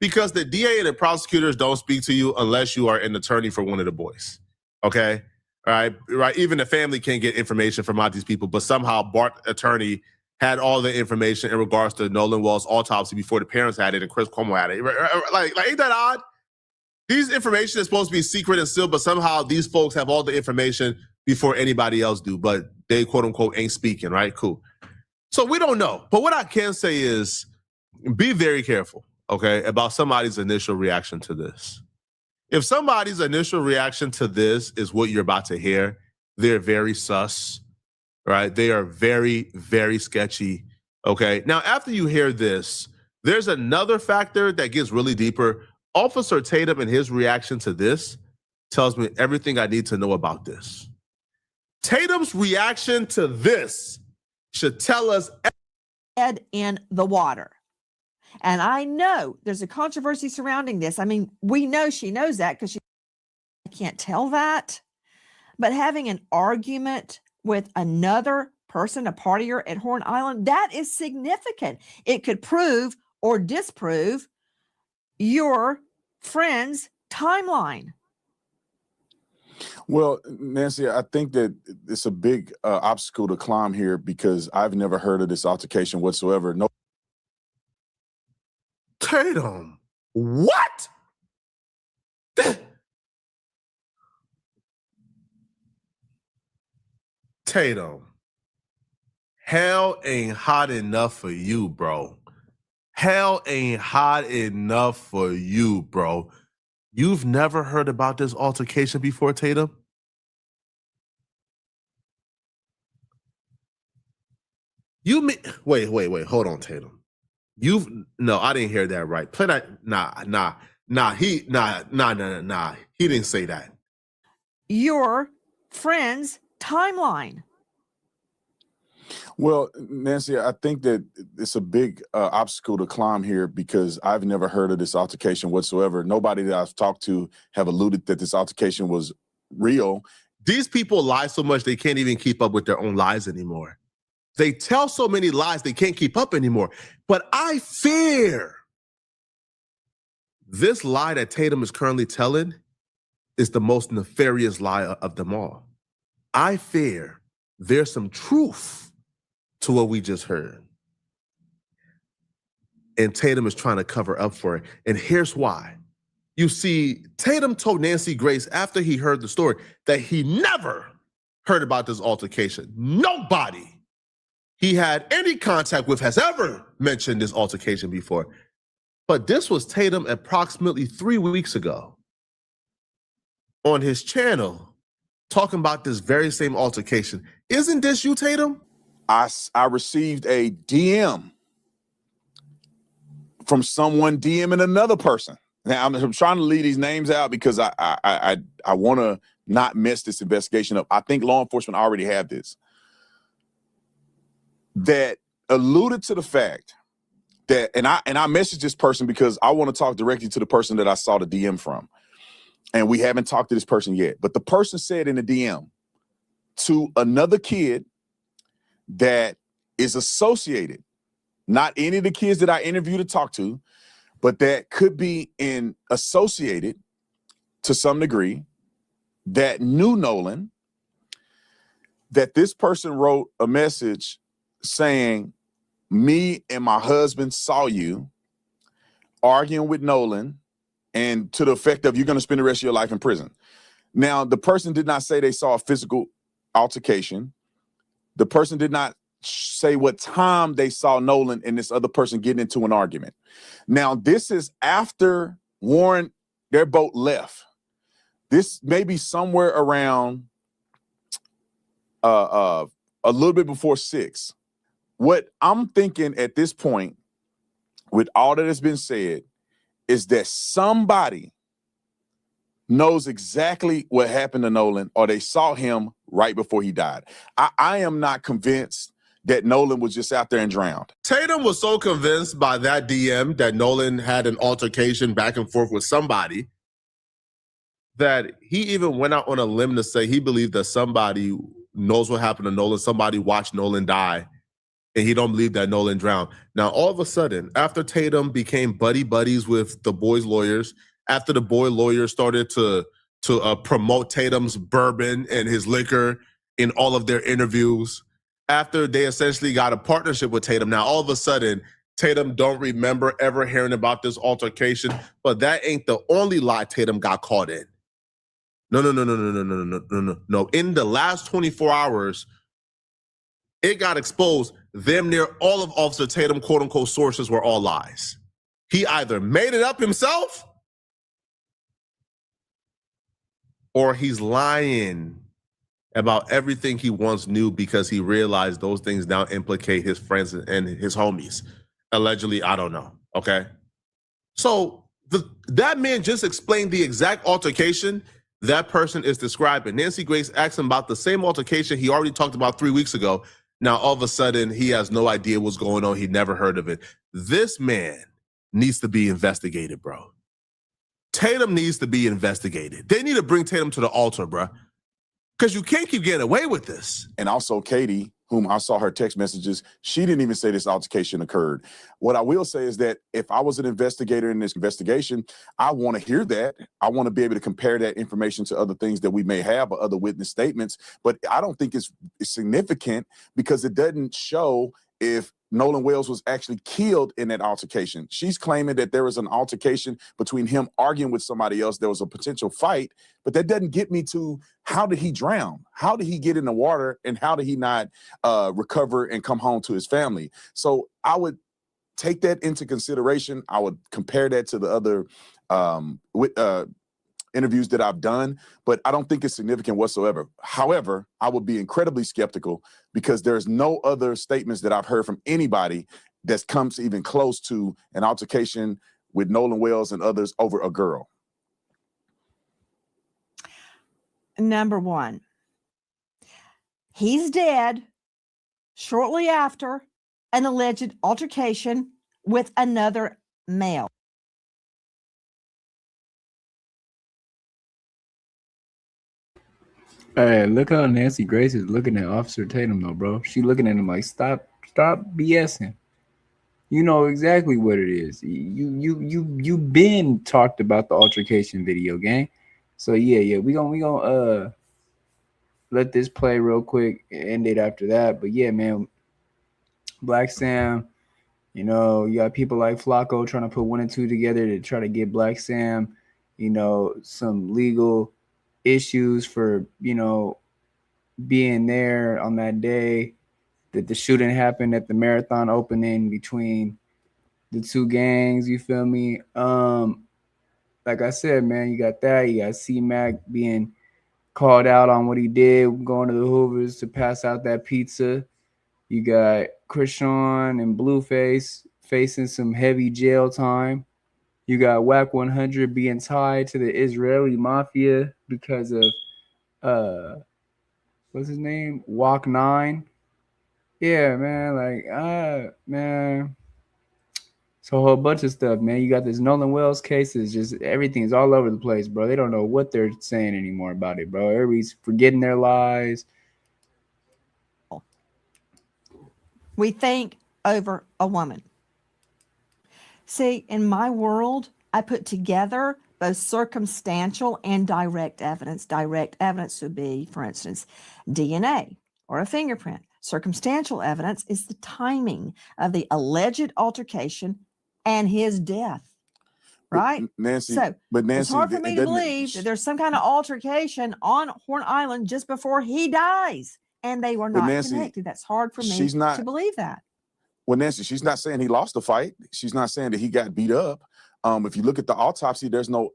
because the DA and the prosecutors don't speak to you unless you are an attorney for one of the boys. Okay? All right. Even the family can't get information from out these people, but somehow Bart's attorney had all the information in regards to Nolan Wells' autopsy before the parents had it and Chris Cuomo had it. Like ain't that odd? These information is supposed to be secret and sealed, but somehow these folks have all the information before anybody else do, but they quote unquote ain't speaking, right? Cool. So we don't know. But what I can say is be very careful, okay, about somebody's initial reaction to this. If somebody's initial reaction to this is what you're about to hear, they're very sus, right? They are very, very sketchy, okay? Now, after you hear this, there's another factor that gets really deeper. Officer Tatum and his reaction to this tells me everything I need to know about this. Tatum's reaction to this should tell us head in the water. And I know there's a controversy surrounding this. I mean, we know she knows that because she can't tell that. But having an argument with another person, a partier at Horn Island, that is significant. It could prove or disprove your friend's timeline. Well, Nancy, I think that it's a big obstacle to climb here because I've never heard of this altercation whatsoever. No. Tatum, what? Tatum, hell ain't hot enough for you, bro. Hell ain't hot enough for you, bro. You've never heard about this altercation before, Tatum? Wait, hold on, Tatum. No, I didn't hear that right. Play that. Nah. He didn't say that. Your friend's timeline. Well, Nancy, I think that it's a big obstacle to climb here because I've never heard of this altercation whatsoever. Nobody that I've talked to have alluded that this altercation was real. These people lie so much they can't even keep up with their own lies anymore. They tell so many lies they can't keep up anymore. But I fear this lie that Tatum is currently telling is the most nefarious lie of them all. I fear there's some truth to what we just heard. And Tatum is trying to cover up for it. And here's why. You see, Tatum told Nancy Grace after he heard the story that he never heard about this altercation. Nobody he had any contact with has ever mentioned this altercation before. But this was Tatum approximately 3 weeks ago on his channel talking about this very same altercation. Isn't this you, Tatum? I received a DM from someone DMing another person. Now, I'm trying to leave these names out because I want to not mess this investigation up. I think law enforcement already have this. That alluded to the fact that, and I messaged this person because I want to talk directly to the person that I saw the DM from. And we haven't talked to this person yet. But the person said in the DM to another kid that is associated, not any of the kids that I interviewed or talked to, but that could be associated to some degree, that knew Nolan, that this person wrote a message saying, me and my husband saw you arguing with Nolan, and to the effect of you're going to spend the rest of your life in prison. Now, the person did not say they saw a physical altercation. The person did not say what time they saw Nolan and this other person getting into an argument. Now, this is after Warren, their boat left. This may be somewhere around a little bit before 6. What I'm thinking at this point, with all that has been said, is that somebody knows exactly what happened to Nolan, or they saw him right before he died. I am not convinced that Nolan was just out there and drowned. Tatum was so convinced by that DM that Nolan had an altercation back and forth with somebody that he even went out on a limb to say he believed that somebody knows what happened to Nolan, somebody watched Nolan die, and he don't believe that Nolan drowned. Now, all of a sudden, after Tatum became buddies with the boys' lawyers, after the boy lawyers started to promote Tatum's bourbon and his liquor in all of their interviews, after they essentially got a partnership with Tatum, now all of a sudden, Tatum don't remember ever hearing about this altercation, but that ain't the only lie Tatum got caught in. No. In the last 24 hours, it got exposed. Damn near all of Officer Tatum, quote unquote, sources were all lies. He either made it up himself or he's lying about everything he once knew because he realized those things now implicate his friends and his homies. Allegedly, I don't know, okay? So that man just explained the exact altercation that person is describing. Nancy Grace asked him about the same altercation he already talked about 3 weeks ago. Now, all of a sudden, he has no idea what's going on. He never heard of it. This man needs to be investigated, bro. Tatum needs to be investigated. They need to bring Tatum to the altar, bro. Because you can't keep getting away with this. And also Katie, whom I saw her text messages, she didn't even say this altercation occurred. What I will say is that if I was an investigator in this investigation, I want to hear that. I want to be able to compare that information to other things that we may have or other witness statements. But I don't think it's significant because it doesn't show if Nolan Wells was actually killed in that altercation. She's claiming that there was an altercation between him arguing with somebody else. There was a potential fight, but that doesn't get me to how did he drown? How did he get in the water? And how did he not recover and come home to his family? So I would take that into consideration. I would compare that to the other interviews that I've done, but I don't think it's significant whatsoever. However, I would be incredibly skeptical because there's no other statements that I've heard from anybody that comes even close to an altercation with Nolan Wells and others over a girl. Number one, he's dead. shortly after an alleged altercation with another male. Hey, look how Nancy Grace is looking at Officer Tatum, though, bro. She looking at him like, stop BSing. You know exactly what it is. You been talked about the altercation video, gang. So yeah, we gonna let this play real quick and end it after that. But yeah, man, Black Sam, you know, you got people like Flacco trying to put 1 and 2 together to try to get Black Sam, you know, some legal issues for, you know, being there on that day that the shooting happened at the marathon opening between the two gangs. You feel me? Like I said, man, you got that. You got C-Mac being called out on what he did, going to the Hoovers to pass out that pizza. You got Chrisean and Blueface facing some heavy jail time. You got Wack100 being tied to the Israeli mafia because of what's his name? Wack100. Yeah, man, man. So a whole bunch of stuff, man. You got this Nolan Wells case. It's just everything's all over the place, bro. They don't know what they're saying anymore about it, bro. Everybody's forgetting their lies. We think over a woman. See, in my world, I put together both circumstantial and direct evidence. Direct evidence would be, for instance, DNA or a fingerprint. Circumstantial evidence is the timing of the alleged altercation and his death, right? Nancy, So Nancy, it's hard for me to believe that there's some kind of altercation on Horn Island just before he dies, and they were not Nancy, connected. That's hard for me to believe that. Well, Nancy, she's not saying he lost the fight. She's not saying that he got beat up. If you look at the autopsy, there's no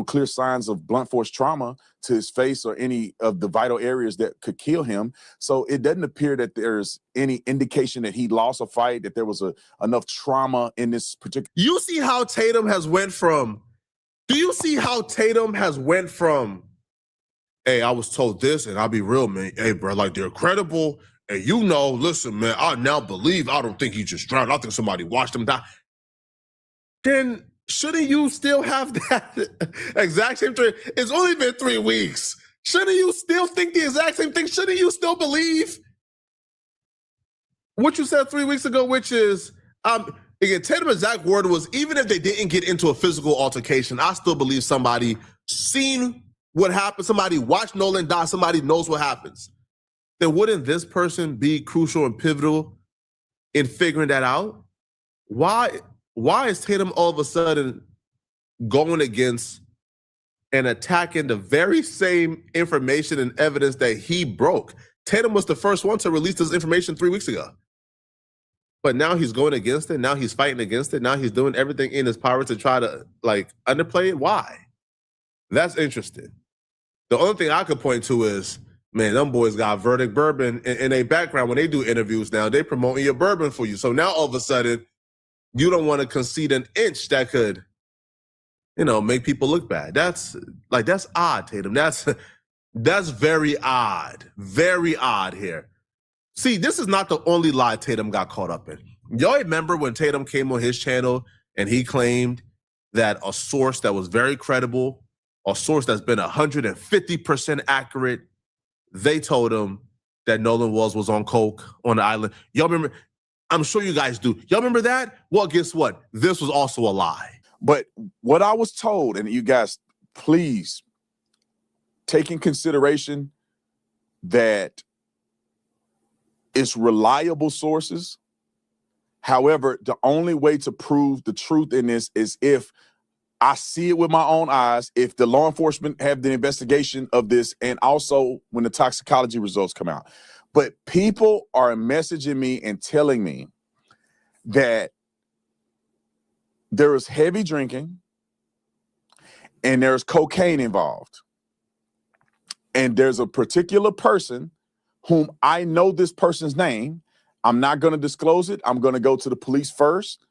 clear signs of blunt force trauma to his face or any of the vital areas that could kill him. So it doesn't appear that there's any indication that he lost a fight, that there was enough trauma in this particular. You see how Tatum has went from, do you see how Tatum has went from, hey, I was told this, and I'll be real, man. Hey, bro, like they're credible. And you know, listen, man, I now believe, I don't think he just drowned. I think somebody watched him die. Then shouldn't you still have that exact same thing? It's only been 3 weeks. Shouldn't you still think the exact same thing? Shouldn't you still believe what you said 3 weeks ago, which is, again, Tatum's exact word was, even if they didn't get into a physical altercation, I still believe somebody seen what happened, somebody watched Nolan die, somebody knows what happens. Then wouldn't this person be crucial and pivotal in figuring that out? Why is Tatum all of a sudden going against and attacking the very same information and evidence that he broke? Tatum was the first one to release this information 3 weeks ago. But now he's going against it. Now he's fighting against it. Now he's doing everything in his power to try to underplay it. Why? That's interesting. The only thing I could point to is, man, them boys got Verdict Bourbon in their background. When they do interviews now, they promoting your bourbon for you. So now all of a sudden, you don't want to concede an inch that could, make people look bad. That's odd, Tatum. That's very odd. Very odd here. See, this is not the only lie Tatum got caught up in. Y'all remember when Tatum came on his channel and he claimed that a source that was very credible, a source that's been 150% accurate, they told him that Nolan Wells was on coke on the island. Y'all remember? I'm sure you guys do. Y'all remember that? Well, guess what? This was also a lie. But what I was told, and you guys, please take in consideration that it's reliable sources. However, the only way to prove the truth in this is if I see it with my own eyes, if the law enforcement have the investigation of this, and also when the toxicology results come out. But people are messaging me and telling me that there is heavy drinking and there's cocaine involved. And there's a particular person whom I know this person's name. I'm not going to disclose it. I'm going to go to the police first.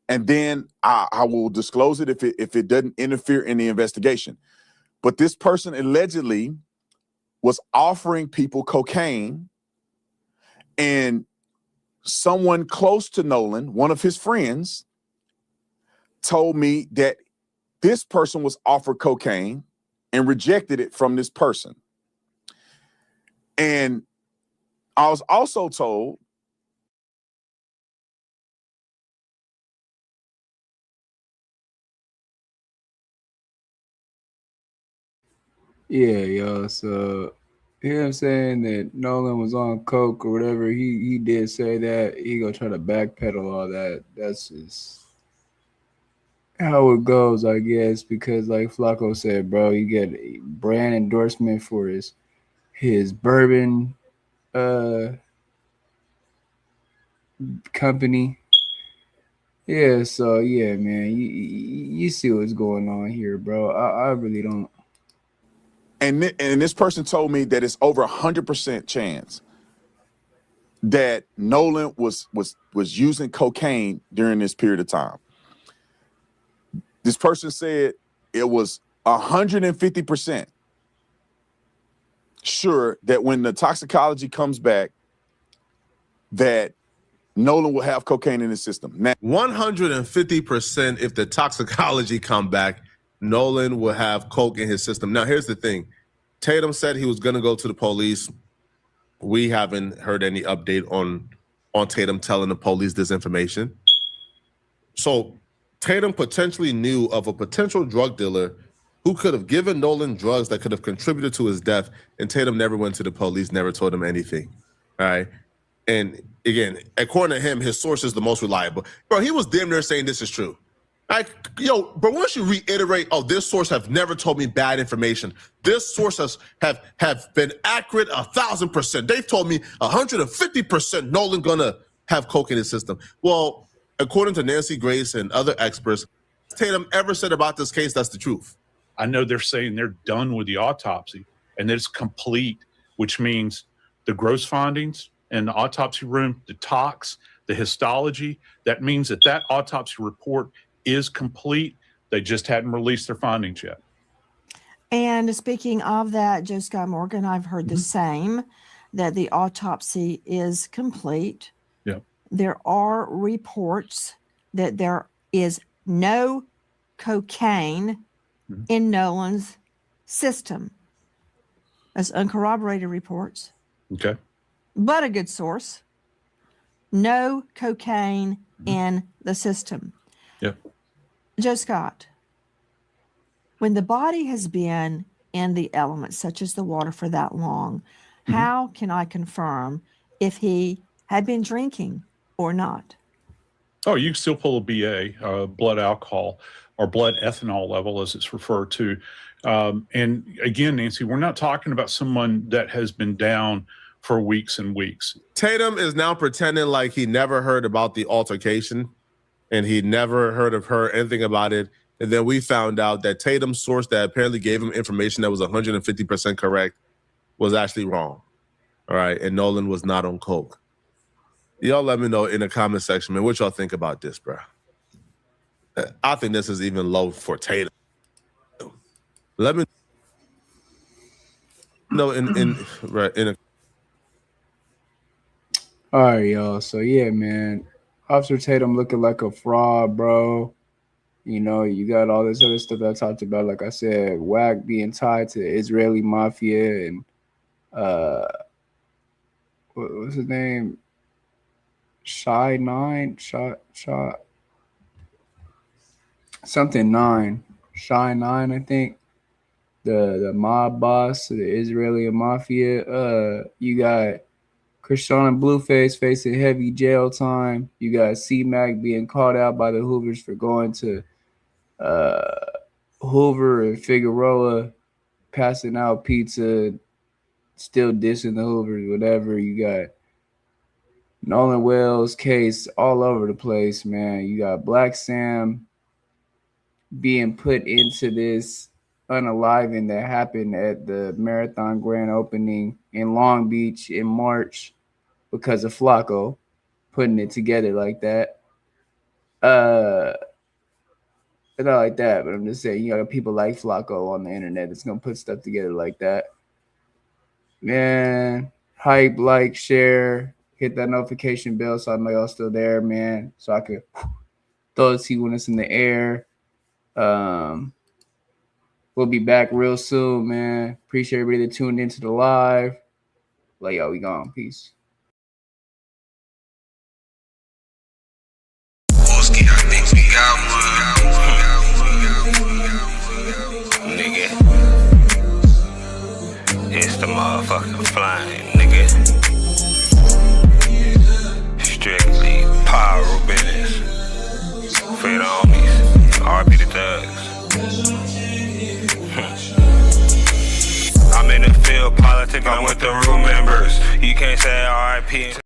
And then I will disclose it if it doesn't interfere in the investigation. But this person allegedly was offering people cocaine and someone close to Nolan, one of his friends, told me that this person was offered cocaine and rejected it from this person. And I was also told Yeah, yo. So, him saying that Nolan was on coke or whatever, he did say that. He gonna try to backpedal all that. That's just how it goes, I guess. Because like Flacco said, bro, you get a brand endorsement for his bourbon company. Yeah, so yeah, man, you see what's going on here, bro. I really don't. and this person told me that it's over 100% chance that Nolan was using cocaine during this period of time. This person said it was 150% sure that when the toxicology comes back, that Nolan will have cocaine in his system. Now, 150% if the toxicology come back, Nolan will have coke in his system. Now, here's the thing. Tatum said he was going to go to the police. We haven't heard any update on Tatum telling the police this information. So Tatum potentially knew of a potential drug dealer who could have given Nolan drugs that could have contributed to his death, and Tatum never went to the police, never told him anything. All right. And again, according to him, his source is the most reliable. Bro, he was damn near saying this is true. Like, yo, but once you reiterate, oh, this source have never told me bad information. This source have been accurate 1,000%. They've told me 150% Nolan gonna have coke in his system. Well, according to Nancy Grace and other experts, Tatum ever said about this case that's the truth? I know they're saying they're done with the autopsy and that it's complete, which means the gross findings in the autopsy room, the tox, the histology, that means that autopsy report is complete. They just hadn't released their findings yet. And speaking of that, Joe Scott Morgan, I've heard the same, that the autopsy is complete. Yeah. There are reports that there is no cocaine in Nolan's system. That's uncorroborated reports, Okay. but a good source. No cocaine in the system. Yep. Joe Scott, when the body has been in the elements, such as the water, for that long, how can I confirm if he had been drinking or not? Oh, you can still pull a BA, blood alcohol, or blood ethanol level, as it's referred to. And again, Nancy, we're not talking about someone that has been down for weeks and weeks. Tatum is now pretending like he never heard about the altercation and he never heard of her, anything about it. And then we found out that Tatum's source that apparently gave him information that was 150% correct was actually wrong. All right. And Nolan was not on coke. Y'all let me know in the comment section, man, what y'all think about this, bro. I think this is even low for Tatum. Let me know in a. All right, y'all. So yeah, man, Officer Tatum looking like a fraud, bro. You know, you got all this other stuff that I talked about. Like I said, Wack being tied to Israeli mafia and what's his name? Shy 9, something 9, Shy 9, I think. The mob boss of the Israeli mafia. You got Chrisean and Blueface facing heavy jail time. You got C-Mac being called out by the Hoovers for going to Hoover and Figueroa, passing out pizza, still dissing the Hoovers, whatever. You got Nolan Wells case all over the place, man. You got Black Sam being put into this unaliving that happened at the Marathon Grand Opening in Long Beach in March because of Flacco putting it together like that. Not like that, but I'm just saying, you got people like Flacco on the internet that's gonna put stuff together like that. Man, hype, like, share, hit that notification bell so I know y'all still there, man. So I could throw it to you when it's in the air. We'll be back real soon, man. Appreciate everybody that tuned into the live. Like, y'all, we gone. Peace. Nigga, it's the motherfucking flying, nigga. Strictly power business. For the homies, RP the thugs. I'm in the field, politic, I'm with the room members. You can't say RIP.